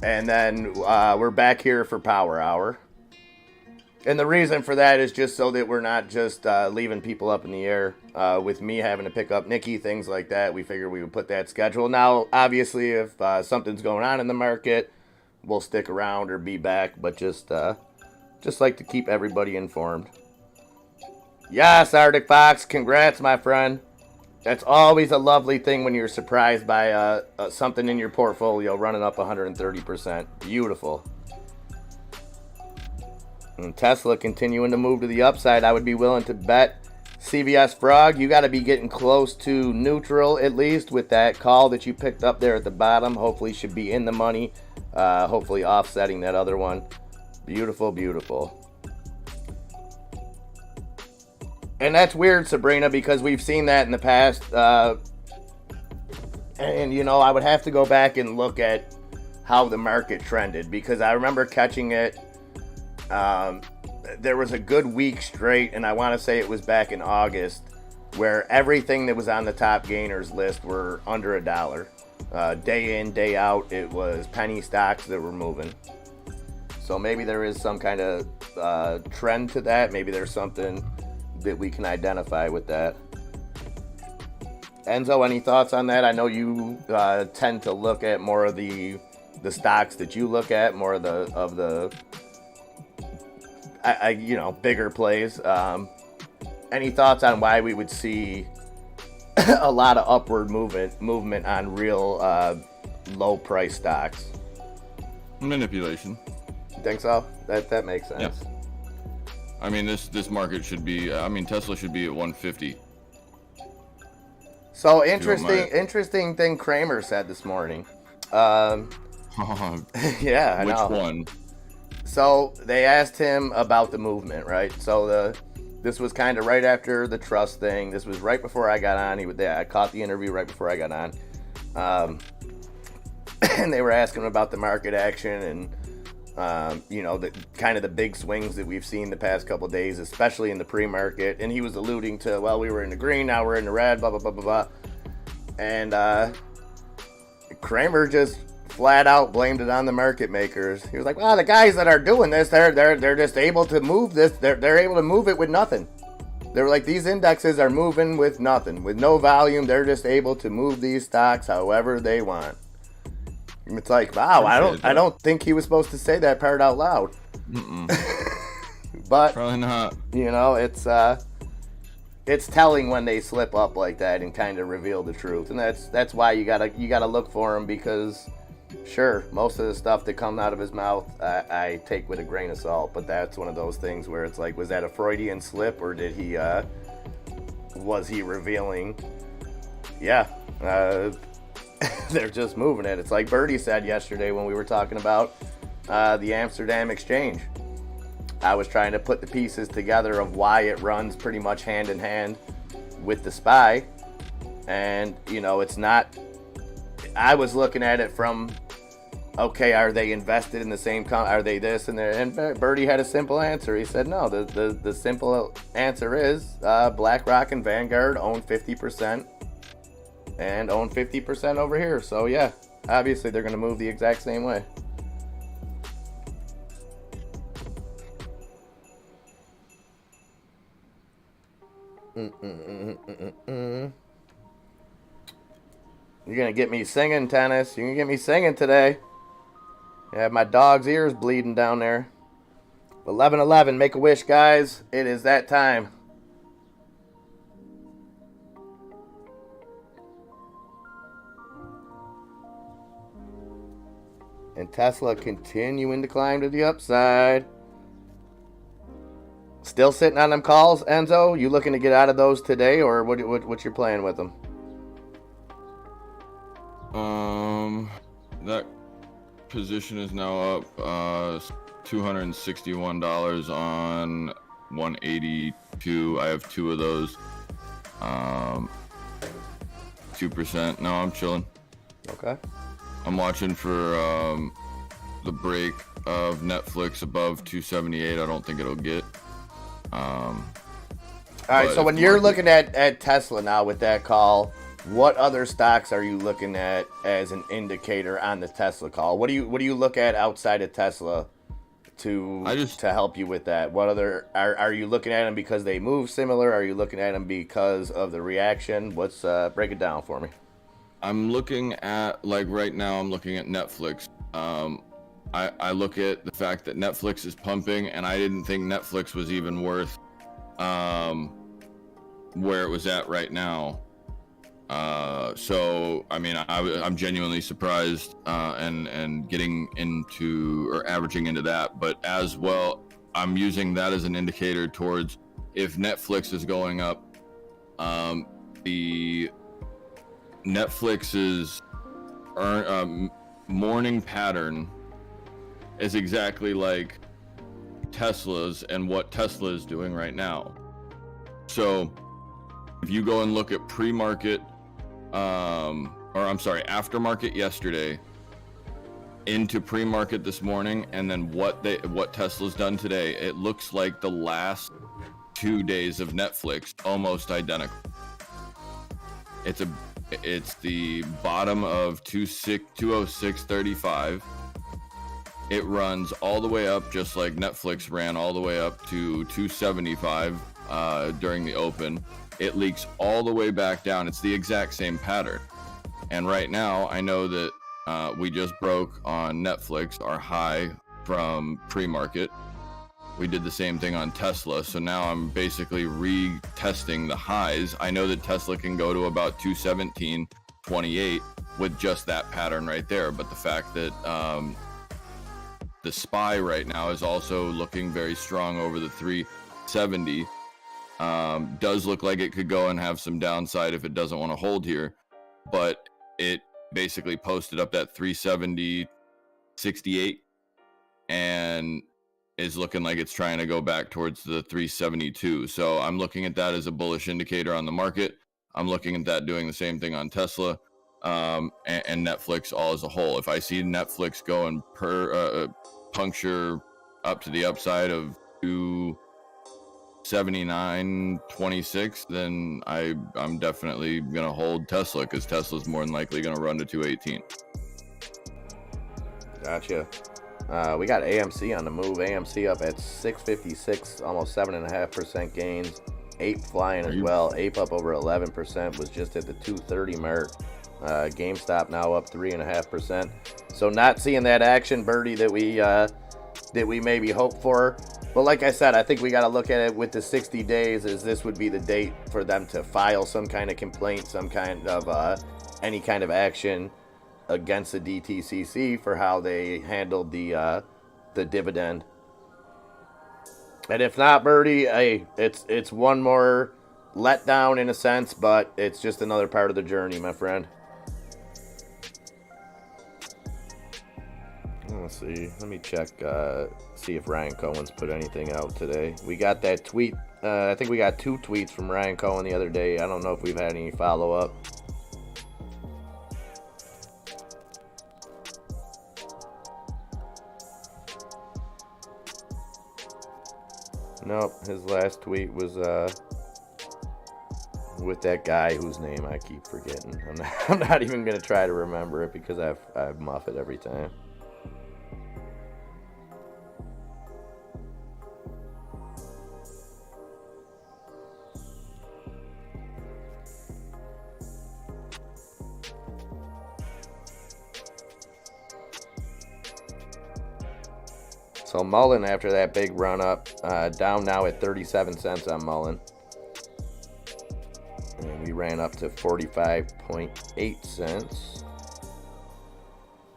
And then we're back here for Power Hour. And the reason for that is just so that we're not just leaving people up in the air with me having to pick up Nikki, things like that. We figured we would put that schedule. Now, obviously, if something's going on in the market, we'll stick around or be back, but just like to keep everybody informed. Yes, Arctic Fox, congrats, my friend. That's always a lovely thing when you're surprised by something in your portfolio running up 130%. Beautiful. And Tesla continuing to move to the upside. I would be willing to bet CVS Frog, you got to be getting close to neutral at least with that call that you picked up there at the bottom. Hopefully should be in the money. Hopefully offsetting that other one. Beautiful, beautiful. And that's weird, Sabrina, because we've seen that in the past. And, you know, I would have to go back and look at how the market trended, because I remember catching it. There was a good week straight, and I want to say it was back in August, where everything that was on the top gainers list were under $1. Day in, day out, it was penny stocks that were moving. So maybe there is some kind of trend to that. Maybe there's something that we can identify with that. Enzo, any thoughts on that? I know you tend to look at more of the stocks that you look at, more of the bigger plays. Any thoughts on why we would see a lot of upward movement on real low price stocks? Manipulation. Think so? That makes sense. Yeah. I mean, this market should be. Tesla should be at 150. So interesting thing Kramer said this morning. Yeah, I know. Which one? So they asked him about the movement, right? So this was kind of right after the trust thing. This was right before I got on. I caught the interview right before I got on. And they were asking him about the market action and the kind of the big swings that we've seen the past couple of days, especially in the pre-market. And he was alluding to, well, we were in the green, now we're in the red, blah blah blah blah blah. And Kramer just flat out blamed it on the market makers. He was like, well, the guys that are doing this, they're just able to move this. They're able to move it with nothing. They were like, these indexes are moving with nothing, with no volume. They're just able to move these stocks however they want. And it's like, wow, I don't think he was supposed to say that part out loud. But probably not. You know, it's telling when they slip up like that and kind of reveal the truth, and that's why you gotta look for them, because Sure, most of the stuff that comes out of his mouth, I take with a grain of salt. But that's one of those things where it's like, was that a Freudian slip, or did he, was he revealing? Yeah, they're just moving it. It's like Birdie said yesterday when we were talking about the Amsterdam exchange. I was trying to put the pieces together of why it runs pretty much hand in hand with the SPY. And, you know, it's not, I was looking at it from, okay, are they invested in the same are they this and that? And Birdie had a simple answer. He said, no, the simple answer is BlackRock and Vanguard own 50% and own 50% over here. So, yeah, obviously they're going to move the exact same way. You're gonna get me singing, Tennis. You're gonna get me singing today. I have my dog's ears bleeding down there. 11:11, make a wish, guys. It is that time. And Tesla continuing to climb to the upside. Still sitting on them calls, Enzo? You looking to get out of those today, or what's your plan with them? That position is now up $261 on 182. I have two of those. 2%. No, I'm chilling. Okay. I'm watching for the break of Netflix above 278. I don't think it'll get. All right, so when you're looking at Tesla now with that call, what other stocks are you looking at as an indicator on the Tesla call? What do you look at outside of Tesla to help you with that? What other are you looking at them because they move similar? Are you looking at them because of the reaction? What's break it down for me? I'm looking at, like right now, I'm looking at Netflix. I look at the fact that Netflix is pumping, and I didn't think Netflix was even worth where it was at right now. So I mean, I'm genuinely surprised and getting into or averaging into that. But as well, I'm using that as an indicator towards if Netflix is going up. The Netflix's morning pattern is exactly like Tesla's and what Tesla is doing right now. So if you go and look at pre-market, aftermarket yesterday into pre-market this morning, and then what Tesla's done today, it looks like the last 2 days of Netflix almost identical. It's the bottom of 206.35. It runs all the way up, just like Netflix ran all the way up to 275 during the open. It leaks all the way back down. It's the exact same pattern. And right now, I know that we just broke on Netflix our high from pre-market. We did the same thing on Tesla. So now I'm basically retesting the highs. I know that Tesla can go to about 217.28 with just that pattern right there. But the fact that the SPY right now is also looking very strong over the 370. Does look like it could go and have some downside if it doesn't want to hold here, but it basically posted up that 370.68 and is looking like it's trying to go back towards the 372. So I'm looking at that as a bullish indicator on the market. I'm looking at that doing the same thing on Tesla and Netflix all as a whole. If I see Netflix go and puncture up to the upside of 279.26, then I'm definitely gonna hold Tesla, because Tesla's more than likely gonna run to 218. Gotcha. We got AMC on the move. AMC up at 656, almost 7.5% gains. APE flying as well. APE up over 11%, was just at the 230 mark. GameStop now up 3.5%. So not seeing that action, Birdie, that we maybe hoped for. But like I said, I think we got to look at it with the 60 days, as this would be the date for them to file some kind of complaint, some kind of any kind of action against the DTCC for how they handled the dividend. And if not, Birdie, hey, it's one more letdown in a sense, but it's just another part of the journey, my friend. Let's see. Let me check, see if Ryan Cohen's put anything out today. We got that tweet. I think we got 2 tweets from Ryan Cohen the other day. I don't know if we've had any follow-up. Nope, his last tweet was with that guy whose name I keep forgetting. I'm not even going to try to remember it because I muff it every time. So Mullen, after that big run up, down now at 37 cents on Mullen. And we ran up to 45.8 cents.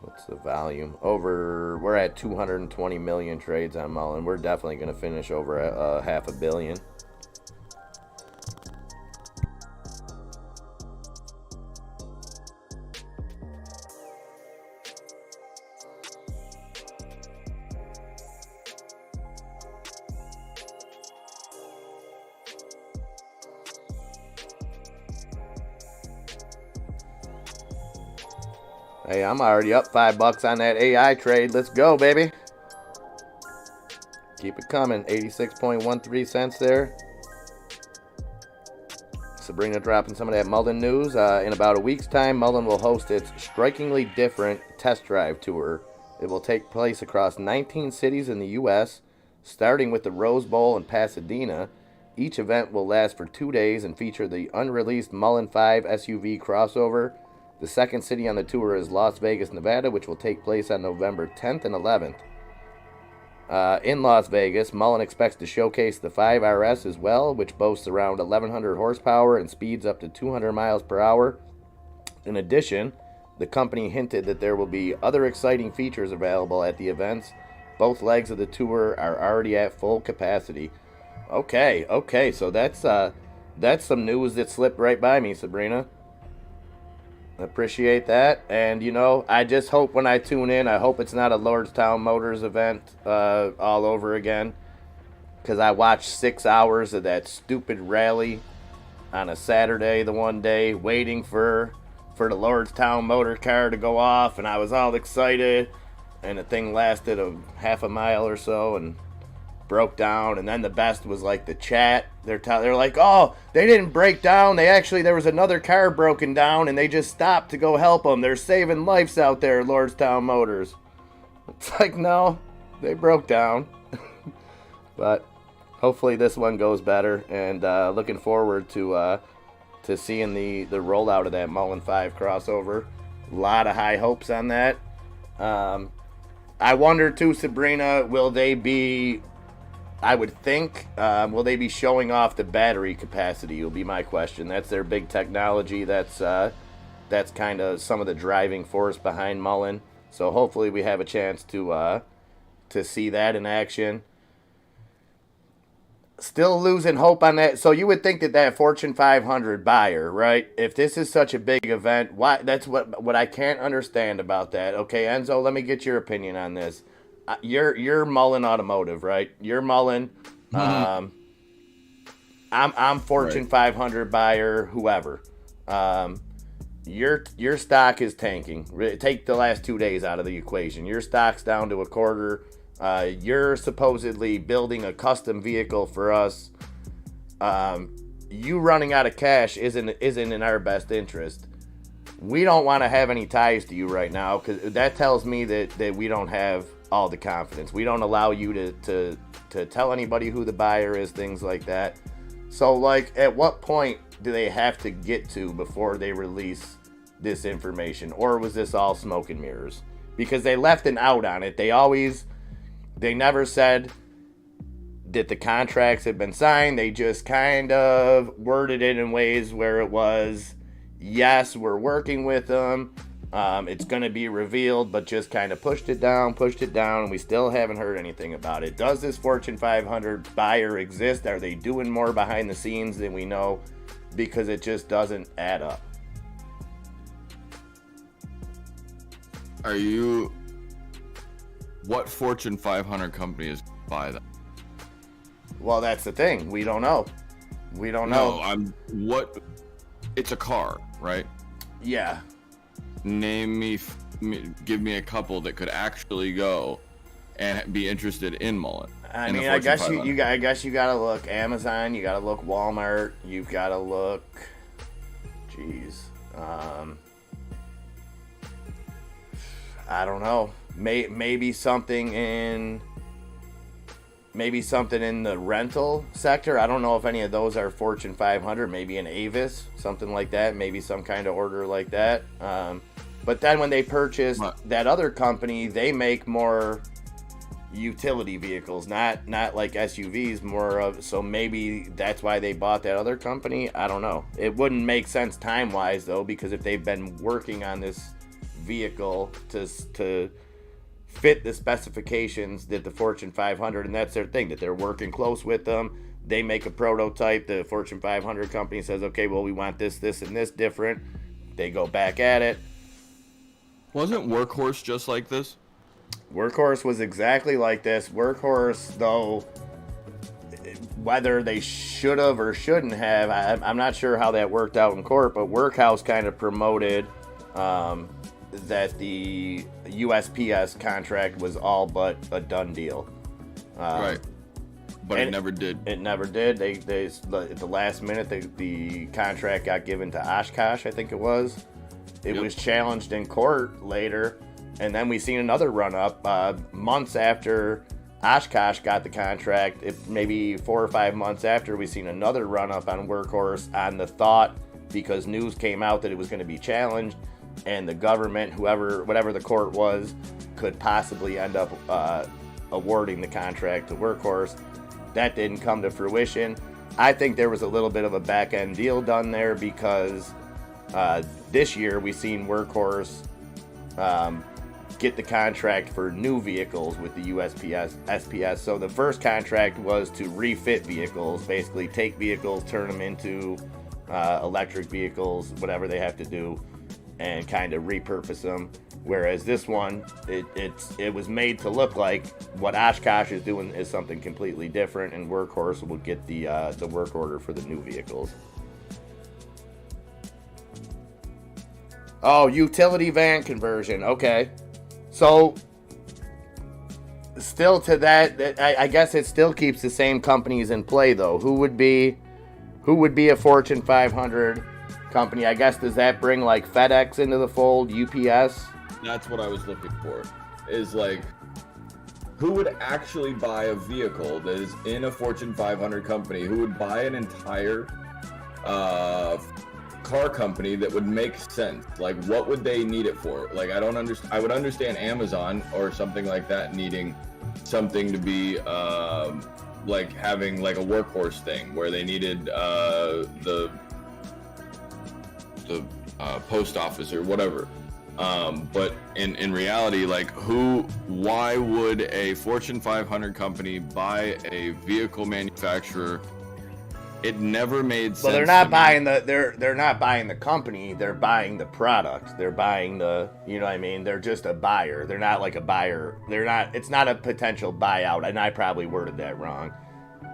What's the volume? We're at 220 million trades on Mullen. We're definitely going to finish over at $500 million. Hey, I'm already up $5 on that AI trade. Let's go, baby. Keep it coming. 86.13 cents there. Sabrina dropping some of that Mullen news. In about a week's time, Mullen will host its strikingly different test drive tour. It will take place across 19 cities in the U.S., starting with the Rose Bowl in Pasadena. Each event will last for 2 days and feature the unreleased Mullen 5 SUV crossover. The second city on the tour is Las Vegas, Nevada, which will take place on November 10th and 11th. In Las Vegas, Mullen expects to showcase the 5RS as well, which boasts around 1,100 horsepower and speeds up to 200 miles per hour. In addition, the company hinted that there will be other exciting features available at the events. Both legs of the tour are already at full capacity. Okay, so that's some news that slipped right by me, Sabrina. Appreciate that. And, you know, I just hope when I tune in, I hope it's not a Lordstown Motors event all over again. Because I watched 6 hours of that stupid rally on a Saturday the one day, waiting for the Lordstown Motor car to go off. And I was all excited. And the thing lasted a half a mile or so and broke down. And then the best was like the chat. They're like, oh, they didn't break down. There was another car broken down and they just stopped to go help them. They're saving lives out there, Lordstown Motors. It's like, no, they broke down. But hopefully this one goes better. And looking forward to seeing the rollout of that Mullen 5 crossover. A lot of high hopes on that. I wonder too, Sabrina, will they be... I would think, will they be showing off the battery capacity will be my question. That's their big technology. That's kind of some of the driving force behind Mullen. So hopefully we have a chance to see that in action. Still losing hope on that. So you would think that Fortune 500 buyer, right? If this is such a big event, why? That's what I can't understand about that. Okay, Enzo, let me get your opinion on this. You're Mullen Automotive, right? You're Mullen. I'm Fortune 500 buyer, whoever. Your stock is tanking. Take the last 2 days out of the equation. Your stock's down to a quarter. You're supposedly building a custom vehicle for us. You running out of cash isn't in our best interest. We don't want to have any ties to you right now because that tells me that we don't have all the confidence. We don't allow you to tell anybody who the buyer is, things like that. So, like, at what point do they have to get to before they release this information? Or was this all smoke and mirrors? Because they left an out on it. They never said that the contracts had been signed. They just kind of worded it in ways where it was, yes, we're working with them. It's going to be revealed, but just kind of pushed it down, and we still haven't heard anything about it. Does this Fortune 500 buyer exist? Are they doing more behind the scenes than we know? Because it just doesn't add up. What Fortune 500 company is buy that? Well, that's the thing. We don't know. No, it's a car, right? Yeah. Give me a couple that could actually go and be interested in Mullen. I mean, I guess you gotta look Amazon, you gotta look Walmart, you've gotta look, I don't know, maybe something in the rental sector. I don't know if any of those are Fortune 500. Maybe an Avis, something like that. Maybe some kind of order like that. But then when they purchased that other company, they make more utility vehicles, not like SUVs, more of, so maybe that's why they bought that other company. I don't know. It wouldn't make sense time wise though, because if they've been working on this vehicle to fit the specifications that the Fortune 500, and that's their thing, that they're working close with them. They make a prototype. The Fortune 500 company says, okay, well, we want this, and this different. They go back at it. Wasn't Workhorse just like this? Workhorse was exactly like this. Workhorse, though, whether they should have or shouldn't have, I'm not sure how that worked out in court, but Workhouse kind of promoted that the USPS contract was all but a done deal. Right. But it never did. It never did. They at the last minute, the contract got given to Oshkosh, I think it was. It was challenged in court later, and then we seen another run-up months after Oshkosh got the contract. Maybe 4 or 5 months after, we seen another run-up on Workhorse on the thought, because news came out that it was going to be challenged, and the government, whatever the court was, could possibly end up awarding the contract to Workhorse. That didn't come to fruition. I think there was a little bit of a back-end deal done there, because this year we've seen Workhorse get the contract for new vehicles with the SPS. So the first contract was to refit vehicles, basically take vehicles, turn them into electric vehicles, whatever they have to do, and kind of repurpose them. Whereas this one, it was made to look like what Oshkosh is doing is something completely different, and Workhorse will get the work order for the new vehicles. Oh, utility van conversion. Okay. So, still to that, I guess it still keeps the same companies in play, though. Who would be a Fortune 500 company? I guess, does that bring like FedEx into the fold, UPS? That's what I was looking for. Is like, who would actually buy a vehicle that is in a Fortune 500 company? Who would buy an entire car company that would make sense? Like, what would they need it for? Like, I don't understand. I would understand Amazon or something like that needing something to be like having like a Workhorse thing where they needed the post office or whatever. But in reality, like, why would a Fortune 500 company buy a vehicle manufacturer? It never made sense. Well, they're not buying they're not buying the company, they're buying the product. They're buying you know what I mean? They're just a buyer. They're not like a buyer. It's not a potential buyout, and I probably worded that wrong.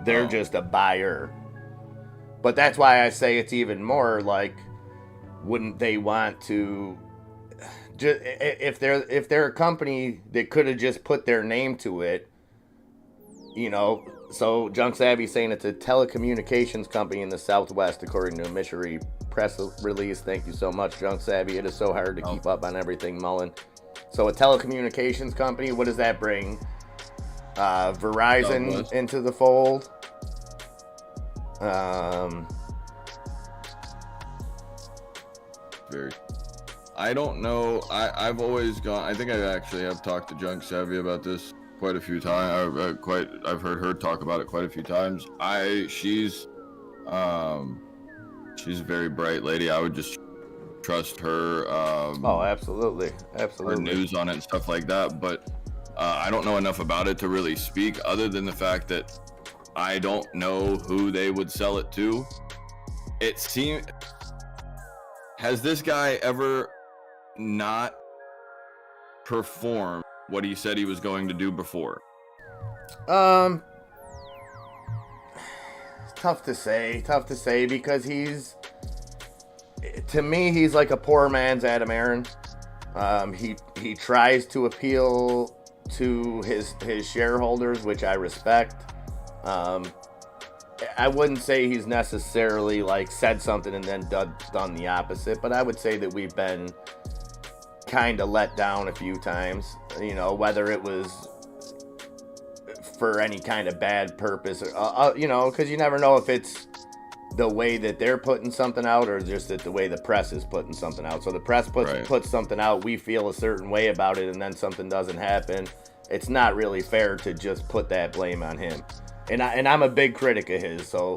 They're just a buyer. But that's why I say it's even more like, wouldn't they want to just, if they're a company that could have just put their name to it, you know. So Junk Savvy saying it's a telecommunications company in the Southwest, according to a Missouri press release. Thank you so much, Junk Savvy. It is so hard to keep up on everything, Mullen. So a telecommunications company, what does that bring? Verizon into the fold. I don't know. I've always gone. I think I actually have talked to Junk Savvy about this quite a few times. I've heard her talk about it quite a few times. She's a very bright lady. I would just trust her. Oh, absolutely, Her absolutely. news on it and stuff like that. But I don't know enough about it to really speak, other than the fact that I don't know who they would sell it to. It seems. Has this guy ever not performed what he said he was going to do before? Tough to say because to me, he's like a poor man's Adam Aaron. He tries to appeal to his shareholders, which I respect. I wouldn't say he's necessarily like said something and then done the opposite, but I would say that we've been kind of let down a few times, whether it was for any kind of bad purpose, or, because you never know if it's the way that they're putting something out or just that the way the press is putting something out. So the press puts something out, we feel a certain way about it, and then something doesn't happen. It's not really fair to just put that blame on him. And I'm a big critic of his, so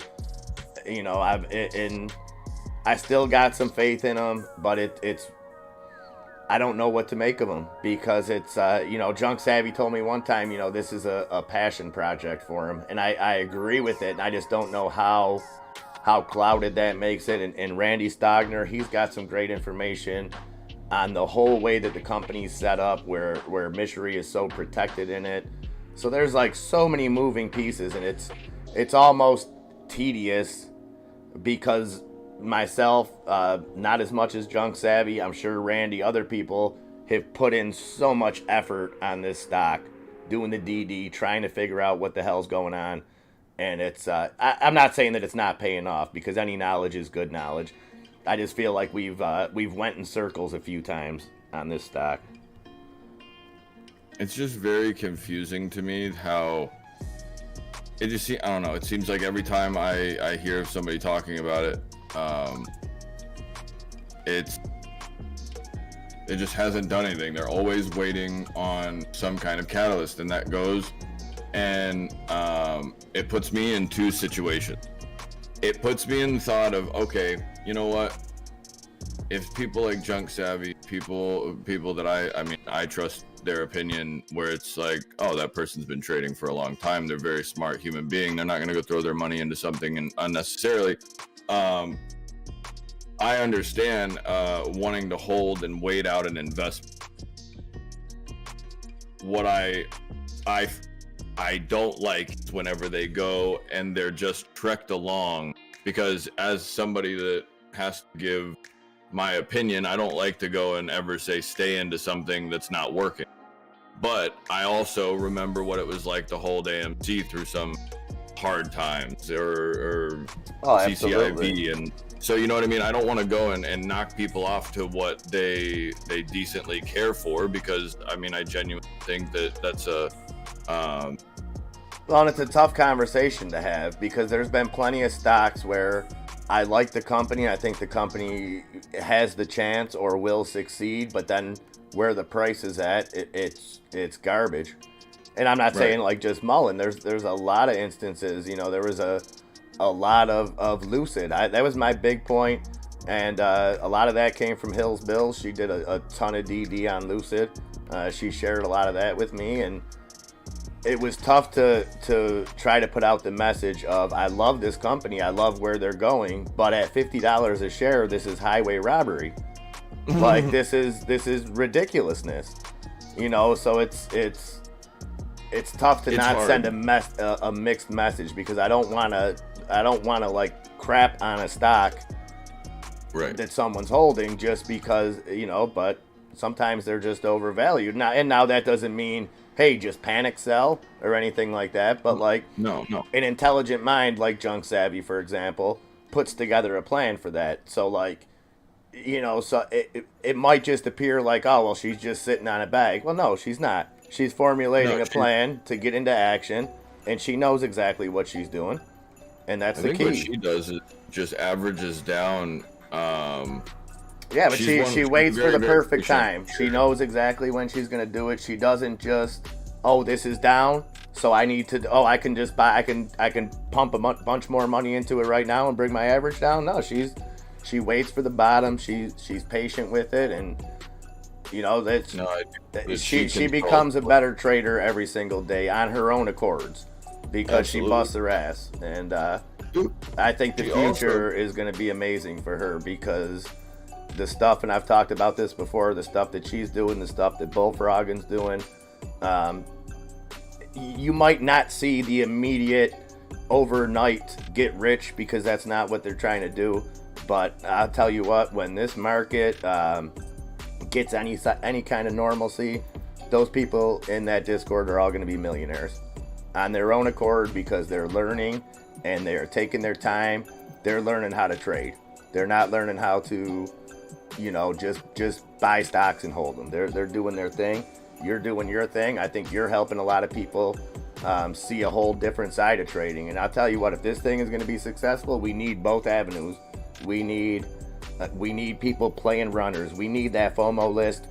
I still got some faith in him, but it's I don't know what to make of him, because it's Junk Savvy told me one time, this is a passion project for him, and I agree with it. And I just don't know how clouded that makes it. And Randy Stogner, he's got some great information on the whole way that the company's set up, where Mishery is so protected in it. So there's like so many moving pieces, and it's almost tedious, because myself, not as much as Junk Savvy, I'm sure Randy, other people have put in so much effort on this stock, doing the DD, trying to figure out what the hell's going on. And it's I'm not saying that it's not paying off, because any knowledge is good knowledge. I just feel like we've went in circles a few times on this stock. It's just very confusing to me how it just I don't know. It seems like every time I hear of somebody talking about it, it just hasn't done anything. They're always waiting on some kind of catalyst, and that goes, and it puts me in two situations. It puts me in the thought of, okay, you know what? If people like Junk Savvy, people that I trust their opinion, where it's like, oh, that person's been trading for a long time, they're a very smart human being, they're not going to go throw their money into something unnecessarily. I understand wanting to hold and wait out an investment. What I don't like is whenever they go and they're just trekked along, because as somebody that has to give my opinion, I don't like to go and ever say stay into something that's not working. But I also remember what it was like to hold AMC through some hard times, or CCIV, and so you know what I mean. I don't want to go and knock people off to what they decently care for, because I genuinely think that that's a well, and it's a tough conversation to have, because there's been plenty of stocks where I like the company, I think the company has the chance or will succeed, but then where the price is at, it's garbage. And I'm not saying like just Mullen. There's a lot of instances. There was a lot of Lucid. That was my big point, and a lot of that came from Hills Bills. She did a ton of DD on Lucid. She shared a lot of that with me, and it was tough to try to put out the message of, I love this company, I love where they're going, but at $50 a share, this is highway robbery. Like this is ridiculousness. So it's tough to not hard. Send a mixed message, because I don't want to like crap on a stock that someone's holding just because, but sometimes they're just overvalued. Now that doesn't mean, hey, just panic sell or anything like that, but like no, an intelligent mind like Junk Savvy, for example, puts together a plan for that. So like, so it might just appear like, oh, well, she's just sitting on a bag. Well, no, she's not. She's formulating a plan to get into action, and she knows exactly what she's doing, and that's the key. What she does is just averages down. Yeah, but she waits for the perfect time. She knows exactly when she's going to do it. She doesn't just, oh, this is down, so I need to, I can just buy, I can pump a bunch more money into it right now and bring my average down. No, she's She waits for the bottom. She's patient with it, and she becomes a better trader every single day on her own accords because Absolutely. she busts her ass. And I think the future is going to be amazing for her because the stuff, and I've talked about this before, the stuff that she's doing, the stuff that Bullfroggin's doing, you might not see the immediate overnight get rich because that's not what they're trying to do. But I'll tell you what, when this market gets any kind of normalcy, those people in that Discord are all going to be millionaires on their own accord because they're learning and they're taking their time. They're learning how to trade. They're not learning how to, just buy stocks and hold them. They're doing their thing. You're doing your thing. I think you're helping a lot of people see a whole different side of trading. And I'll tell you what, if this thing is going to be successful, we need both avenues. We need people playing runners. We need that FOMO list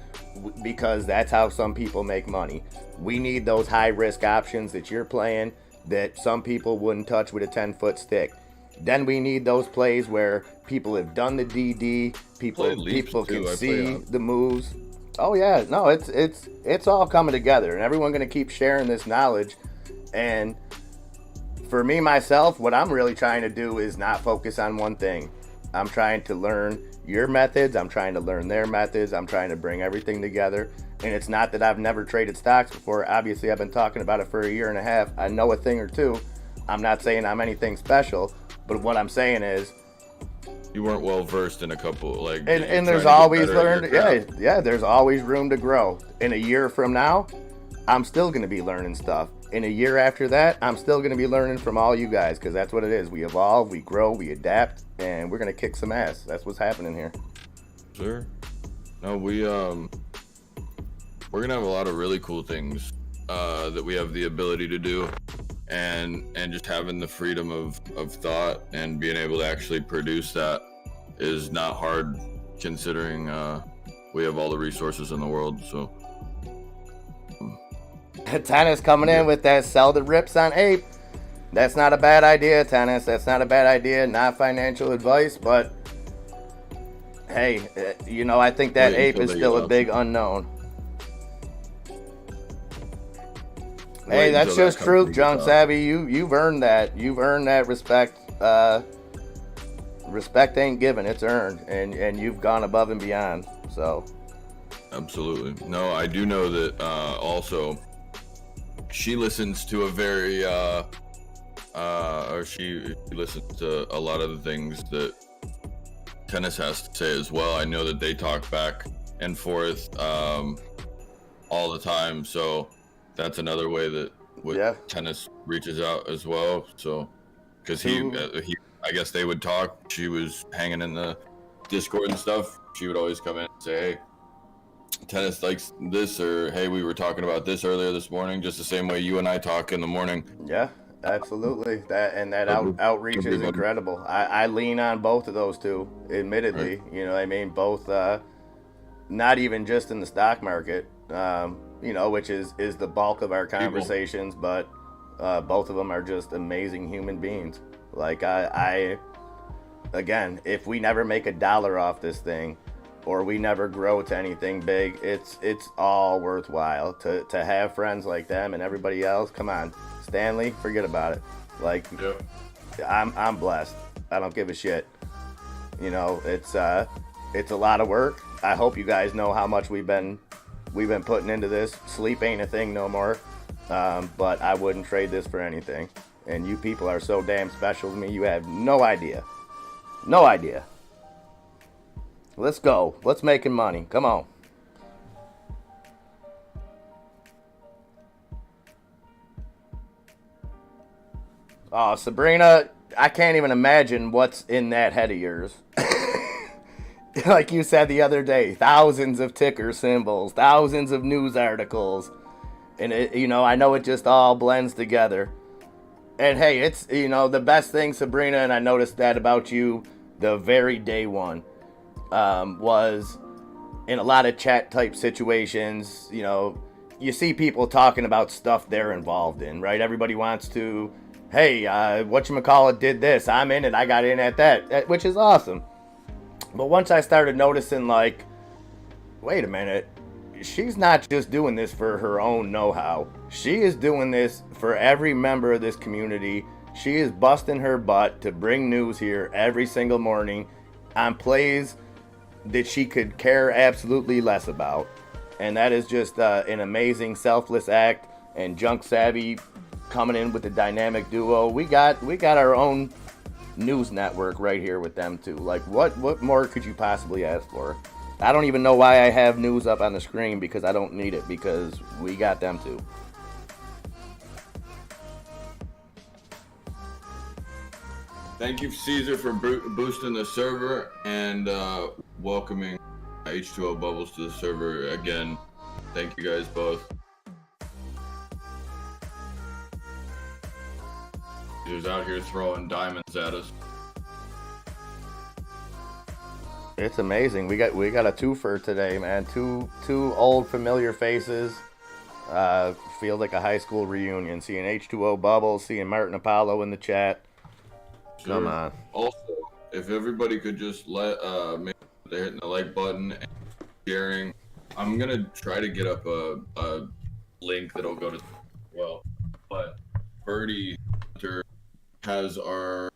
because that's how some people make money. We need those high risk options that you're playing that some people wouldn't touch with a 10-foot stick. Then we need those plays where people have done the DD, people can see the moves. Oh yeah, no, it's all coming together, and everyone's gonna keep sharing this knowledge. And for me myself, what I'm really trying to do is not focus on one thing. I'm trying to learn your methods. I'm trying to learn their methods. I'm trying to bring everything together. And it's not that I've never traded stocks before. Obviously, I've been talking about it for a year and a half. I know a thing or two. I'm not saying I'm anything special, but what I'm saying is, you weren't well versed in a couple and there's always there's always room to grow. In a year from now, I'm still going to be learning stuff. In a year after that, I'm still going to be learning from all you guys because that's what it is. We evolve, we grow, we adapt, and we're going to kick some ass. That's what's happening here. Sure. No, we're going to have a lot of really cool things that we have the ability to do, and just having the freedom of thought and being able to actually produce that is not hard considering we have all the resources in the world. So Tennis coming in with that sell the rips on Ape. That's not a bad idea, Tennis. That's not a bad idea. Not financial advice, but hey, I think that Ape is still a big unknown. Hey, that's just truth, John Savvy. You've earned that. You've earned that respect. Respect ain't given, it's earned, and you've gone above and beyond. So absolutely. No, I do know that also she listens to a very or she listens to a lot of the things that Tennis has to say as well. I know that they talk back and forth all the time, so that's another way that Tennis reaches out as well. So because he I guess they would talk. She was hanging in the Discord and stuff. She would always come in and say, hey, Tennis likes this, or hey, we were talking about this earlier this morning, just the same way you and I talk in the morning. Yeah, absolutely. That outreach is incredible. I lean on both of those two, admittedly. Right. You know what I mean? Both, not even just in the stock market, which is the bulk of our conversations, but both of them are just amazing human beings. Like I again, if we never make $1 off this thing, or we never grow to anything big, it's all worthwhile to have friends like them and everybody else. Come on, Stanley, forget about it. Like, yep. I'm blessed. I don't give a shit. It's a lot of work. I hope you guys know how much we've been putting into this. Sleep ain't a thing no more. But I wouldn't trade this for anything. And you people are so damn special to me. You have no idea. No idea. Let's go. Let's making money. Come on. Oh, Sabrina, I can't even imagine what's in that head of yours. Like you said the other day, thousands of ticker symbols, thousands of news articles. And I know it just all blends together. And hey, it's, the best thing, Sabrina, and I noticed that about you the very day one, was in a lot of chat type situations, you see people talking about stuff they're involved in, right? Everybody wants to, hey, whatchamacallit did this, I'm in it, I got in at that, which is awesome. But once I started noticing, like, wait a minute, she's not just doing this for her own know-how. She is doing this for every member of this community. She is busting her butt to bring news here every single morning on plays that she could care absolutely less about. And that is just an amazing, selfless act. And Junk Savvy coming in with the dynamic duo. We got our own news network right here with them too. Like, what more could you possibly ask for? I don't even know why I have news up on the screen, because I don't need it, because we got them too. Thank you, Caesar, for boosting the server and welcoming H2O Bubbles to the server again. Thank you guys both. He's out here throwing diamonds at us. It's amazing. We got a twofer today, man. Two old familiar faces. Feels like a high school reunion. Seeing H2O Bubbles, seeing Martin Apollo in the chat. Sure. Come on. Also, if everybody could just make sure they're hitting the like button and sharing. I'm gonna try to get up a link that'll go to but Birdie Hunter has our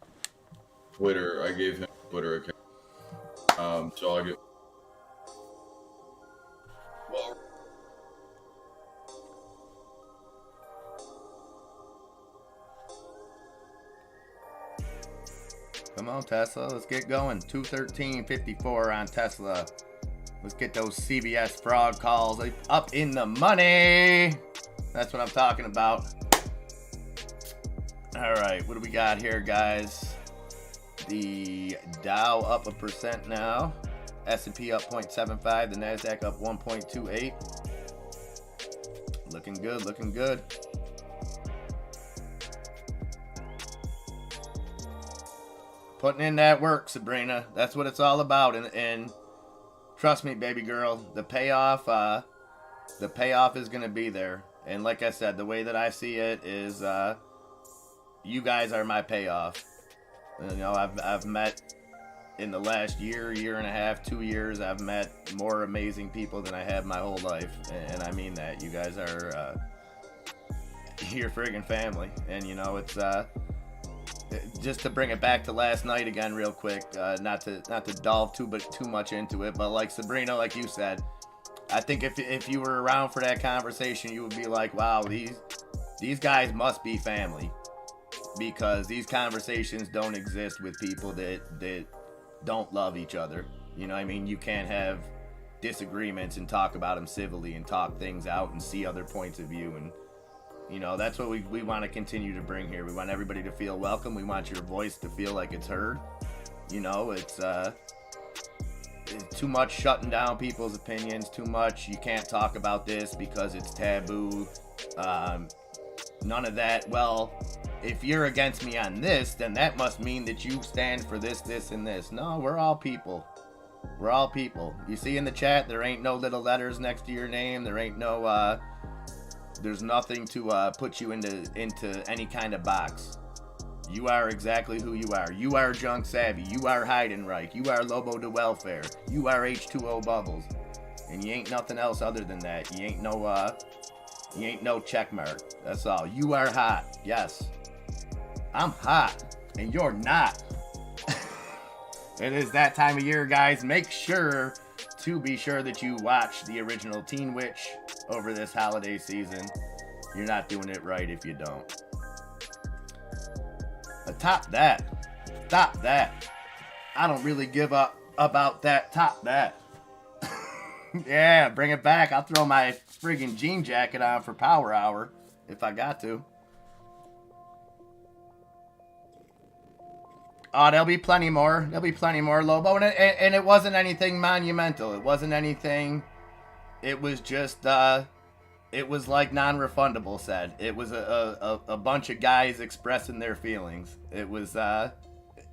Twitter. I gave him a Twitter account. So I'll get. Well, come on, Tesla. Let's get going. 213.54 on Tesla. Let's get those CBS fraud calls up in the money. That's what I'm talking about. All right, what do we got here, guys? The Dow up 1% now. S&P up 0.75. The NASDAQ up 1.28. Looking good, looking good. Putting in that work, Sabrina. That's what it's all about. And trust me, baby girl, the payoff is going to be there. And like I said, the way that I see it is you guys are my payoff. You know, I've met in the last year and a half, 2 years, I've met more amazing people than I have my whole life. And I mean that. You guys are your friggin' family. And, you know, it's just to bring it back to last night again real quick, not to delve too much into it, but like Sabrina, like you said, I think if you were around for that conversation, you would be like, wow, these guys must be family, because these conversations don't exist with people that don't love each other. You know what I mean? You can't have disagreements and talk about them civilly and talk things out and see other points of view. And you know, that's what we want to continue to bring here. We want everybody to feel welcome. We want your voice to feel like it's heard. You know, it's too much shutting down people's opinions, too much you can't talk about this because it's taboo. None of that. Well, if you're against me on this, then that must mean that you stand for this, this, and this. No, we're all people. We're all people. You see in the chat, there ain't no little letters next to your name. There ain't no there's nothing to put you into any kind of box. You are exactly who you are. You are Junk Savvy. You are Heidenreich. You are Lobo de Welfare. You are H2O Bubbles. And you ain't nothing else other than that. You ain't no check mark. That's all. You are hot. Yes. I'm hot. And you're not. It is that time of year, guys. Make sure to be sure that you watch the original Teen Witch over this holiday season. You're not doing it right if you don't. But top that. Stop that. I don't really give up about that. Top that. Yeah, bring it back. I'll throw my friggin' jean jacket on for Power Hour if I got to. Oh, there'll be plenty more. There'll be plenty more, Lobo. And it wasn't anything monumental. It wasn't anything. It was just, it was like non-refundable said. It was a bunch of guys expressing their feelings. It was,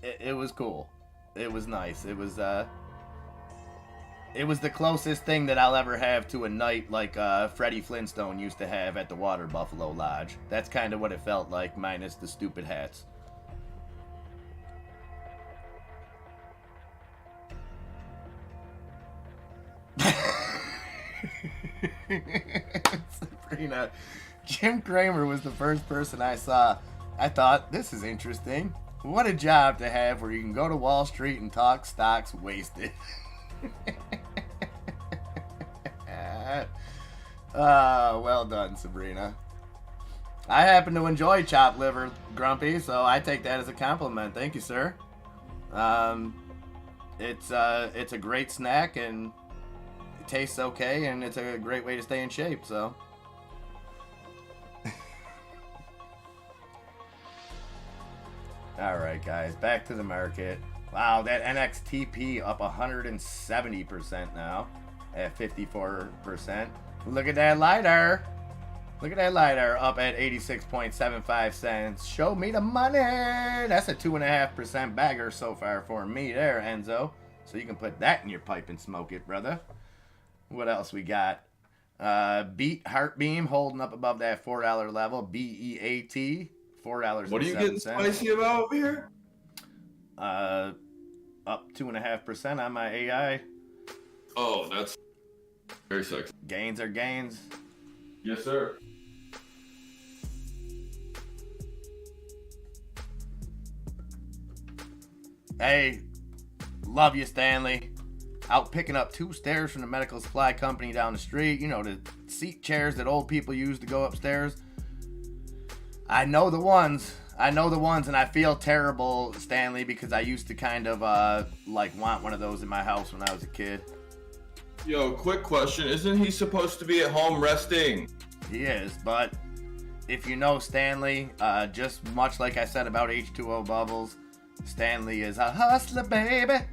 it was cool. It was nice. It was the closest thing that I'll ever have to a night like Freddie Flintstone used to have at the Water Buffalo Lodge. That's kind of what it felt like, minus the stupid hats. Sabrina, Jim Cramer was the first person I saw. I thought, this is interesting. What a job to have where you can go to Wall Street and talk stocks wasted. Well done, Sabrina. I happen to enjoy chopped liver, Grumpy, so I take that as a compliment. Thank you, sir. It's a great snack, and it tastes okay, and it's a great way to stay in shape, so. Alright, guys, back to the market. Wow, that NXTP up 170% now at 54%. Look at that LiDAR. Look at that LiDAR up at 86.75 cents. Show me the money. That's a 2.5% bagger so far for me there, Enzo. So you can put that in your pipe and smoke it, brother. What else we got? Beat Heartbeam holding up above that $4 level. BEAT. $4. What are you getting spicy about over here? Up 2.5% on my AI. Oh, that's very sexy. Gains are gains. Yes, sir. Hey, love you, Stanley. Out picking up 2 stairs from the medical supply company down the street. You know, the seat chairs that old people use to go upstairs. I know the ones, and I feel terrible, Stanley, because I used to kind of, want one of those in my house when I was a kid. Yo, quick question. Isn't he supposed to be at home resting? He is, but if you know Stanley, just much like I said about H2O Bubbles, Stanley is a hustler, baby.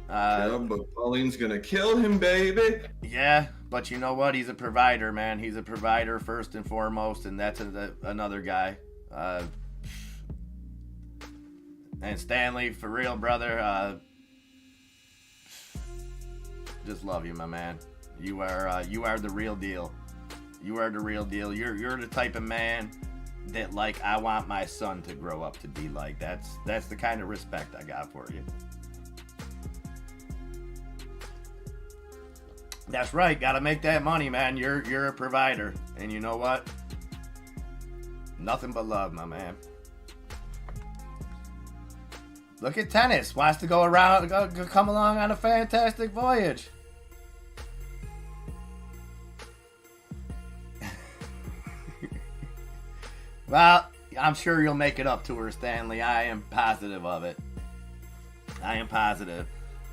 Yeah, but Pauline's gonna kill him, baby. Yeah, but you know what? He's a provider, man. He's a provider first and foremost, and that's another guy. And Stanley, for real, brother. Just love you, my man. You are the real deal. You are the real deal. You're the type of man that, like, I want my son to grow up to be like. That's the kind of respect I got for you. That's right. Got to make that money, man. You're a provider, and you know what? Nothing but love, my man. Look at tennis. Wants to go around, come along on a fantastic voyage. Well, I'm sure you'll make it up to her, Stanley. I am positive of it. I am positive.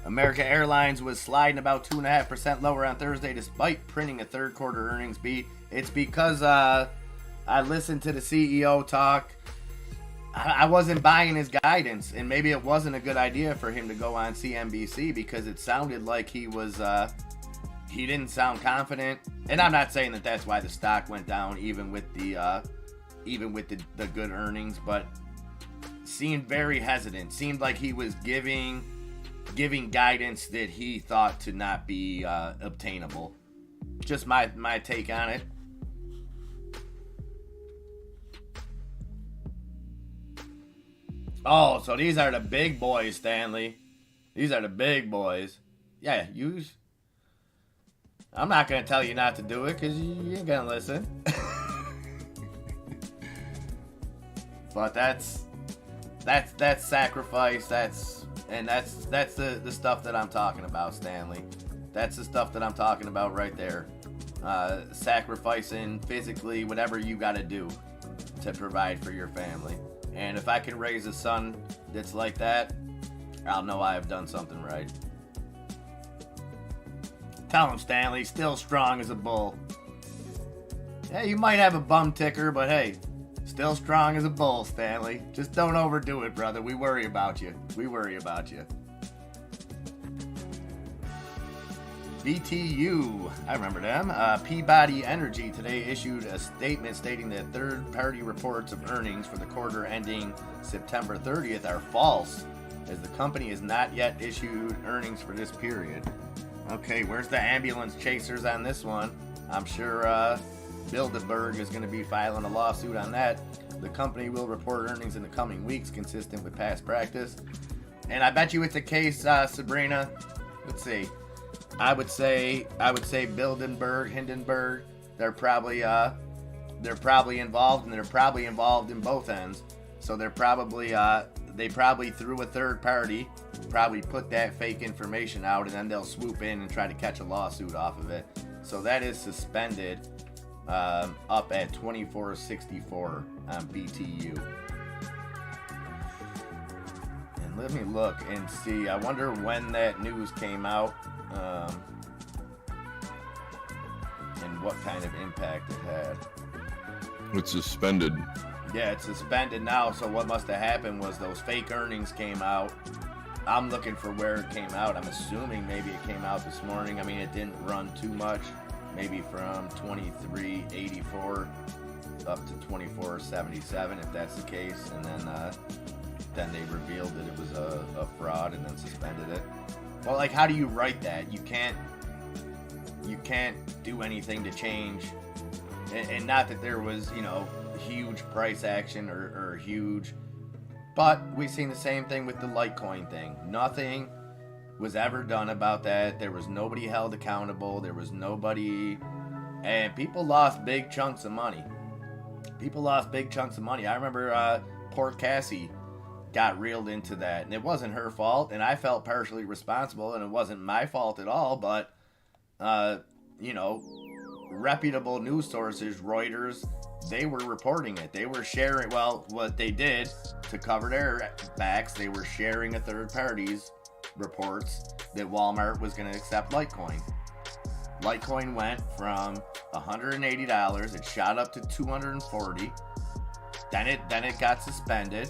American Airlines was sliding about 2.5% lower on Thursday despite printing a third quarter earnings beat. It's because I listened to the CEO talk. I wasn't buying his guidance, and maybe it wasn't a good idea for him to go on CNBC because it sounded like he didn't sound confident. And I'm not saying that that's why the stock went down, even with the good earnings, but seemed very hesitant. Seemed like he was giving guidance that he thought to not be obtainable. Just my take on it. Oh, so these are the big boys, Stanley. These are the big boys. Yeah, I'm not going to tell you not to do it because you ain't going to listen. But that's sacrifice. That's the stuff that I'm talking about, Stanley. That's the stuff that I'm talking about right there. Sacrificing physically whatever you got to do to provide for your family. And if I can raise a son that's like that, I'll know I have done something right. Tell him, Stanley, still strong as a bull. Yeah, you might have a bum ticker, but hey, still strong as a bull, Stanley. Just don't overdo it, brother. We worry about you. We worry about you. BTU, I remember them. Peabody Energy today issued a statement stating that third-party reports of earnings for the quarter ending September 30th are false, as the company has not yet issued earnings for this period. Okay, where's the ambulance chasers on this one? I'm sure Bilderberg is going to be filing a lawsuit on that. The company will report earnings in the coming weeks, consistent with past practice. And I bet you it's a case, Sabrina. Let's see. I would say Bilderberg, Hindenburg, they're probably involved, and they're probably involved in both ends. So they're probably they probably through a third party probably put that fake information out, and then they'll swoop in and try to catch a lawsuit off of it. So that is suspended up at 2464 on BTU. And let me look and see. I wonder when that news came out and what kind of impact it had. It's suspended. Yeah, it's suspended now. So what must have happened was those fake earnings came out. I'm looking for where it came out. I'm assuming maybe it came out this morning. I mean, it didn't run too much. Maybe from 23.84 up to 24.77, if that's the case. And then they revealed that it was a fraud and then suspended it. Well, like, how do you write that? You can't do anything to change. And not that there was, huge price action or huge, but we've seen the same thing with the Litecoin thing. Nothing was ever done about that. There was nobody held accountable. There was nobody, and people lost big chunks of money. I remember poor Cassie got reeled into that, and it wasn't her fault, and I felt partially responsible, and it wasn't my fault at all, but reputable news sources, Reuters, they were reporting it. They were sharing, well, what they did to cover their backs, they were sharing a third party's reports that Walmart was going to accept Litecoin. Litecoin went from $180, it shot up to $240. Then it got suspended.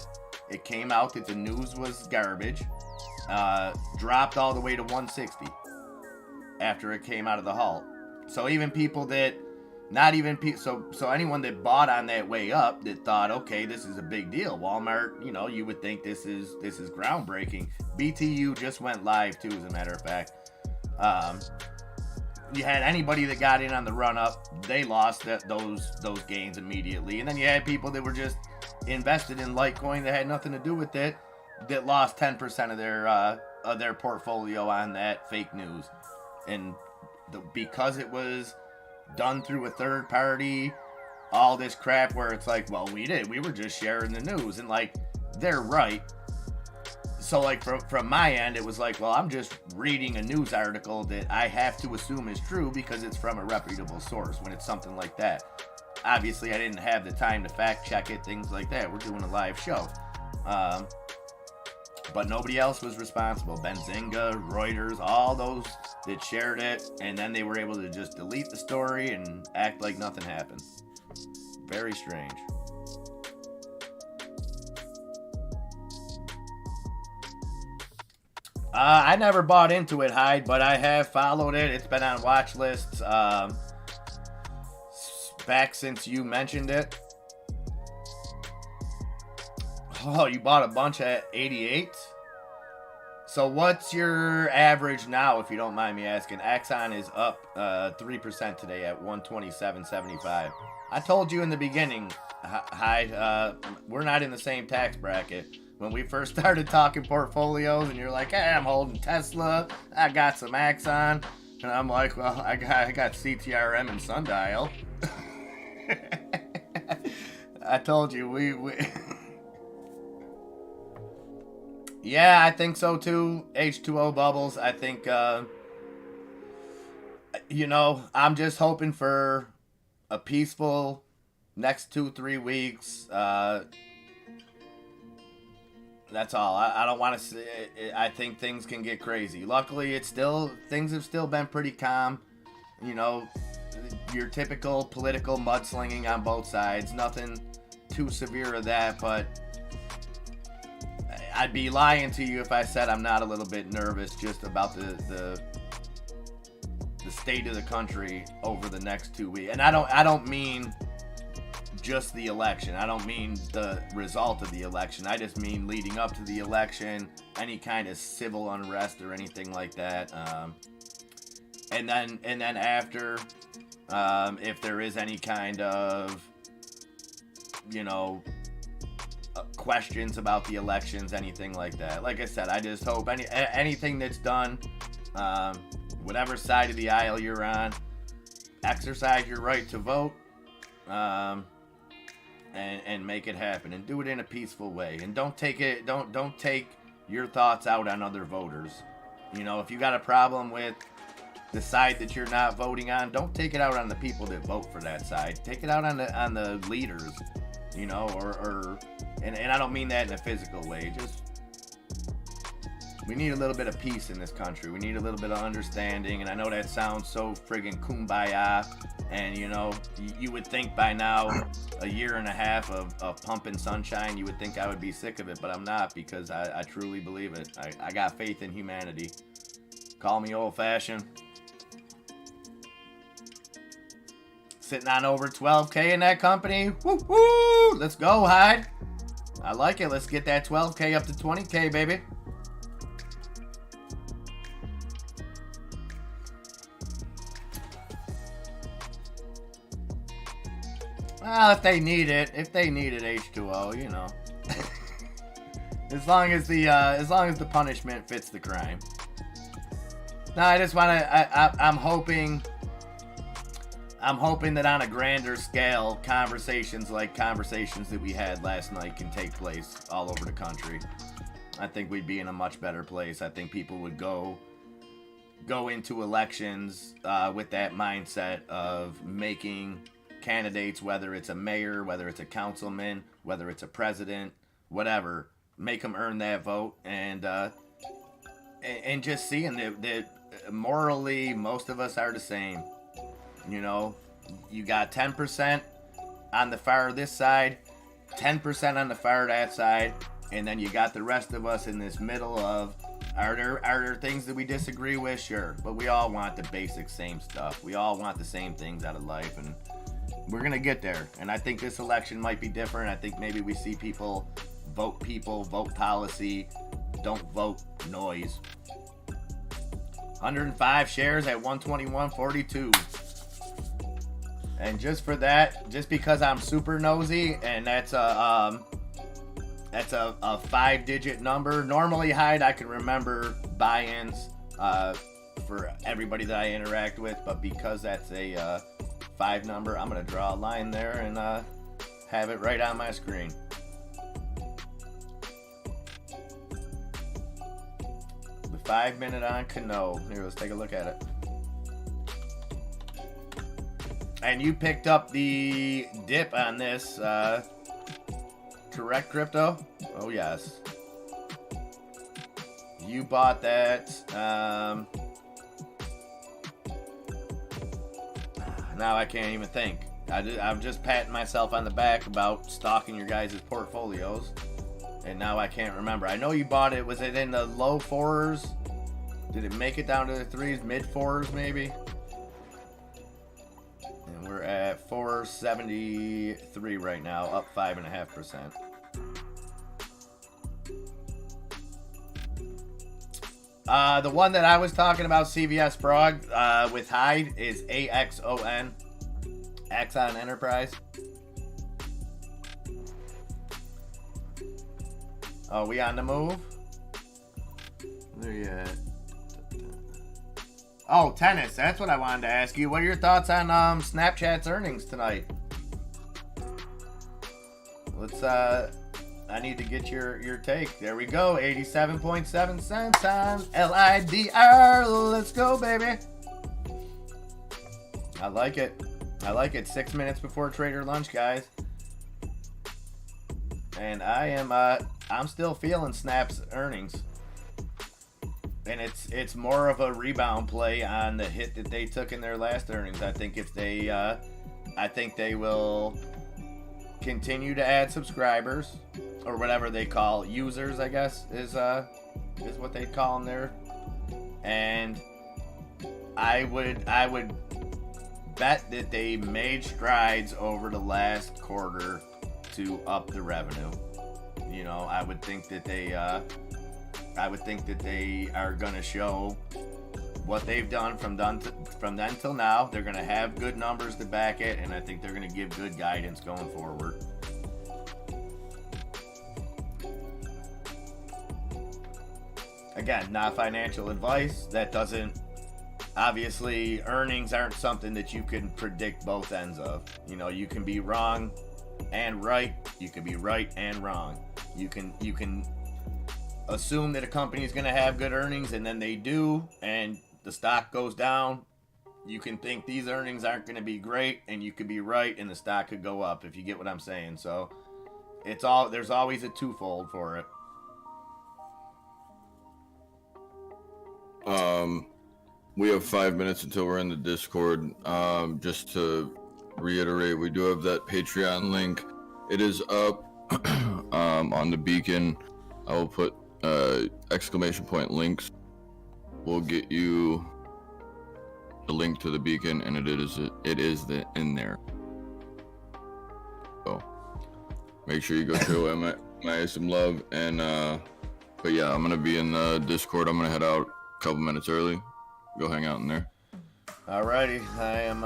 It came out that the news was garbage. Dropped all the way to $160 after it came out of the halt. So even people that, not even so anyone that bought on that way up that thought, okay, this is a big deal. Walmart, you would think this is groundbreaking. BTU just went live too, as a matter of fact. You had anybody that got in on the run up, they lost those gains immediately, and then you had people that were just invested in Litecoin that had nothing to do with it, that lost 10% of their portfolio on that fake news, and because it was done through a third party, all this crap where it's like, well, we were just sharing the news, and like, they're right. So like from my end, it was like, well, I'm just reading a news article that I have to assume is true because it's from a reputable source. When it's something like that, obviously I didn't have the time to fact check it, things like that. We're doing a live show, but nobody else was responsible. Benzinga, Reuters, all those that shared it, and then they were able to just delete the story and act like nothing happened. Very strange. I never bought into it, Hyde, but I have followed it. It's been on watch lists back since you mentioned it. Oh, you bought a bunch at 88? So what's your average now, if you don't mind me asking? Axon is up 3% today at 127.75. I told you in the beginning, Hyde, we're not in the same tax bracket. When we first started talking portfolios, and you're like, hey, I'm holding Tesla, I got some Axon, and I'm like, well, I got CTRM and Sundial. I told you, we yeah, I think so too. H2O bubbles, I think, I'm just hoping for a peaceful next 2-3 weeks. That's all. I don't want to say. I think things can get crazy. Luckily, things have still been pretty calm. Your typical political mudslinging on both sides. Nothing too severe of that, but I'd be lying to you if I said I'm not a little bit nervous just about the state of the country over the next 2 weeks. And I don't mean just the election. I don't mean the result of the election. I just mean leading up to the election, any kind of civil unrest or anything like that. And then after, if there is any kind of, questions about the elections, anything like that. Like I said, I just hope anything that's done whatever side of the aisle you're on, exercise your right to vote, and make it happen, and do it in a peaceful way, and don't take your thoughts out on other voters. You know, if you got a problem with the side that you're not voting on, don't take it out on the people that vote for that side. Take it out on the leaders, you know, and I don't mean that in a physical way. Just, we need a little bit of peace in this country. We need a little bit of understanding, and I know that sounds so friggin' kumbaya, and you know, you would think by now, a year and a half of pumping sunshine, you would think I would be sick of it, but I'm not, because I truly believe it. I got faith in humanity. Call me old-fashioned. Sitting on over 12K in that company. Woo-hoo! Let's go, Hyde. I like it. Let's get that 12K up to 20K, baby. Well, if they need it, H2O, you know. as long as the punishment fits the crime. No, I just want to. I'm hoping that on a grander scale, conversations that we had last night can take place all over the country. I think we'd be in a much better place. I think people would go into elections with that mindset of making candidates, whether it's a mayor, whether it's a councilman, whether it's a president, whatever, make them earn that vote, and just seeing that morally most of us are the same. You know, you got 10% on the far this side, 10% on the far that side, and then you got the rest of us in this middle of, are there things that we disagree with? Sure, but we all want the basic same stuff. We all want the same things out of life, and we're going to get there. And I think this election might be different. I think maybe we see vote policy, don't vote noise. 105 shares at 121.42. And just for that, just because I'm super nosy, and that's a 5-digit number. Normally, Hyde, I can remember buy-ins for everybody that I interact with, but because that's a 5 number, I'm gonna draw a line there and have it right on my screen. The 5-minute on Cano. Here, let's take a look at it. And you picked up the dip on this, correct, Crypto? Oh, yes. You bought that. Now I can't even think. I'm just patting myself on the back about stalking your guys' portfolios. And now I can't remember. I know you bought it. Was it in the low 4s? Did it make it down to the 3s? Mid 4s, maybe? And we're at 473 right now, up 5.5%. The one that I was talking about, CVS Frog, with Hyde, is AXON, Axon Enterprise. Oh, we on the move? There you at? Oh, tennis. That's what I wanted to ask you. What are your thoughts on Snapchat's earnings tonight? Let's I need to get your take. There we go. 87.7 cents on LIDR. Let's go, baby. I like it. I like it. 6 minutes before trader lunch, guys. And I'm still feeling Snap's earnings. And it's more of a rebound play on the hit that they took in their last earnings. I think they will continue to add subscribers, or whatever they call users, I guess is what they call them there. And I would bet that they made strides over the last quarter to up the revenue. You know, I would think that they are going to show what they've done from then till now. They're going to have good numbers to back it, and I think they're going to give good guidance going forward. Again, not financial advice. That doesn't obviously earnings aren't something that you can predict both ends of. You know, you can be wrong and right. You can be right and wrong. You can assume that a company is going to have good earnings, and then they do, and the stock goes down. You can think these earnings aren't going to be great, and you could be right, and the stock could go up, if you get what I'm saying. So there's always a twofold for it. We have 5 minutes until we're in the Discord. Just to reiterate, we do have that Patreon link. It is up on the beacon. I will put exclamation point links. We'll get you the link to the beacon, and it is in there. So make sure you go show my some love. And but yeah, I'm gonna be in the Discord. I'm gonna head out a couple minutes early. Go hang out in there. Alrighty, I am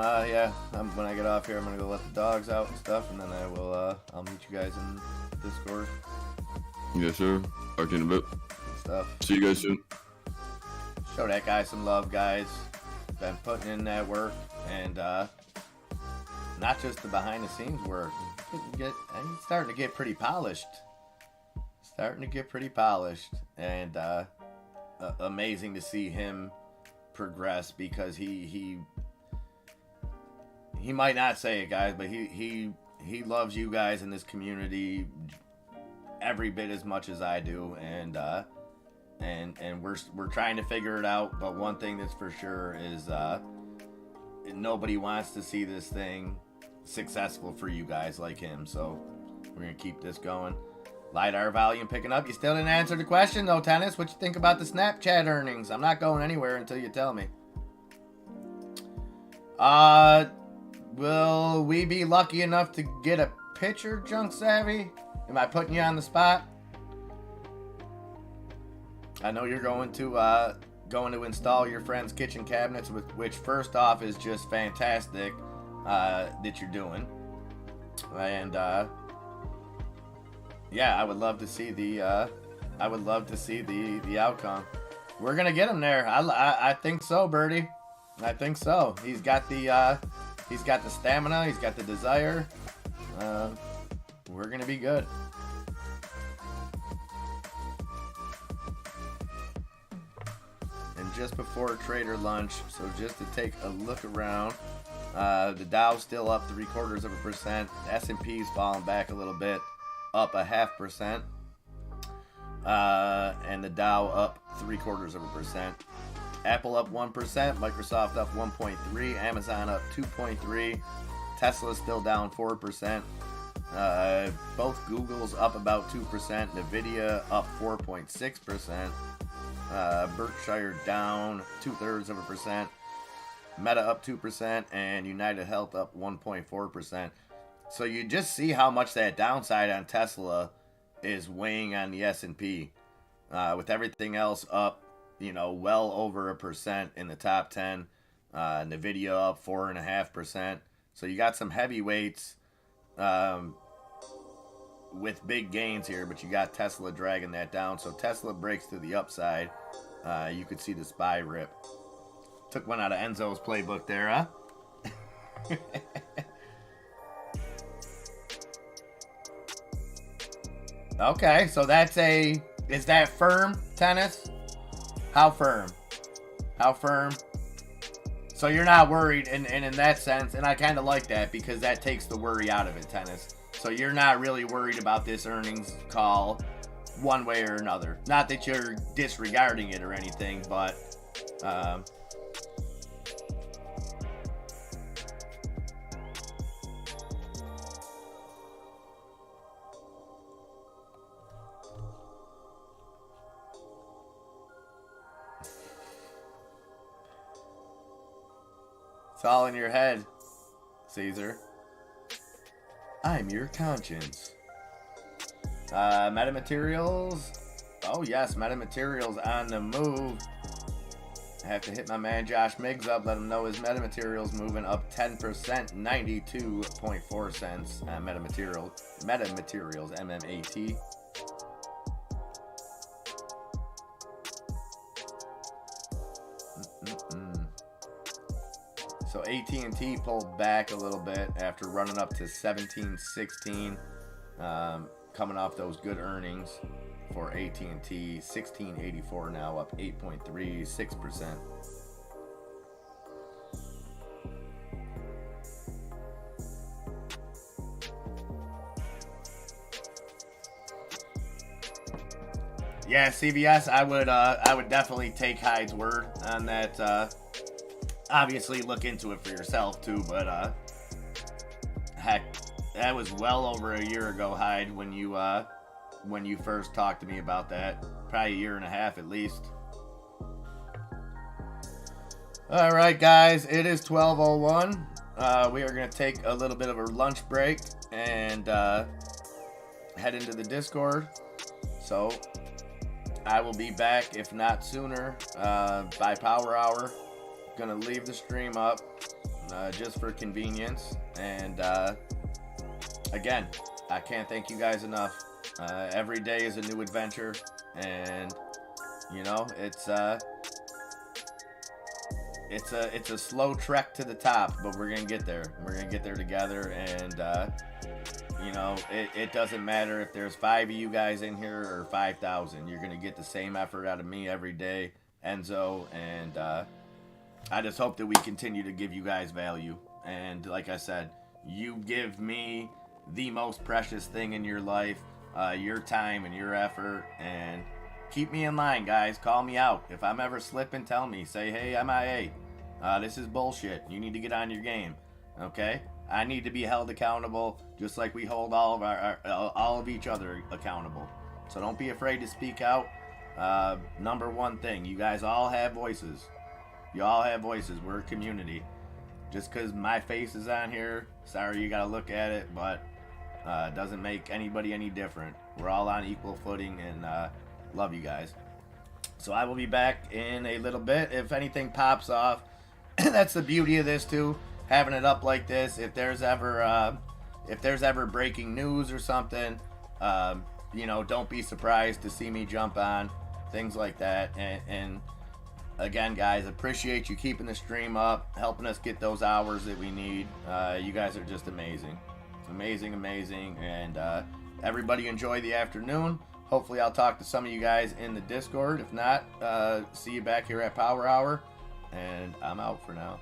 when I get off here, I'm gonna go let the dogs out and stuff, and then I'll meet you guys in Discord. Yes, sir. Talk to you in a bit. Stuff. See you guys soon. Show that guy some love, guys. Been putting in that work, and not just the behind the scenes work. He's starting to get pretty polished. And amazing to see him progress, because he might not say it, guys, but he loves you guys in this community every bit as much as I do, and we're trying to figure it out. But one thing that's for sure is nobody wants to see this thing successful for you guys like him. So we're gonna keep this going. LiDAR volume picking up. You still didn't answer the question though, Tennis. What you think about the Snapchat earnings? I'm not going anywhere until you tell me. Will we be lucky enough to get a picture, Junk Savvy? Am I putting you on the spot? I know you're going to install your friend's kitchen cabinets, which first off is just fantastic that you're doing, and yeah, I would love to see the outcome. We're gonna get him there. I think so, Birdie. I think so. He's got the stamina. He's got the desire. We're gonna be good. And just before trader lunch, so just to take a look around, the Dow's still up 0.75%. S&P's falling back a little bit, up 0.5%. And the Dow up 0.75%. Apple up 1%, Microsoft up 1.3%, Amazon up 2.3%, Tesla still down 4%. Both Google's up about 2%, Nvidia up 4.6%, Berkshire down 0.2%, Meta up 2%, and United Health up 1.4%. So you just see how much that downside on Tesla is weighing on the S&P, with everything else up, well over 1% in the top 10. Nvidia up 4.5%. So you got some heavyweights with big gains here, but you got Tesla dragging that down. So Tesla breaks to the upside. You could see the SPY rip. Took one out of Enzo's playbook there, huh? Okay, so is that firm, Tennis? How firm? So you're not worried, and in that sense, and I kind of like that, because that takes the worry out of it, Tennis. So you're not really worried about this earnings call one way or another. Not that you're disregarding it or anything, but it's all in your head, Caesar. I'm your conscience. Metamaterials. Oh yes, Metamaterials on the move. I have to hit my man Josh Miggs up, let him know his Metamaterials moving up 10%, 92.4 cents on Metamaterials, MMAT. So AT&T pulled back a little bit after running up to 17.16, coming off those good earnings for AT&T. 16.84 now, up 8.36%. Yeah, CVS, I would definitely take Hyde's word on that. Obviously, look into it for yourself too. But heck, that was well over a year ago, Hyde, when you first talked to me about that. Probably a year and a half at least. All right, guys, it is 12:01. We are gonna take a little bit of a lunch break and head into the Discord. So I will be back, if not sooner, by Power Hour. Gonna leave the stream up just for convenience. And again, I can't thank you guys enough. Every day is a new adventure, and you know it's a slow trek to the top, but we're gonna get there. We're gonna get there together, and you know, it doesn't matter if there's 5 of you guys in here or 5,000. You're going to get the same effort out of me every day, Enzo. And I just hope that we continue to give you guys value. And like I said, you give me the most precious thing in your life, your time and your effort. And keep me in line, guys. Call me out. If I'm ever slipping, tell me. Say, hey, MIA, this is bullshit. You need to get on your game. Okay? I need to be held accountable, just like we hold all of each other accountable. So don't be afraid to speak out. Number one thing, you guys all have voices. You all have voices. We're a community. Just because my face is on here, sorry you gotta look at it, but it doesn't make anybody any different. We're all on equal footing, and love you guys. So I will be back in a little bit. If anything pops off, that's the beauty of this too. Having it up like this, if there's ever breaking news or something, you know, don't be surprised to see me jump on, things like that. And again, guys, appreciate you keeping the stream up, helping us get those hours that we need. You guys are just amazing, amazing. And everybody enjoy the afternoon. Hopefully I'll talk to some of you guys in the Discord. If not, see you back here at Power Hour, and I'm out for now.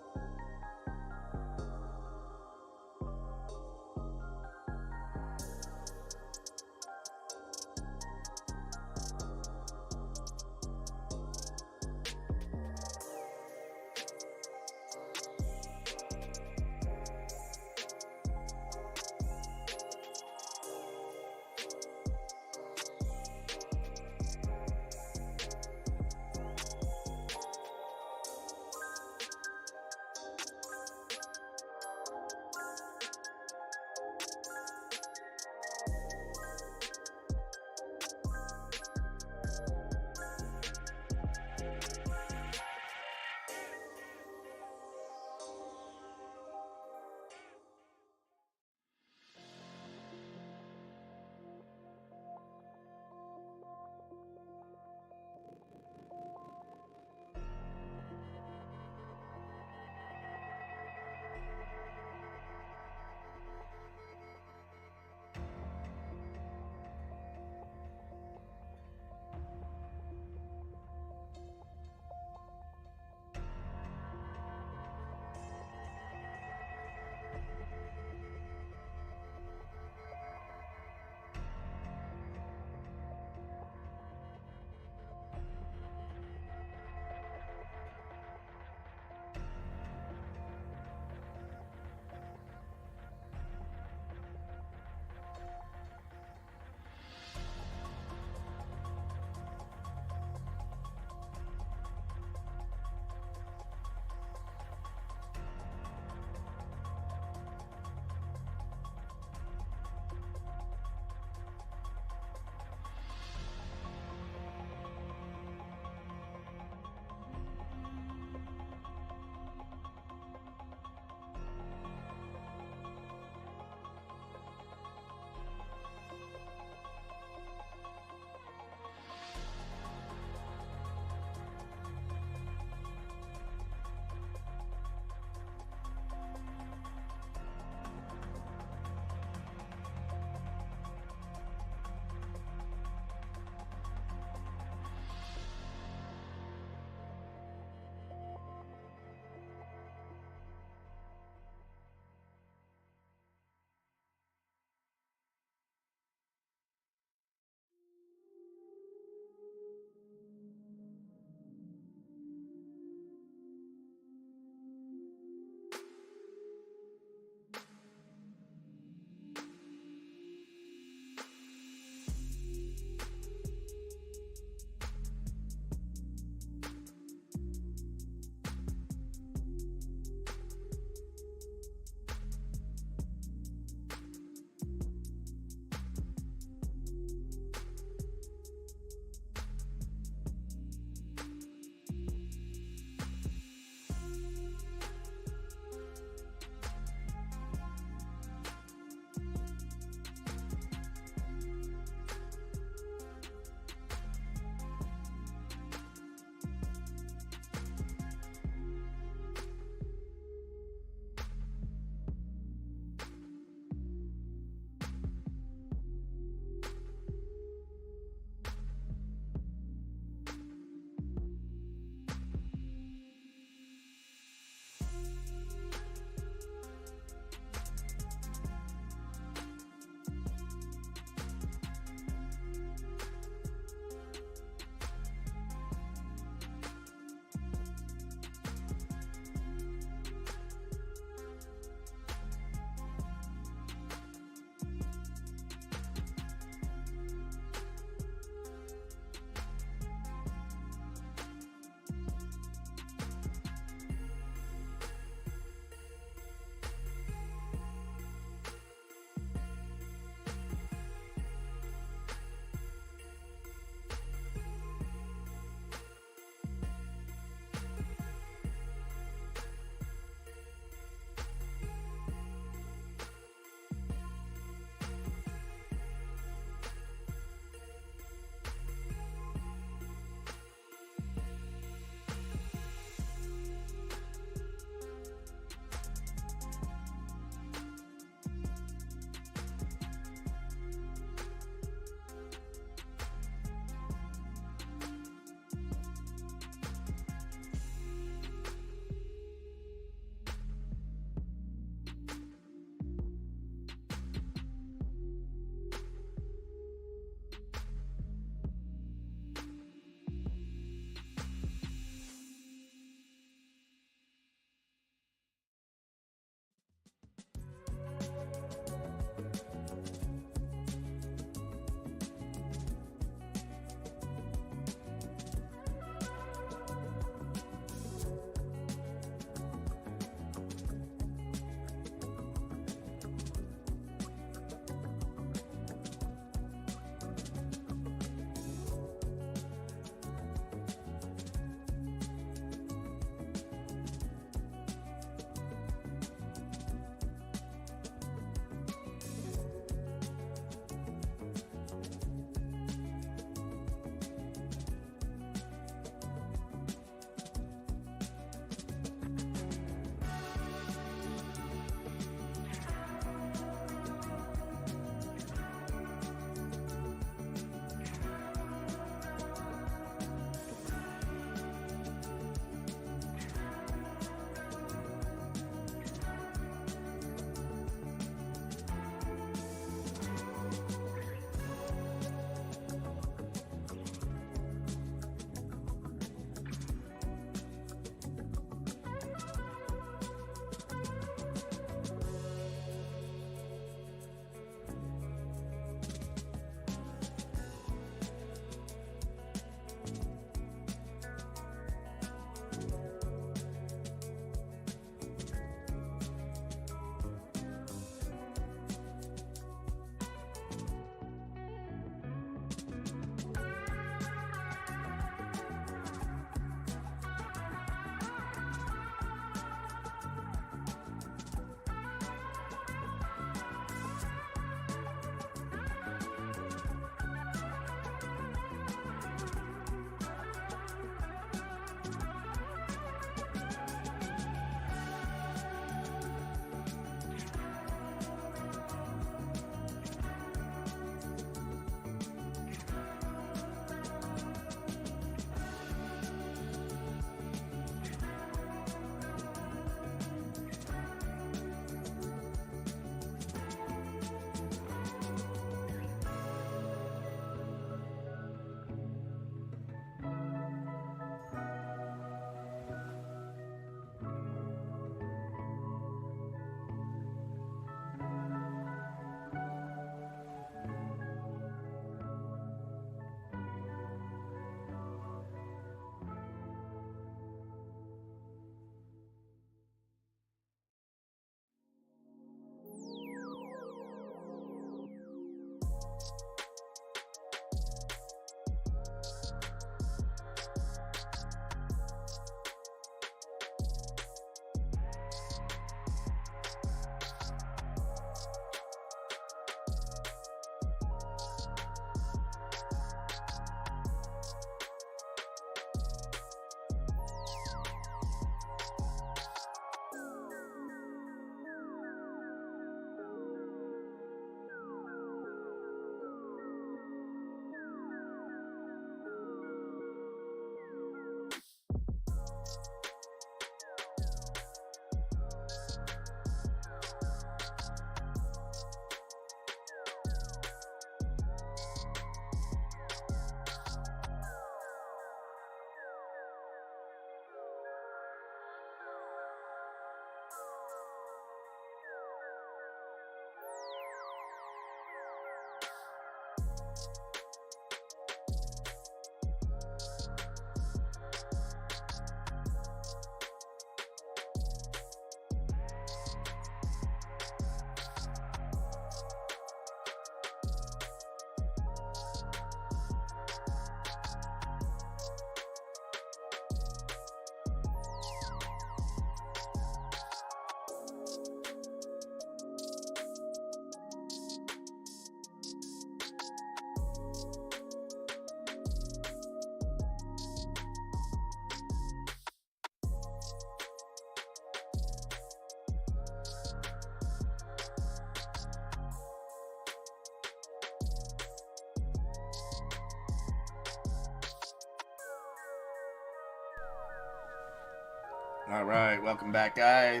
All right, welcome back, guys.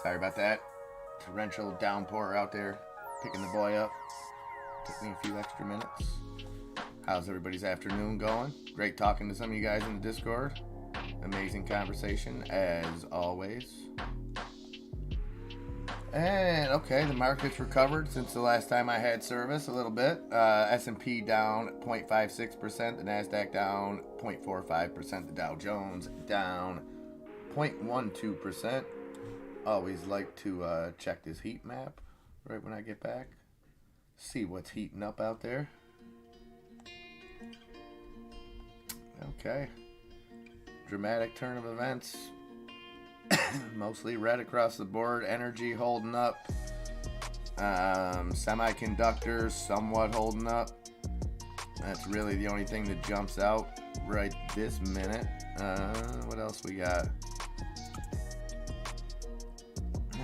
Sorry about that. Torrential downpour out there, picking the boy up. Took me a few extra minutes. How's everybody's afternoon going? Great talking to some of you guys in the Discord. Amazing conversation, as always. And, okay, the market's recovered since the last time I had service a little bit. S&P down 0.56%, the NASDAQ down 0.45%, the Dow Jones down 0.12%. Always like to check this heat map right when I get back. See what's heating up out there. Okay. Dramatic turn of events. Mostly red across the board. Energy holding up. Semiconductors somewhat holding up. That's really the only thing that jumps out right this minute. What else we got?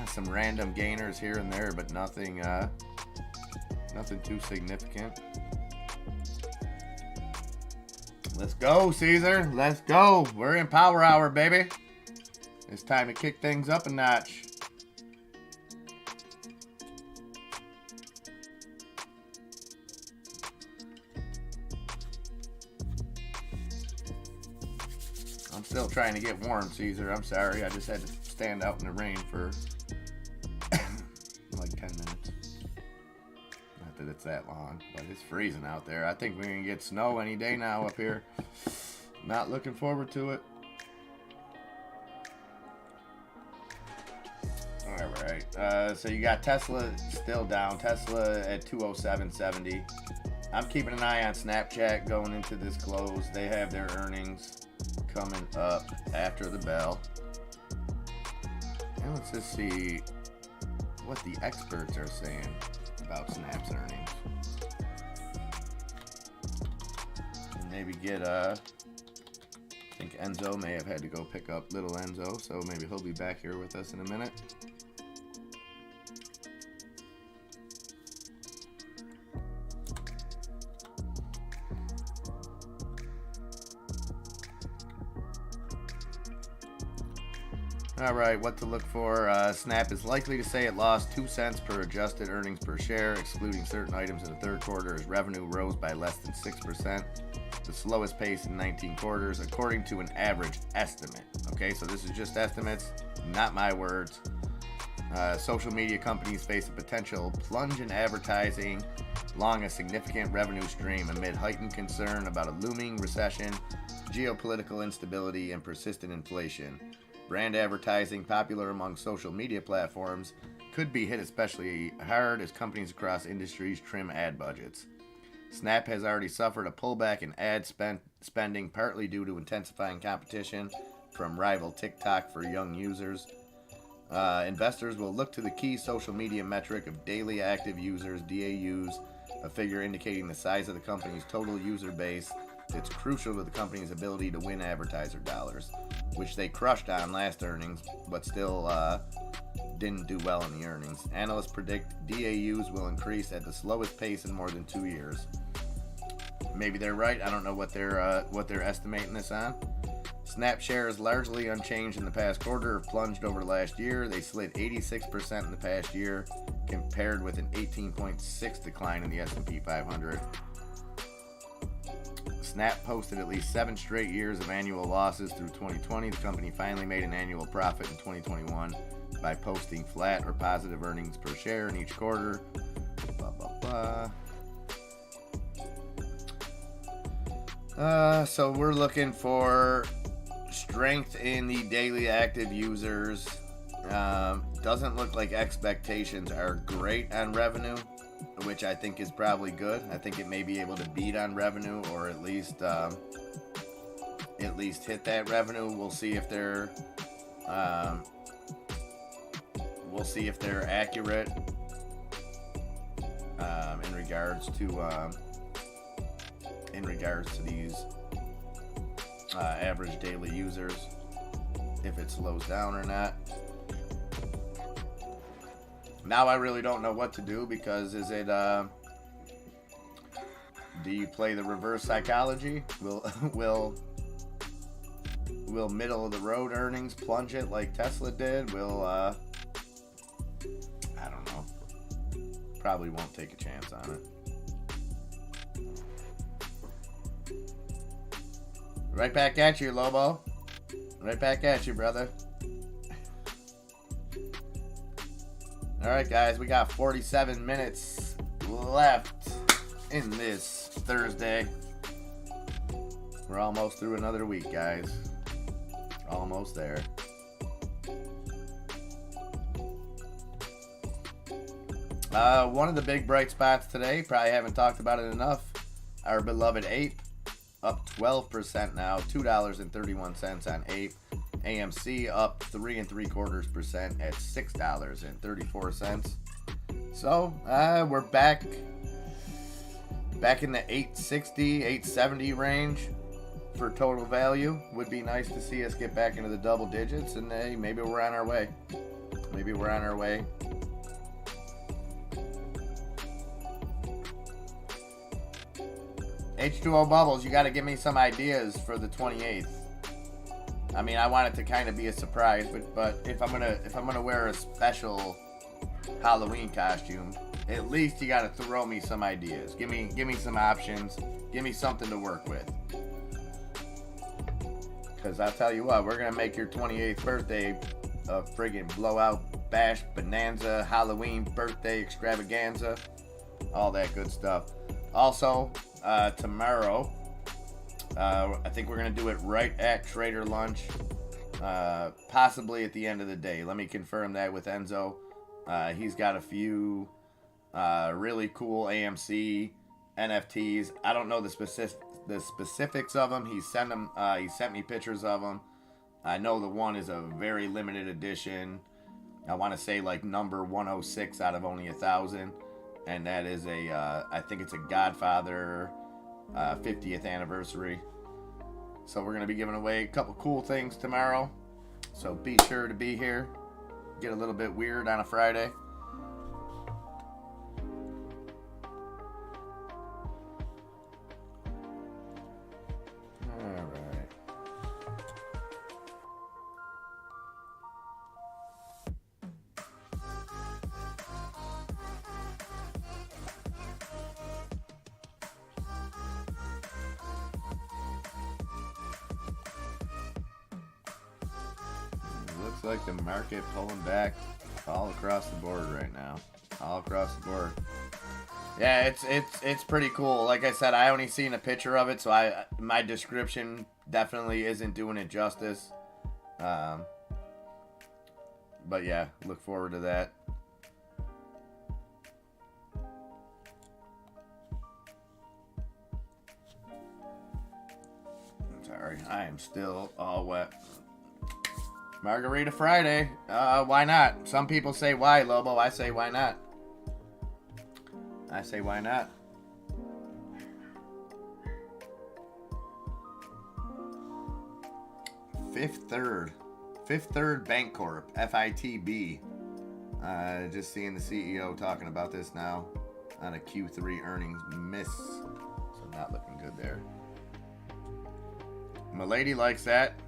Some random gainers here and there, but nothing too significant. Let's go, Caesar. Let's go. We're in power hour, baby. It's time to kick things up a notch. I'm still trying to get warm, Caesar. I'm sorry. I just had to stand out in the rain for like 10 minutes. Not that it's that long, but it's freezing out there. I think we're going to get snow any day now up here. Not looking forward to it. All right. So you got Tesla still down. Tesla at 207.70. I'm keeping an eye on Snapchat going into this close. They have their earnings coming up after the bell. And let's just see what the experts are saying about Snap's earnings. And maybe get I think Enzo may have had to go pick up little Enzo, so maybe he'll be back here with us in a minute. All right, what to look for. Snap is likely to say it lost 2 cents per adjusted earnings per share, excluding certain items in the third quarter, as revenue rose by less than 6%, the slowest pace in 19 quarters, according to an average estimate. Okay, so this is just estimates, not my words. Social media companies face a potential plunge in advertising along a significant revenue stream amid heightened concern about a looming recession, geopolitical instability, and persistent inflation. Brand advertising, popular among social media platforms, could be hit especially hard as companies across industries trim ad budgets. Snap has already suffered a pullback in ad spending, partly due to intensifying competition from rival TikTok for young users. Investors will look to the key social media metric of daily active users, DAUs, a figure indicating the size of the company's total user base. It's crucial to the company's ability to win advertiser dollars, which they crushed on last earnings, but still didn't do well in the earnings. Analysts predict DAUs will increase at the slowest pace in more than 2 years. Maybe they're right. I don't know what they're estimating this on. Snap shares largely unchanged in the past quarter, have plunged over last year. They slid 86% in the past year, compared with an 18.6% decline in the S&P 500. Snap posted at least 7 straight years of annual losses through 2020. The company finally made an annual profit in 2021 by posting flat or positive earnings per share in each quarter. Blah, blah, blah. So we're looking for strength in the daily active users. Doesn't look like expectations are great on revenue, which I think is probably good. I think it may be able to beat on revenue, or at least hit that revenue. We'll see if they're accurate in regards to these average daily users, if it slows down or not. Now I really don't know what to do, because is it do you play the reverse psychology? Will middle of the road earnings plunge it like Tesla did? I don't know. Probably won't take a chance on it. Right back at you, Lobo. Right back at you, brother. Alright, guys, we got 47 minutes left in this Thursday. We're almost through another week, guys. Almost there. One of the big bright spots today, probably haven't talked about it enough, our beloved APE, up 12% now, $2.31 on APE. AMC up 3 3/4% at $6.34. So we're back in the 860, 870 range for total value. Would be nice to see us get back into the double digits, and maybe we're on our way. Maybe we're on our way. H2O Bubbles, you got to give me some ideas for the 28th. I mean, I want it to kind of be a surprise, but if I'm gonna wear a special Halloween costume, at least you got to throw me some ideas. Give me some options. Give me something to work with. Because I'll tell you what, we're gonna make your 28th birthday a friggin' blowout bash bonanza, Halloween birthday extravaganza, all that good stuff. Also, tomorrow, I think we're going to do it right at Trader Lunch, possibly at the end of the day. Let me confirm that with Enzo. He's got a few really cool AMC NFTs. I don't know the specifics of them. He sent me pictures of them. I know the one is a very limited edition. I want to say like number 106 out of only 1,000. And that is I think it's a Godfather 50th anniversary. So we're going to be giving away a couple cool things tomorrow. So be sure to be here. Get a little bit weird on a Friday. All right. Looks like the market pulling back all across the board right now. All across the board. Yeah, it's pretty cool. Like I said, I only seen a picture of it, so my description definitely isn't doing it justice. But yeah, look forward to that. Sorry, I am still all wet. Margarita Friday. Why not? Some people say why, Lobo. I say why not. I say why not. Fifth Third Bancorp, FITB. Just seeing the CEO talking about this now on a Q3 earnings miss. So not looking good there. Milady likes that.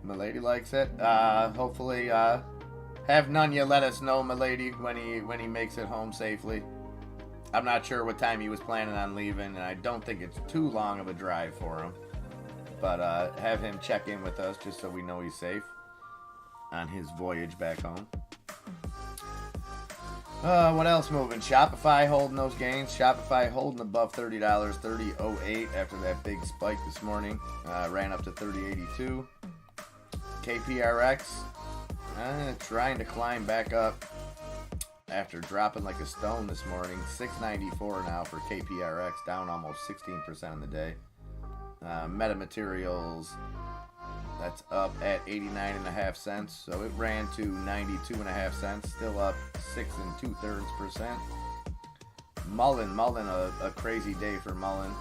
Milady likes it. Hopefully, have Nunya let us know, Milady, when he makes it home safely. I'm not sure what time he was planning on leaving, and I don't think it's too long of a drive for him. But have him check in with us just so we know he's safe on his voyage back home. What else moving? Shopify holding those gains. Shopify holding above $30, $30.08 after that big spike this morning. Ran up to $30.82. KPRX trying to climb back up after dropping like a stone this morning. $6.94 now for KPRX, down almost 16% in the day. Metamaterials, that's up at 89.5 cents. So it ran to 92.5 cents, still up 6 2/3%. Mullen, a crazy day for Mullen.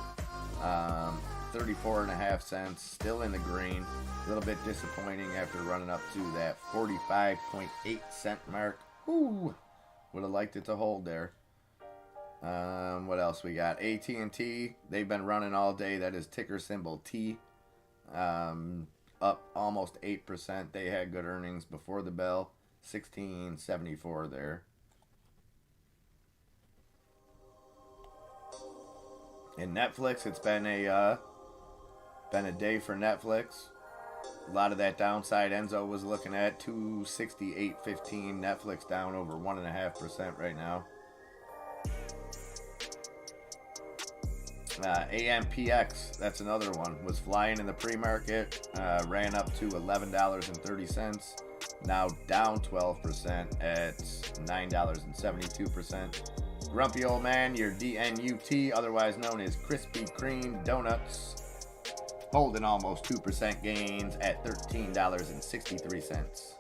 34.5 cents, still in the green. A little bit disappointing after running up to that 45.8 cent mark. Ooh, would have liked it to hold there. What else we got? AT&T, they've been running all day. That is ticker symbol T. Up almost 8%. They had good earnings before the bell. $16.74 there. In Netflix, it's been a day for Netflix. A lot of that downside Enzo was looking at, 268.15. Netflix down over 1.5% right now. AMPX, that's another one, was flying in the pre-market, ran up to $11.30, now down 12% at $9.72. Grumpy Old Man, your DNUT, otherwise known as Krispy Kreme Donuts, holding almost 2% gains at $13.63.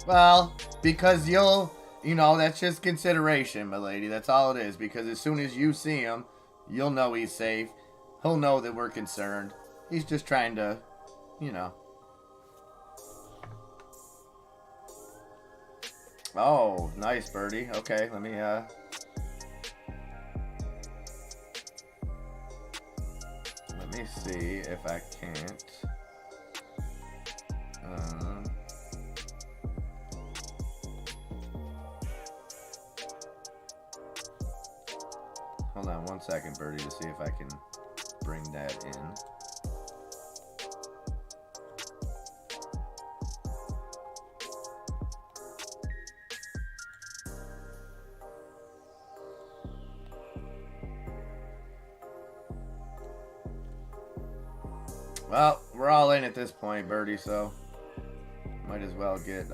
Well, because that's just consideration, my lady. That's all it is. Because as soon as you see him, you'll know he's safe. He'll know that we're concerned. He's just trying to, Oh, nice, birdie. Okay, let me see if I can't. Hold on 1 second, birdie, to see if I can bring that in. Well, we're all in at this point, birdie, so might as well get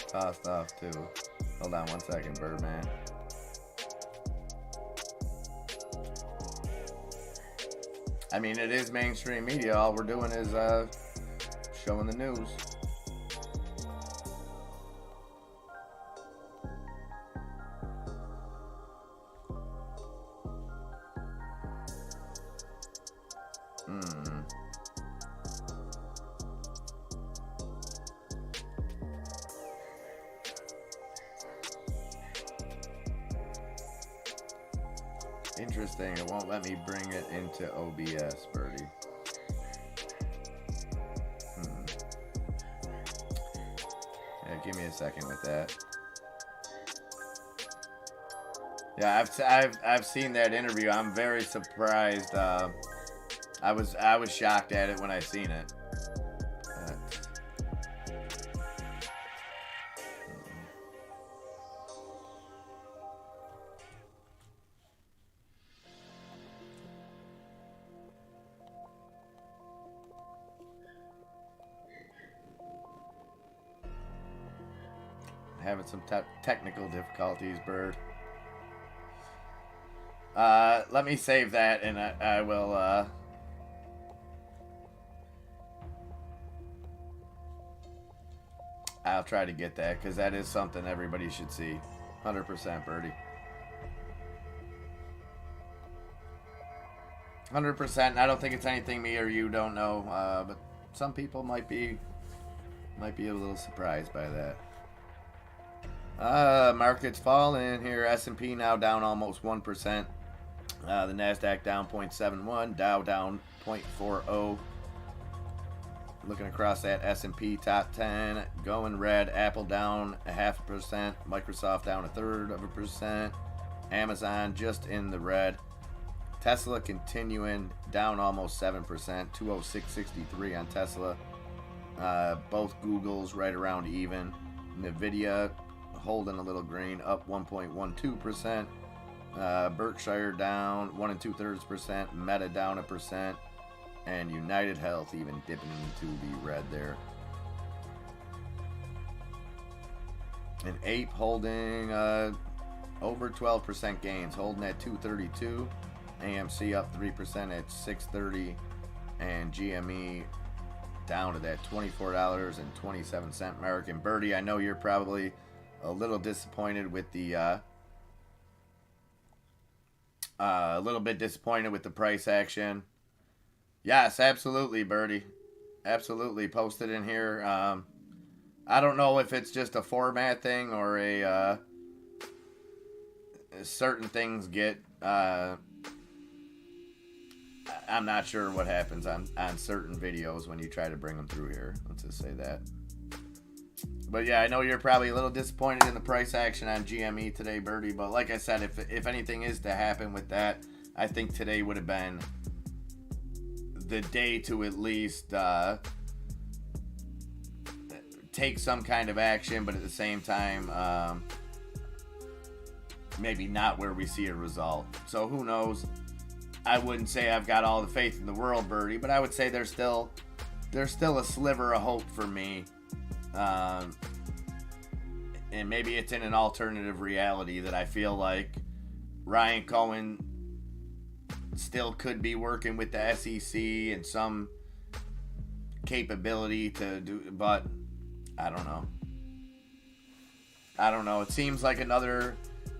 tossed off too. Hold on 1 second, Birdman. I mean, it is mainstream media. All we're doing is showing the news. Interesting, it won't let me bring it into OBS, birdie. Yeah, give me a second with that. Yeah, I've seen that interview. I'm very surprised. I was shocked at it when I seen it. Having some technical difficulties, Bird. Let me save that, and I will. I'll try to get that, because that is something everybody should see. 100%, Birdie. 100%. I don't think it's anything me or you don't know, but some people might be a little surprised by that. Market's falling here. S&P now down almost 1%. The NASDAQ down 0.71. Dow down 0.40. Looking across that S&P top 10, going red. Apple down 0.5%. Microsoft down 1/3%. Amazon just in the red. Tesla continuing down almost 7%, 206.63 on Tesla. Both Google's right around even. Nvidia holding a little green, up 1.12%. Berkshire down 1 2/3%. Meta down 1%. And United Health even dipping into the red there. And Ape holding over 12% gains, holding at 232. AMC up 3% at 630, and GME down to that $24.27 mark. And Birdie, I know you're probably a little disappointed with the a little bit disappointed with the price action. Yes, absolutely, Birdie. Absolutely. Posted in here. I don't know if it's just a format thing or a certain things get I'm not sure what happens on certain videos when you try to bring them through here. Let's just say that. But yeah, I know you're probably a little disappointed in the price action on GME today, Birdie. But like I said, if anything is to happen with that, I think today would have been the day to at least take some kind of action, but at the same time, maybe not where we see a result. So who knows? I wouldn't say I've got all the faith in the world, Birdie, but I would say there's still a sliver of hope for me. And maybe it's in an alternative reality that I feel like Ryan Cohen still could be working with the SEC and some capability to do, but I don't know. It seems like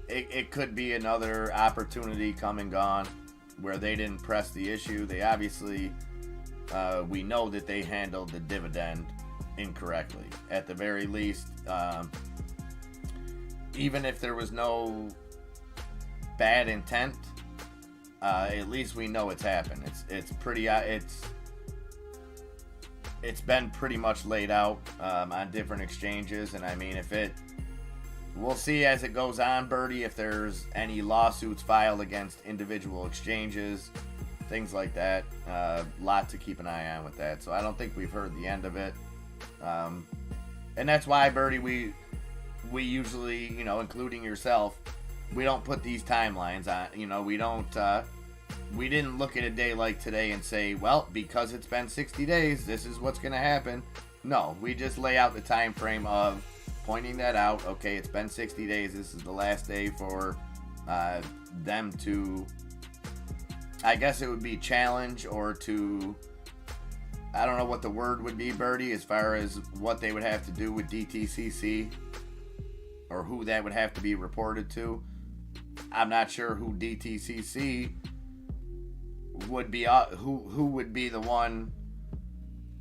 it could be another opportunity come and gone where they didn't press the issue. They obviously, we know that they handled the dividend incorrectly. At the very least, even if there was no bad intent, at least we know it's happened. It's been pretty much laid out on different exchanges, and I mean, we'll see as it goes on, Birdie, if there's any lawsuits filed against individual exchanges, things like that. Lot to keep an eye on with that. So I don't think we've heard the end of it. And that's why, Birdie, we usually, including yourself, we don't put these timelines on. We didn't look at a day like today and say, well, because it's been 60 days, this is what's going to happen. No, we just lay out the time frame of pointing that out. Okay, it's been 60 days. This is the last day for them to, I guess it would be challenge or to, I don't know what the word would be, Birdie, as far as what they would have to do with DTCC or who that would have to be reported to. I'm not sure who DTCC would be, who would be the one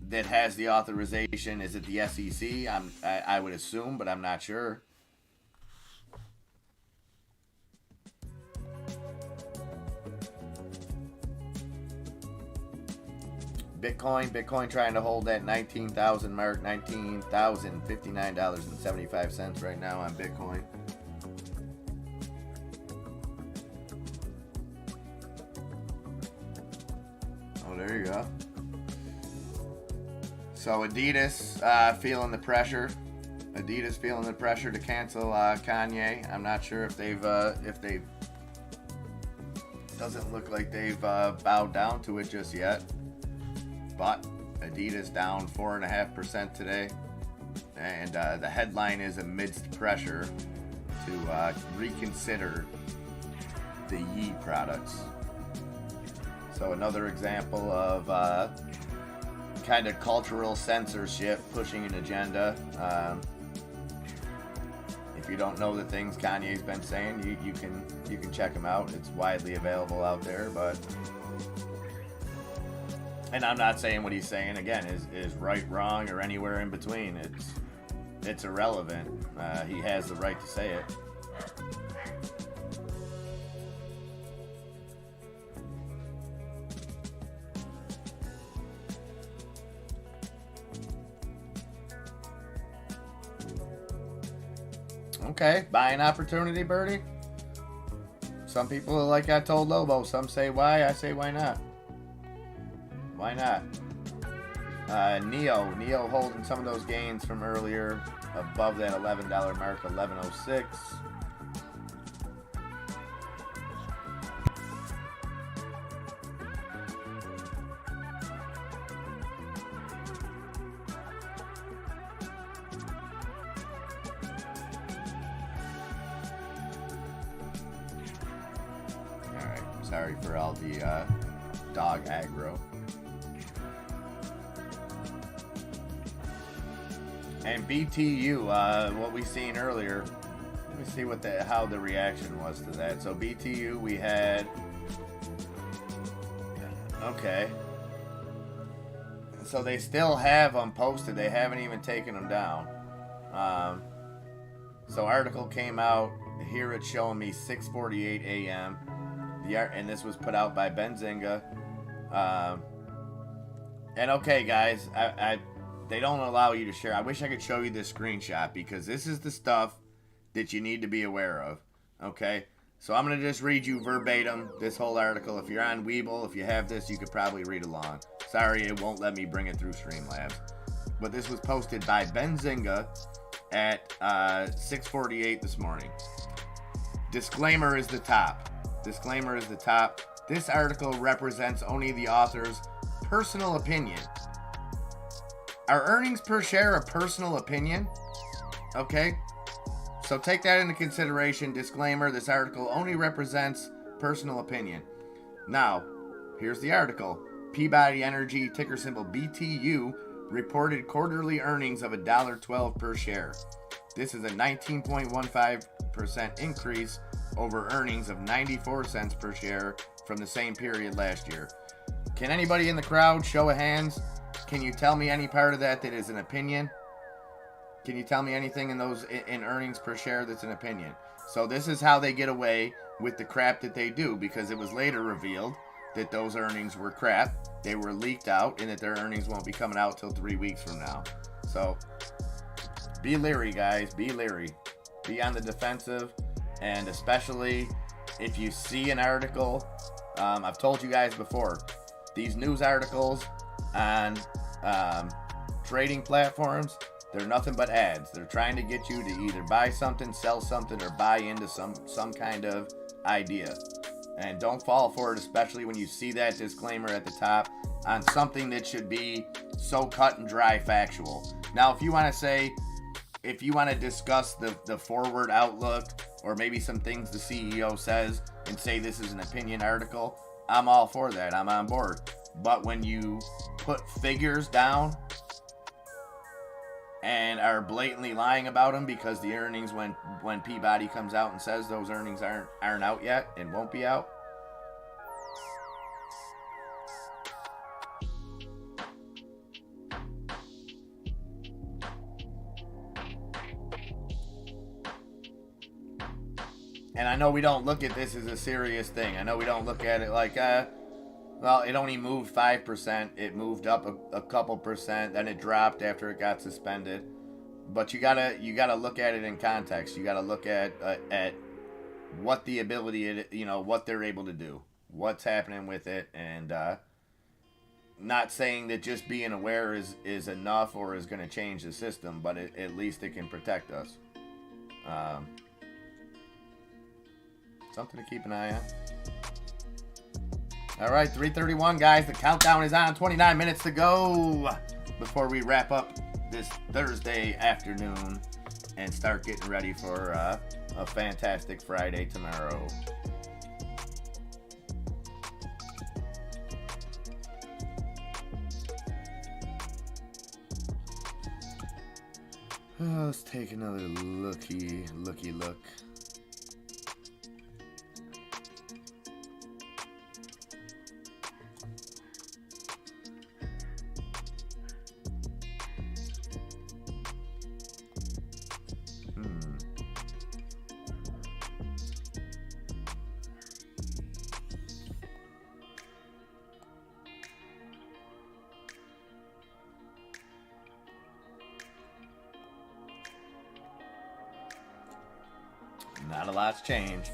that has the authorization. Is it the SEC? I would assume, but I'm not sure. Bitcoin trying to hold that 19,000 mark, $19,059.75 right now on Bitcoin. Oh, there you go. So Adidas feeling the pressure. Adidas feeling the pressure to cancel Kanye. I'm not sure if they've doesn't look like they've bowed down to it just yet. But Adidas down 4.5% today, and the headline is amidst pressure to reconsider the Yee products. So another example of kind of cultural censorship pushing an agenda. If you don't know the things Kanye's been saying, you can check them out. It's widely available out there, but. And I'm not saying what he's saying, again, is right, wrong, or anywhere in between. It's irrelevant. He has the right to say it. Okay, buying opportunity, Birdie. Some people, like I told Lobo, some say why, I say why not. Why not? Neo holding some of those gains from earlier above that $11 mark, 11.06. Alright, sorry for all the dog aggro. And BTU, what we seen earlier, let me see how the reaction was to that. So BTU, we had, okay. So they still have them posted. They haven't even taken them down. So article came out. Here it's showing me 6:48 a.m. And this was put out by Benzinga. And okay, guys, they don't allow you to share. I wish I could show you this screenshot because this is the stuff that you need to be aware of. Okay? So I'm going to just read you verbatim this whole article. If you're on Weeble, if you have this, you could probably read along. Sorry, it won't let me bring it through Streamlabs. But this was posted by Benzinga at 6:48 this morning. Disclaimer is the top. Disclaimer is the top. This article represents only the author's personal opinion. Are earnings per share a personal opinion? Okay. So take that into consideration. Disclaimer, this article only represents personal opinion. Now, here's the article. Peabody Energy, ticker symbol BTU, reported quarterly earnings of $1.12 per share. This is a 19.15% increase over earnings of 94 cents per share from the same period last year. Can anybody in the crowd, show of hands, can you tell me any part of that is an opinion? Can you tell me anything in earnings per share that's an opinion? So this is how they get away with the crap that they do, because it was later revealed that those earnings were crap. They were leaked out, and that their earnings won't be coming out till 3 weeks from now. So be leery, guys. Be leery. Be on the defensive, and especially if you see an article. I've told you guys before, these news articles on trading platforms, they're nothing but ads. They're trying to get you to either buy something, sell something, or buy into some kind of idea. And don't fall for it, especially when you see that disclaimer at the top on something that should be so cut and dry factual. Now, if you want to discuss the forward outlook, or maybe some things the CEO says, and say this is an opinion article, I'm all for that. I'm on board. But when you put figures down and are blatantly lying about them because the earnings, when Peabody comes out and says those earnings aren't out yet and won't be out, and I know we don't look at this as a serious thing. I know we don't look at it like, well, it only moved 5%. It moved up a couple percent. Then it dropped after it got suspended. But you gotta look at it in context. You gotta look at what the ability, what they're able to do, what's happening with it, and not saying that just being aware is enough or is going to change the system, but at least it can protect us. Something to keep an eye on. All right, 3:31, guys. The countdown is on. 29 minutes to go before we wrap up this Thursday afternoon and start getting ready for a fantastic Friday tomorrow. Oh, let's take another looky look. Not a lot's changed.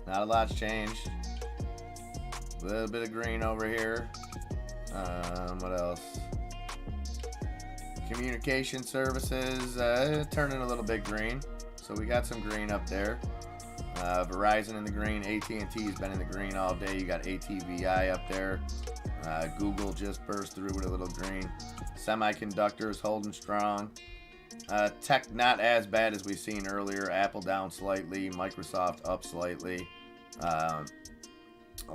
Not a lot's changed. A little bit of green over here. What else? Communication services turning a little bit green. So we got some green up there. Verizon in the green. AT&T's been in the green all day. You got ATVI up there. Google just burst through with a little green. Semiconductors holding strong. Tech not as bad as we've seen earlier. Apple down slightly. Microsoft up slightly. A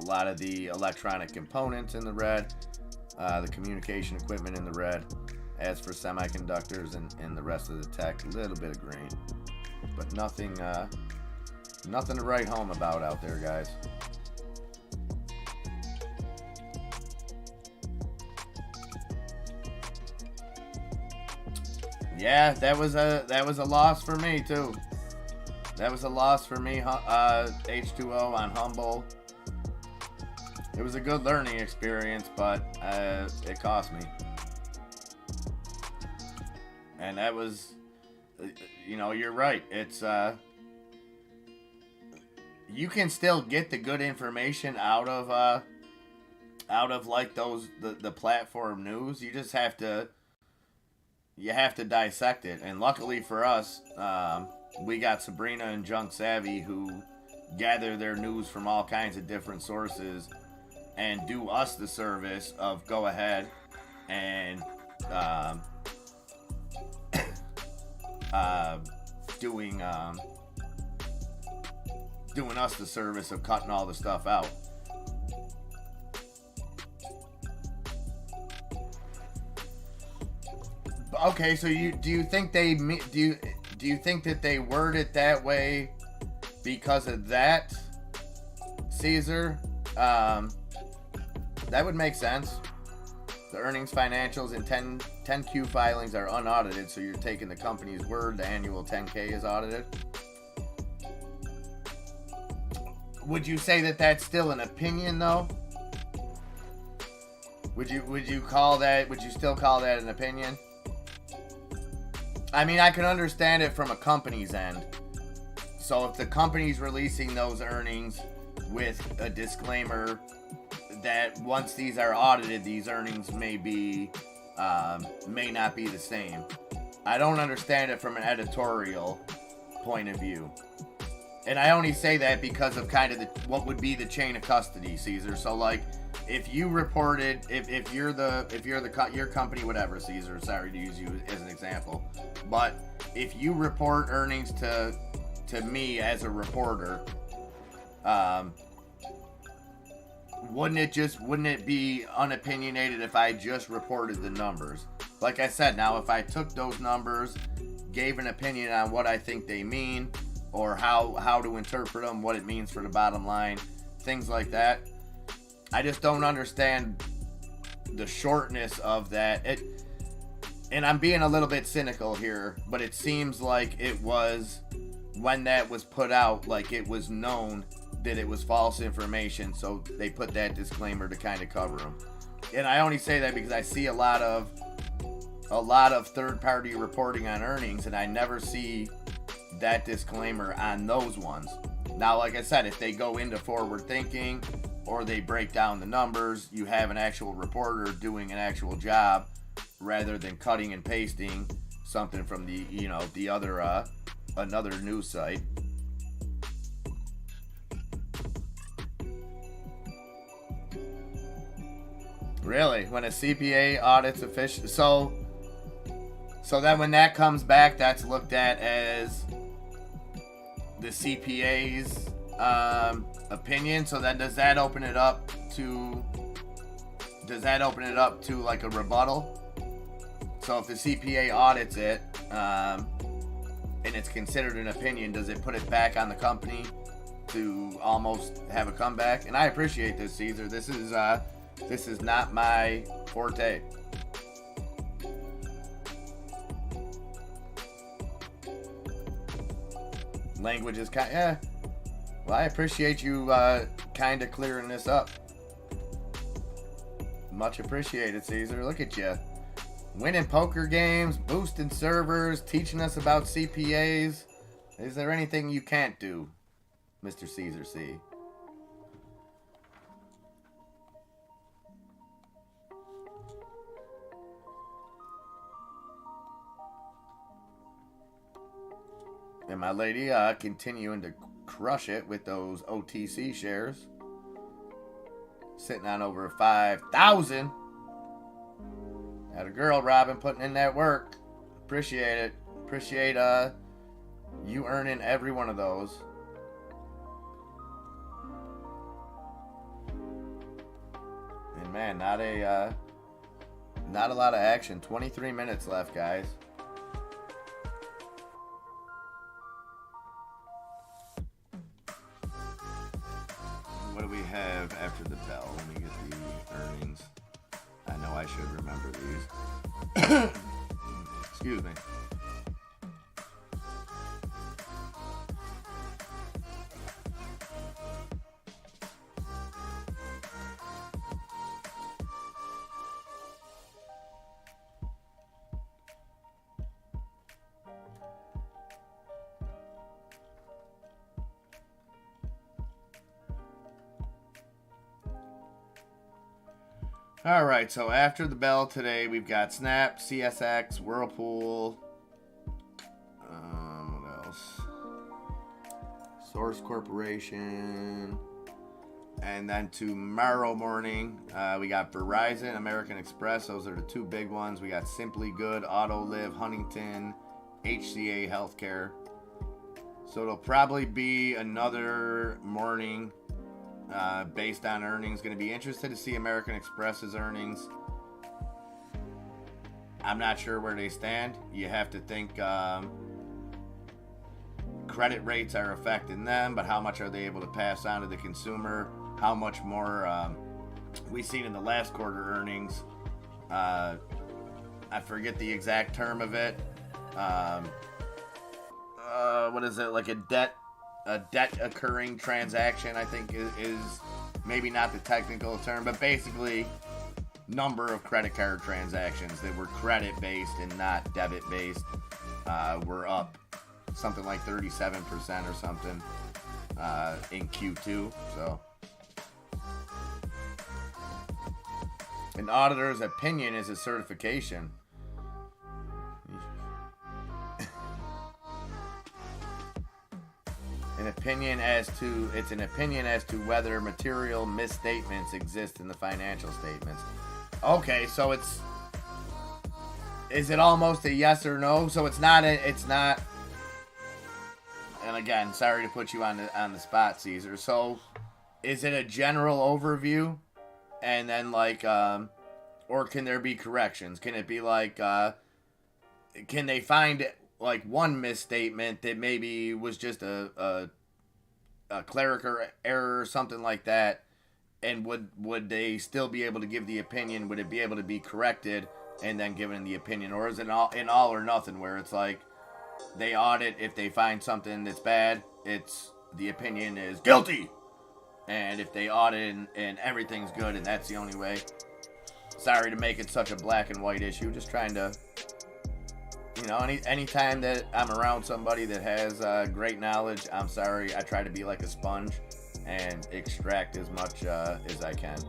lot of the electronic components in the red. The communication equipment in the red. As for semiconductors and the rest of the tech, a little bit of green. But nothing to write home about out there, guys. Yeah, that was a loss for me too. That was a loss for me. H2O on Humble. It was a good learning experience, but it cost me. And that was, you're right. It's you can still get the good information out of like the platform news. You just have to dissect it. And luckily for us, we got Sabrina and Junk Savvy who gather their news from all kinds of different sources and do us the service of go ahead and doing us the service of cutting all the stuff out. Okay, so do you think that they word it that way because of that, Caesar? That would make sense. The earnings financials and 10Q filings are unaudited, so you're taking the company's word. The annual 10K is audited. Would you say that that's still an opinion, though? Would you still call that an opinion? I mean, I can understand it from a company's end. So if the company's releasing those earnings with a disclaimer that once these are audited, these earnings may not be the same. I don't understand it from an editorial point of view. And I only say that because of kind of what would be the chain of custody, Caesar. So like, if you reported, if you're your company, whatever, Caesar, sorry to use you as an example, but if you report earnings to me as a reporter, wouldn't it be unopinionated if I just reported the numbers? Like I said, now if I took those numbers, gave an opinion on what I think they mean, or how to interpret them, what it means for the bottom line, things like that, I just don't understand the shortness of that. And I'm being a little bit cynical here, but it seems like it was, when that was put out, like it was known that it was false information, so they put that disclaimer to kind of cover them. And I only say that because I see a lot of third-party reporting on earnings, and I never see that disclaimer on those ones. Now, like I said, if they go into forward thinking or they break down the numbers, you have an actual reporter doing an actual job rather than cutting and pasting something from the other another news site. Really? When a CPA audits official, so then when that comes back, that's looked at as the CPA's opinion. So then does that open it up to like a rebuttal? So if the CPA audits it and it's considered an opinion, does it put it back on the company to almost have a comeback? And I appreciate this, Caesar. This is not my forte. Language is well, I appreciate you kind of clearing this up. Much appreciated, Caesar. Look at you. Winning poker games, boosting servers, teaching us about CPAs. Is there anything you can't do? Mr. Caesar C. And my lady continuing to crush it with those OTC shares. Sitting on over 5,000. Had a girl, Robin, putting in that work. Appreciate it. Appreciate you earning every one of those. And man, not a lot of action. 23 minutes left, guys. What do we have after the bell? Let me get the earnings. I know I should remember these. Excuse me. All right, so after the bell today, we've got Snap, CSX, Whirlpool, what else? Source Corporation, and then tomorrow morning, we got Verizon, American Express. Those are the two big ones. We got Simply Good, Autoliv, Huntington, HCA Healthcare. So it'll probably be another morning based on earnings. Going to be interested to see American Express's earnings. I'm not sure where they stand. You have to think credit rates are affecting them, but how much are they able to pass on to the consumer? How much more we've seen in the last quarter earnings. I forget the exact term of it. What is it, like a debt occurring transaction, I think is maybe not the technical term, but basically number of credit card transactions that were credit based and not debit based were up something like 37% or something in Q2. So an auditor's opinion is a certification. It's an opinion as to whether material misstatements exist in the financial statements. Okay, so is it almost a yes or no? So it's not. And again, sorry to put you on the spot, Caesar. So is it a general overview, and then or can there be corrections? Can it be can they find like one misstatement that maybe was just a clerical error or something like that, and would they still be able to give the opinion? Would it be able to be corrected and then given the opinion? Or is it an all or nothing where it's like they audit, if they find something that's bad, it's the opinion is guilty, and if they audit and everything's good and that's the only way? Sorry to make it such a black and white issue, just trying to, anytime that I'm around somebody that has great knowledge, I'm sorry, I try to be like a sponge and extract as much as I can.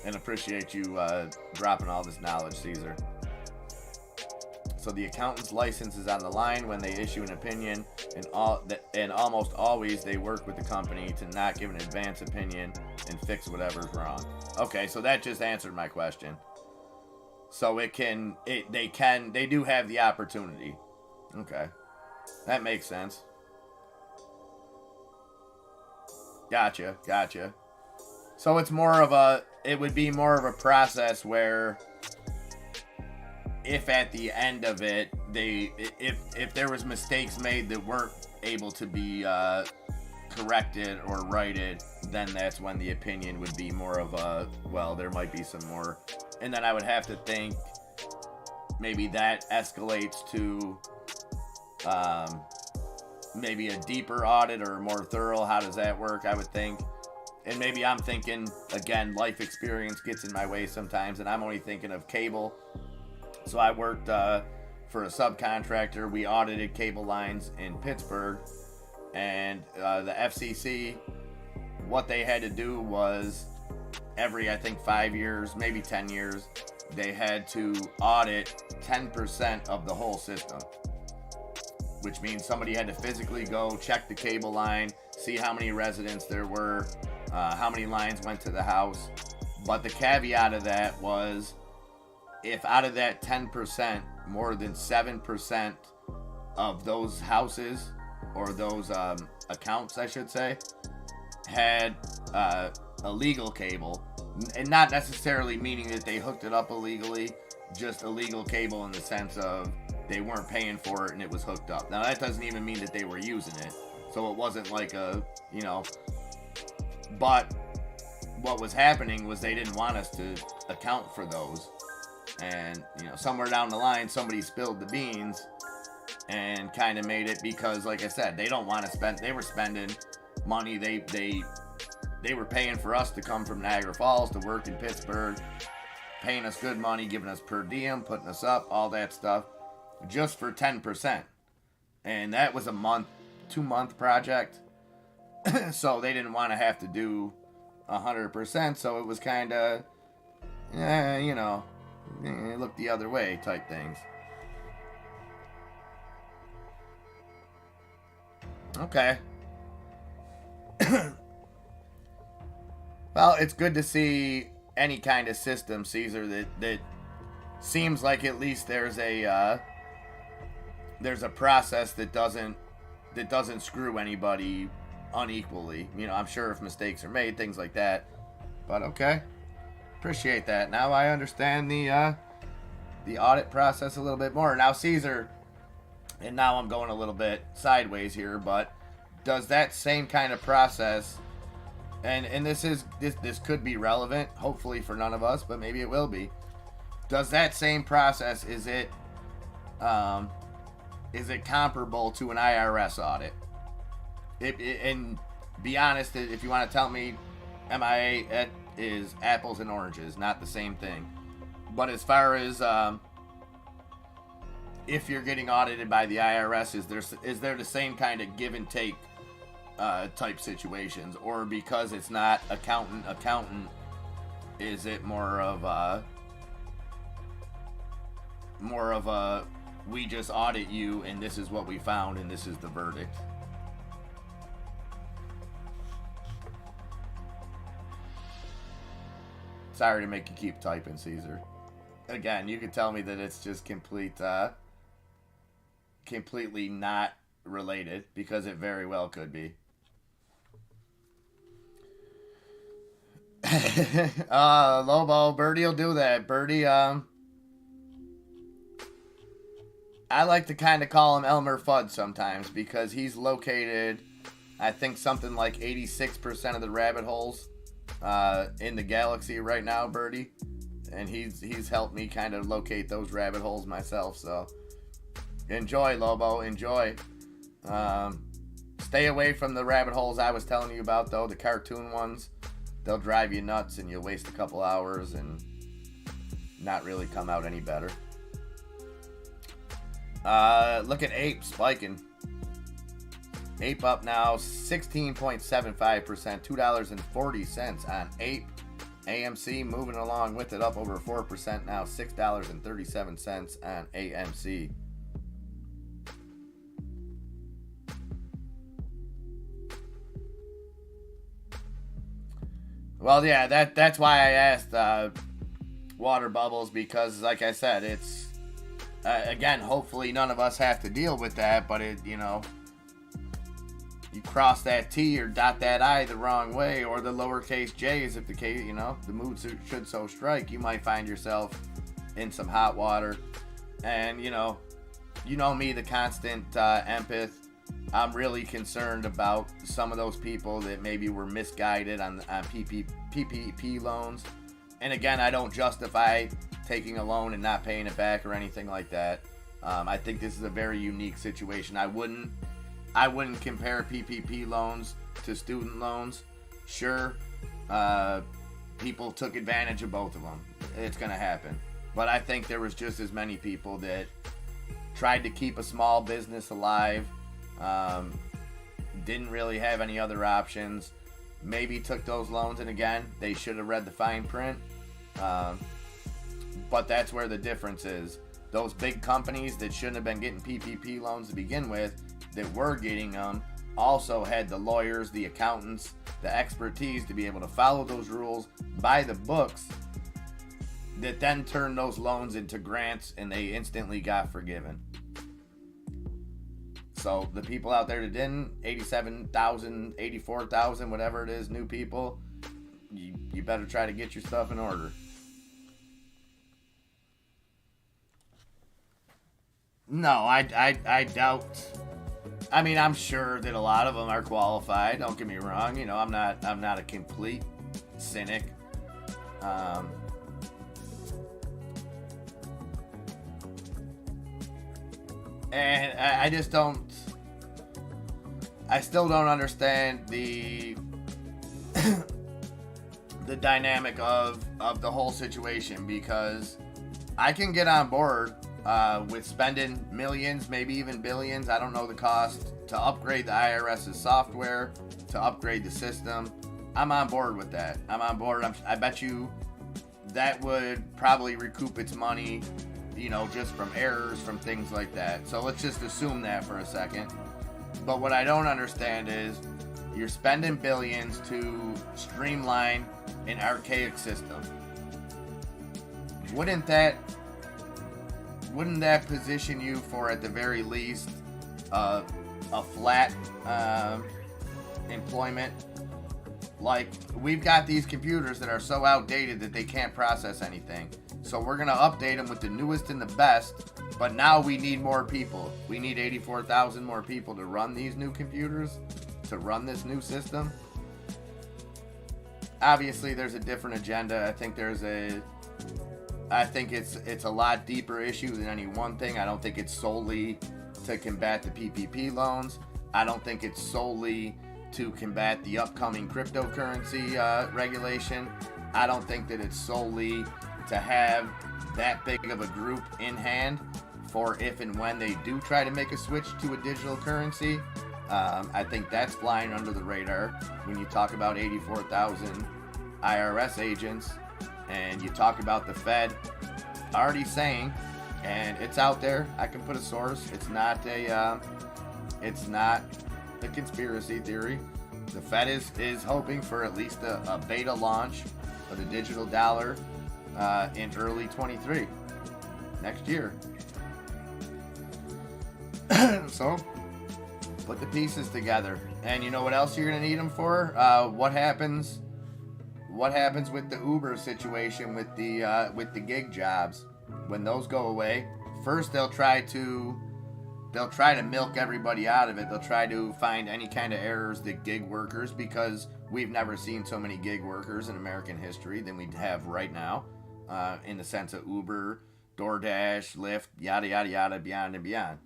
And appreciate you dropping all this knowledge, Caesar. So the accountant's license is on the line when they issue an opinion, and almost always they work with the company to not give an advance opinion and fix whatever's wrong. Okay, so that just answered my question. So they do have the opportunity. Okay. That makes sense. Gotcha. So it would be more of a process where if at the end of it, if there was mistakes made that weren't able to be corrected or righted, then that's when the opinion would be more of there might be some more. And then I would have to think maybe that escalates to maybe a deeper audit or more thorough. How does that work? I would think. And maybe I'm thinking, again, life experience gets in my way sometimes, and I'm only thinking of cable. So I worked for a subcontractor. We audited cable lines in Pittsburgh, And the FCC, what they had to do was every, I think, 5 years, maybe 10 years, they had to audit 10% of the whole system. Which means somebody had to physically go check the cable line, see how many residents there were, how many lines went to the house. But the caveat of that was, if out of that 10%, more than 7% of those houses, or those accounts, I should say, had illegal cable, and not necessarily meaning that they hooked it up illegally, just illegal cable in the sense of they weren't paying for it and it was hooked up. Now, that doesn't even mean that they were using it, so it wasn't like a, you know, but what was happening was they didn't want us to account for those. And, you know, somewhere down the line, somebody spilled the beans and kind of made it, because, like I said, they don't want to spend, they were spending money, they were paying for us to come from Niagara Falls to work in Pittsburgh, paying us good money, giving us per diem, putting us up, all that stuff, just for 10%. And that was a 2-month project. So they didn't want to have to do 100%, so it was kind of, you know, look the other way type things. Okay. Well, it's good to see any kind of system, Caesar, that seems like at least there's a process that doesn't screw anybody unequally. You know, I'm sure if mistakes are made, things like that. But okay. Appreciate that. Now I understand the audit process a little bit more. Now, Caesar, and now I'm going a little bit sideways here, but does that same kind of process, and this could be relevant, hopefully for none of us, but maybe it will be. Does that same process, is it comparable to an IRS audit? And be honest, if you want to tell me, MIA, it is apples and oranges, not the same thing. But as far as if you're getting audited by the IRS, is there the same kind of give and take type situations, or because it's not accountant, is it more of a we just audit you and this is what we found and this is the verdict? Sorry to make you keep typing, Caesar. Again, you could tell me that it's just completely not related, because it very well could be. Lobo, Birdie will do that. Birdie, I like to kind of call him Elmer Fudd sometimes, because he's located, I think, something like 86% of the rabbit holes in the galaxy right now, Birdie. And he's helped me kind of locate those rabbit holes myself, so enjoy, Lobo, enjoy. Stay away from the rabbit holes I was telling you about, though, the cartoon ones. They'll drive you nuts and you'll waste a couple hours and not really come out any better. Look at Ape spiking. Ape up now 16.75%, $2.40 on Ape. AMC moving along with it, up over 4% now, $6.37 on AMC. Well, yeah, that's why I asked water bubbles, because, like I said, it's again, hopefully none of us have to deal with that, but it, you know, you cross that T or dot that I the wrong way, or the lowercase J's, if the case, you know, the mood should so strike, you might find yourself in some hot water. And you know me, the constant empath. I'm really concerned about some of those people that maybe were misguided on PPP loans. And again, I don't justify taking a loan and not paying it back or anything like that. I think this is a very unique situation. I wouldn't compare PPP loans to student loans. Sure, people took advantage of both of them. It's going to happen. But I think there was just as many people that tried to keep a small business alive, didn't really have any other options, maybe took those loans, and again, they should have read the fine print. But that's where the difference is. Those big companies that shouldn't have been getting PPP loans to begin with, that were getting them, also had the lawyers, the accountants, the expertise to be able to follow those rules by the books, that then turned those loans into grants, and they instantly got forgiven. So the people out there that didn't, 87,000, 84,000, whatever it is, new people, you better try to get your stuff in order. No, I doubt. I mean, I'm sure that a lot of them are qualified. Don't get me wrong. You know, I'm not a complete cynic. And I just don't. I still don't understand the the dynamic of the whole situation, because I can get on board with spending millions, maybe even billions, I don't know the cost, to upgrade the IRS's software, to upgrade the system. I'm on board with that. I'm on board. I bet you that would probably recoup its money, you know, just from errors, from things like that. So let's just assume that for a second. But what I don't understand is you're spending billions to streamline an archaic system. Wouldn't that position you for, at the very least, a flat employment? Like, we've got these computers that are so outdated that they can't process anything. So we're going to update them with the newest and the best, but now we need more people. We need 84,000 more people to run these new computers, to run this new system. Obviously, there's a different agenda. I think it's a lot deeper issue than any one thing. I don't think it's solely to combat the PPP loans. I don't think it's solely to combat the upcoming cryptocurrency regulation. I don't think that it's solely to have that big of a group in hand for if and when they do try to make a switch to a digital currency. I think that's flying under the radar when you talk about 84,000 IRS agents, and you talk about the Fed already saying, and it's out there, I can put a source, it's not a conspiracy theory. The Fed is hoping for at least a beta launch of the digital dollar in early 23, next year. So put the pieces together, and you know what else you're gonna need them for? What happens with the Uber situation, with the gig jobs? When those go away, first they'll try to milk everybody out of it. They'll try to find any kind of errors that gig workers, because we've never seen so many gig workers in American history than we have right now, in the sense of Uber, DoorDash, Lyft, yada yada yada, beyond and beyond.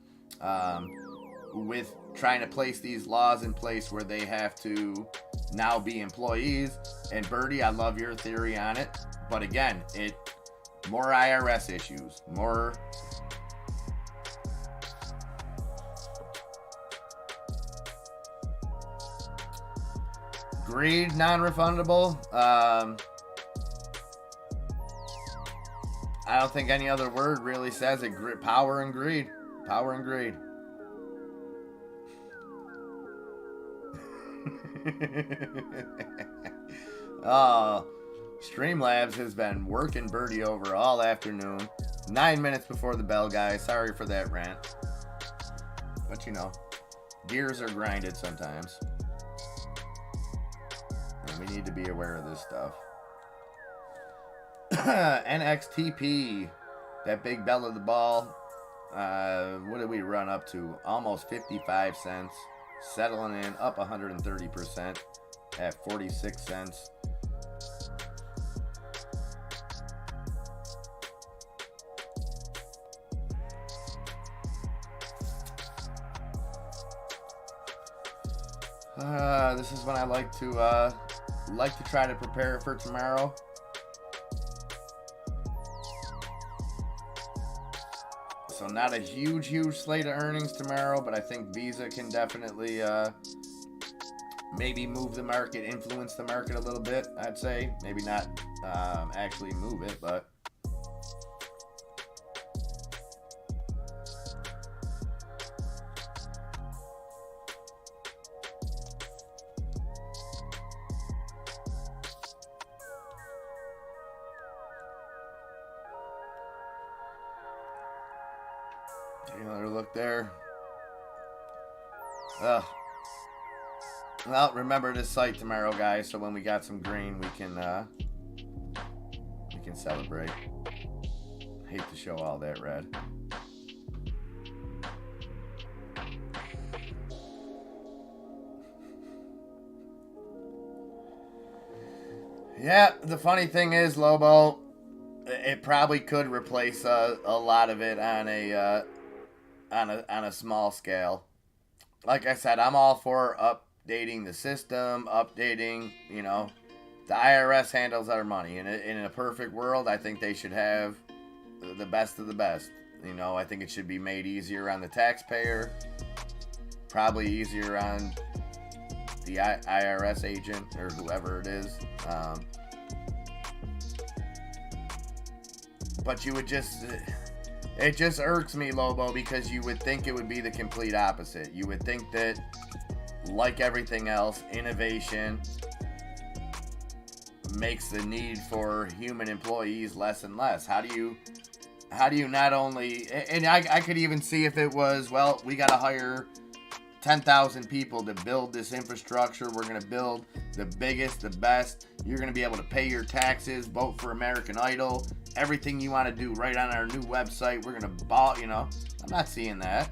With trying to place these laws in place where they have to now be employees. And Birdie, I love your theory on it, but again, more IRS issues, more greed, non-refundable. I don't think any other word really says it. Power and greed. Power and greed. Oh, Streamlabs has been working Birdie over all afternoon. 9 minutes before the bell, guys. Sorry for that rant. But you know, gears are grinded sometimes. And we need to be aware of this stuff. NXTP, that big bell of the ball. What did we run up to? Almost 55 cents. Settling in up 130% at 46 cents. This is when I like to try to prepare for tomorrow. So not a huge slate of earnings tomorrow, but I think Visa can definitely maybe move the market, influence the market a little bit, I'd say. Maybe not actually move it, but take another look there. Well, remember this site tomorrow, guys, so when we got some green, we can celebrate. Hate to show all that red. Yeah, the funny thing is, Lobo, it probably could replace a lot of it on a small scale. Like I said, I'm all for updating the system, updating, the IRS handles our money. In a perfect world, I think they should have the best of the best. I think it should be made easier on the taxpayer, probably easier on the IRS agent or whoever it is. But you would just... It just irks me, Lobo, because you would think it would be the complete opposite. You would think that, like everything else, innovation makes the need for human employees less and less. How do you not only... And I could even see if it was, well, we got to hire 10,000 people to build this infrastructure. We're going to build the biggest, the best. You're going to be able to pay your taxes, vote for American Idol, everything you want to do right on our new website. We're going to ball, I'm not seeing that.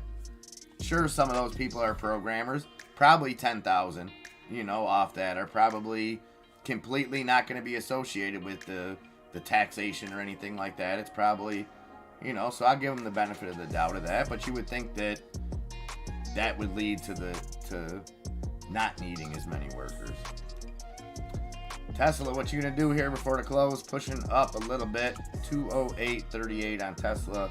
Sure, some of those people are programmers. Probably 10,000, off that are probably completely not going to be associated with the taxation or anything like that. It's probably, so I'll give them the benefit of the doubt of that. But you would think that would lead to not needing as many workers. Tesla, what you gonna do here before the close? Pushing up a little bit, 208.38 on Tesla.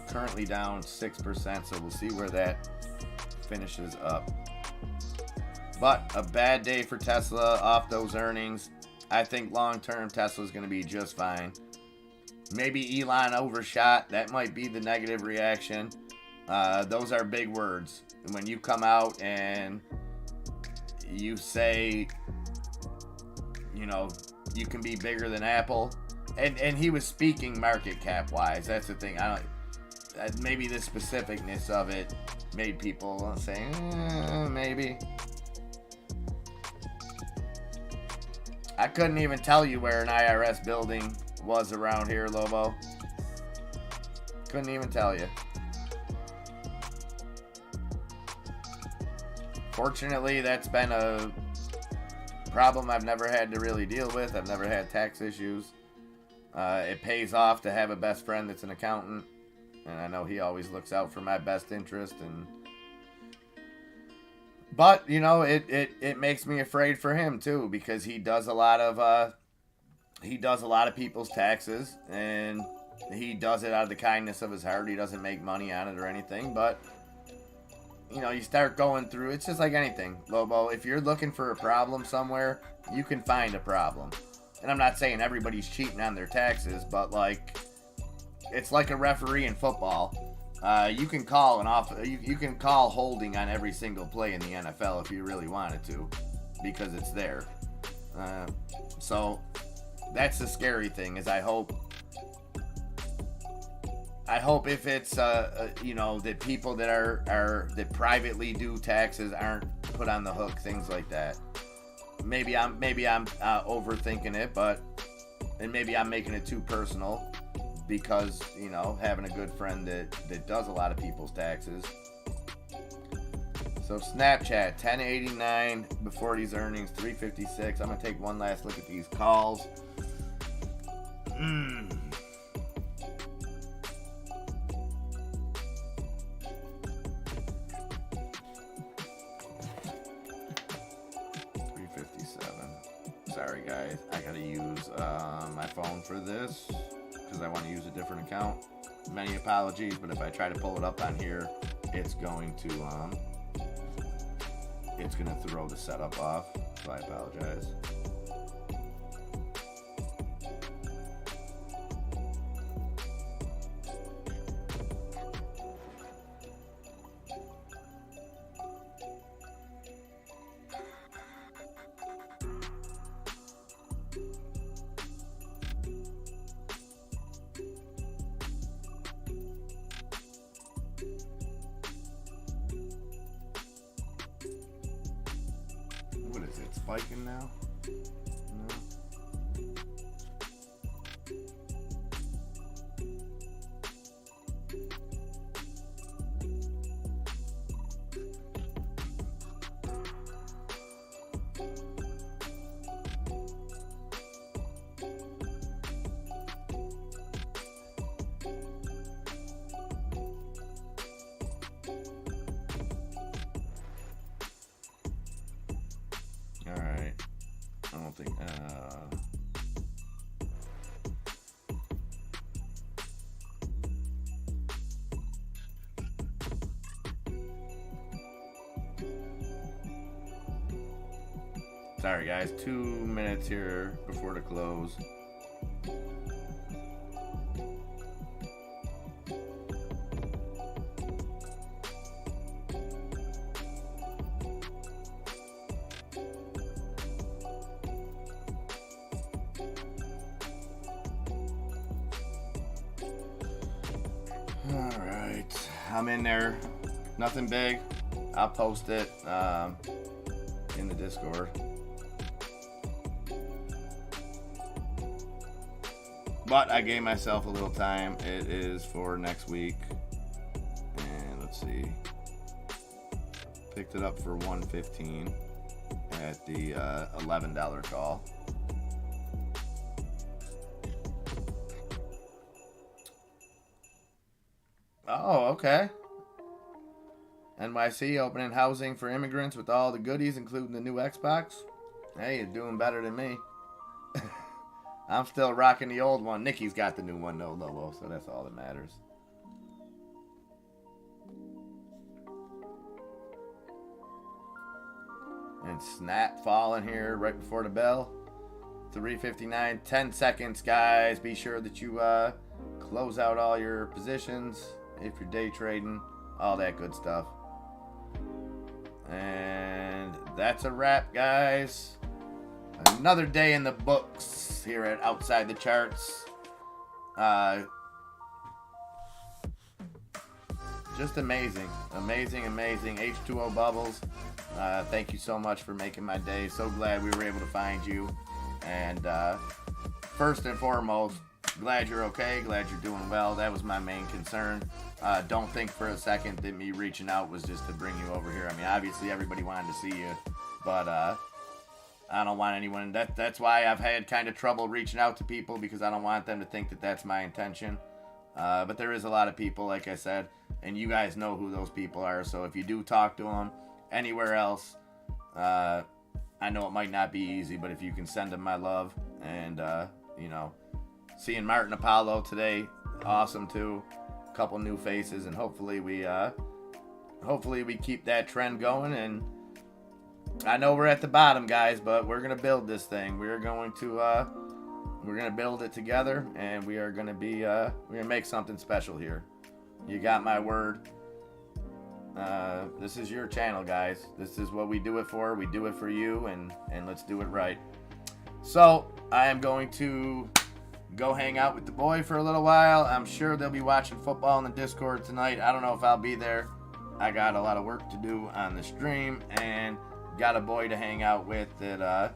Currently down 6%, so we'll see where that finishes up. But a bad day for Tesla off those earnings. I think long term Tesla's gonna be just fine. Maybe Elon overshot. That might be the negative reaction. Those are big words. And when you come out and you say, you can be bigger than Apple, and he was speaking market cap wise. That's the thing. Maybe the specificness of it made people say, maybe. I couldn't even tell you where an IRS building was around here, Lobo. Couldn't even tell you. Fortunately, that's been a problem I've never had to really deal with. I've never had tax issues. It pays off to have a best friend that's an accountant, and I know he always looks out for my best interest. But it makes me afraid for him too, because he does a lot of people's taxes, and he does it out of the kindness of his heart. He doesn't make money on it or anything, but you start going through, it's just like anything, Lobo. If you're looking for a problem somewhere, you can find a problem. And I'm not saying everybody's cheating on their taxes, but it's like a referee in football. You can call you can call holding on every single play in the NFL if you really wanted to, because it's there. So that's the scary thing, is I hope if it's that people that that privately do taxes aren't put on the hook, things like that. Maybe I'm overthinking it, and maybe I'm making it too personal, because having a good friend that does a lot of people's taxes. So Snapchat 1089 before these earnings, 356. I'm gonna take one last look at these calls. 357. Sorry guys, I gotta use my phone for this because I want to use a different account. Many apologies, but if I try to pull it up on here, it's going to it's going to throw the setup off, so I apologize. What is it, spiking now? No. All right. I don't think. Sorry, guys. 2 minutes here before the close. All right, I'm in there. Nothing big. I'll post it in the Discord. But I gave myself a little time. It is for next week. And let's see. Picked it up for $115 at the $11 call. Oh, okay. NYC opening housing for immigrants with all the goodies, including the new Xbox. Hey, you're doing better than me. I'm still rocking the old one. Nikki's got the new one, though, Lobo, so that's all that matters. And snap falling here right before the bell. 3:59, 10 seconds, guys. Be sure that you close out all your positions if you're day trading, all that good stuff. And that's a wrap, guys. Another day in the books here at Outside the Charts. Just amazing. Amazing. H2O Bubbles. Thank you so much for making my day. So glad we were able to find you. And first and foremost, glad you're okay. Glad you're doing well. That was my main concern. Don't think for a second that me reaching out was just to bring you over here. I mean, obviously everybody wanted to see you, but I don't want anyone. That's why I've had kind of trouble reaching out to people, because I don't want them to think that that's my intention. But there is a lot of people, like I said, and you guys know who those people are. So if you do talk to them anywhere else, I know it might not be easy, but if you can send them my love. And you know, seeing Martin Apollo today, awesome too. A couple new faces, and hopefully we keep that trend going. And I know we're at the bottom, guys, but we're gonna build this thing. We're gonna build it together, and we're gonna make something special here. You got my word. This is your channel, guys. This is what we do it for. We do it for you, and let's do it right. So I am going to go hang out with the boy for a little while. I'm sure they'll be watching football in the Discord tonight. I don't know if I'll be there. I got a lot of work to do on the stream, and got a boy to hang out with that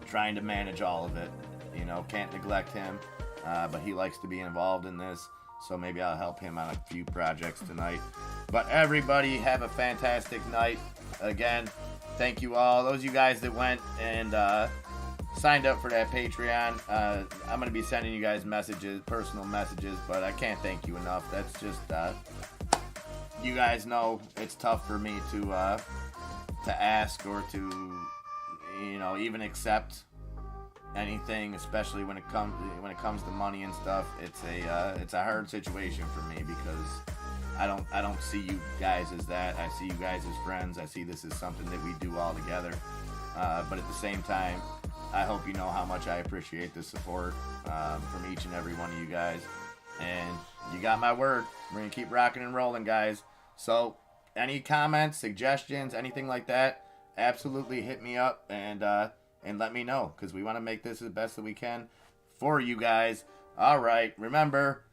trying to manage all of it. You know, can't neglect him, but he likes to be involved in this, so maybe I'll help him on a few projects tonight. But everybody have a fantastic night. Again, thank you all. Those of you guys that went and signed up for that Patreon, I'm going to be sending you guys messages, personal messages, but I can't thank you enough. That's just, you guys know it's tough for me to ask or to, you know, even accept anything, especially when it comes to money and stuff. It's a hard situation for me, because I don't see you guys as that. I see you guys as friends. I see this as something that we do all together. But at the same time, I hope you know how much I appreciate the support from each and every one of you guys. And you got my word. We're going to keep rocking and rolling, guys. So any comments, suggestions, anything like that, absolutely hit me up and let me know, because we want to make this the best that we can for you guys. All right. Remember,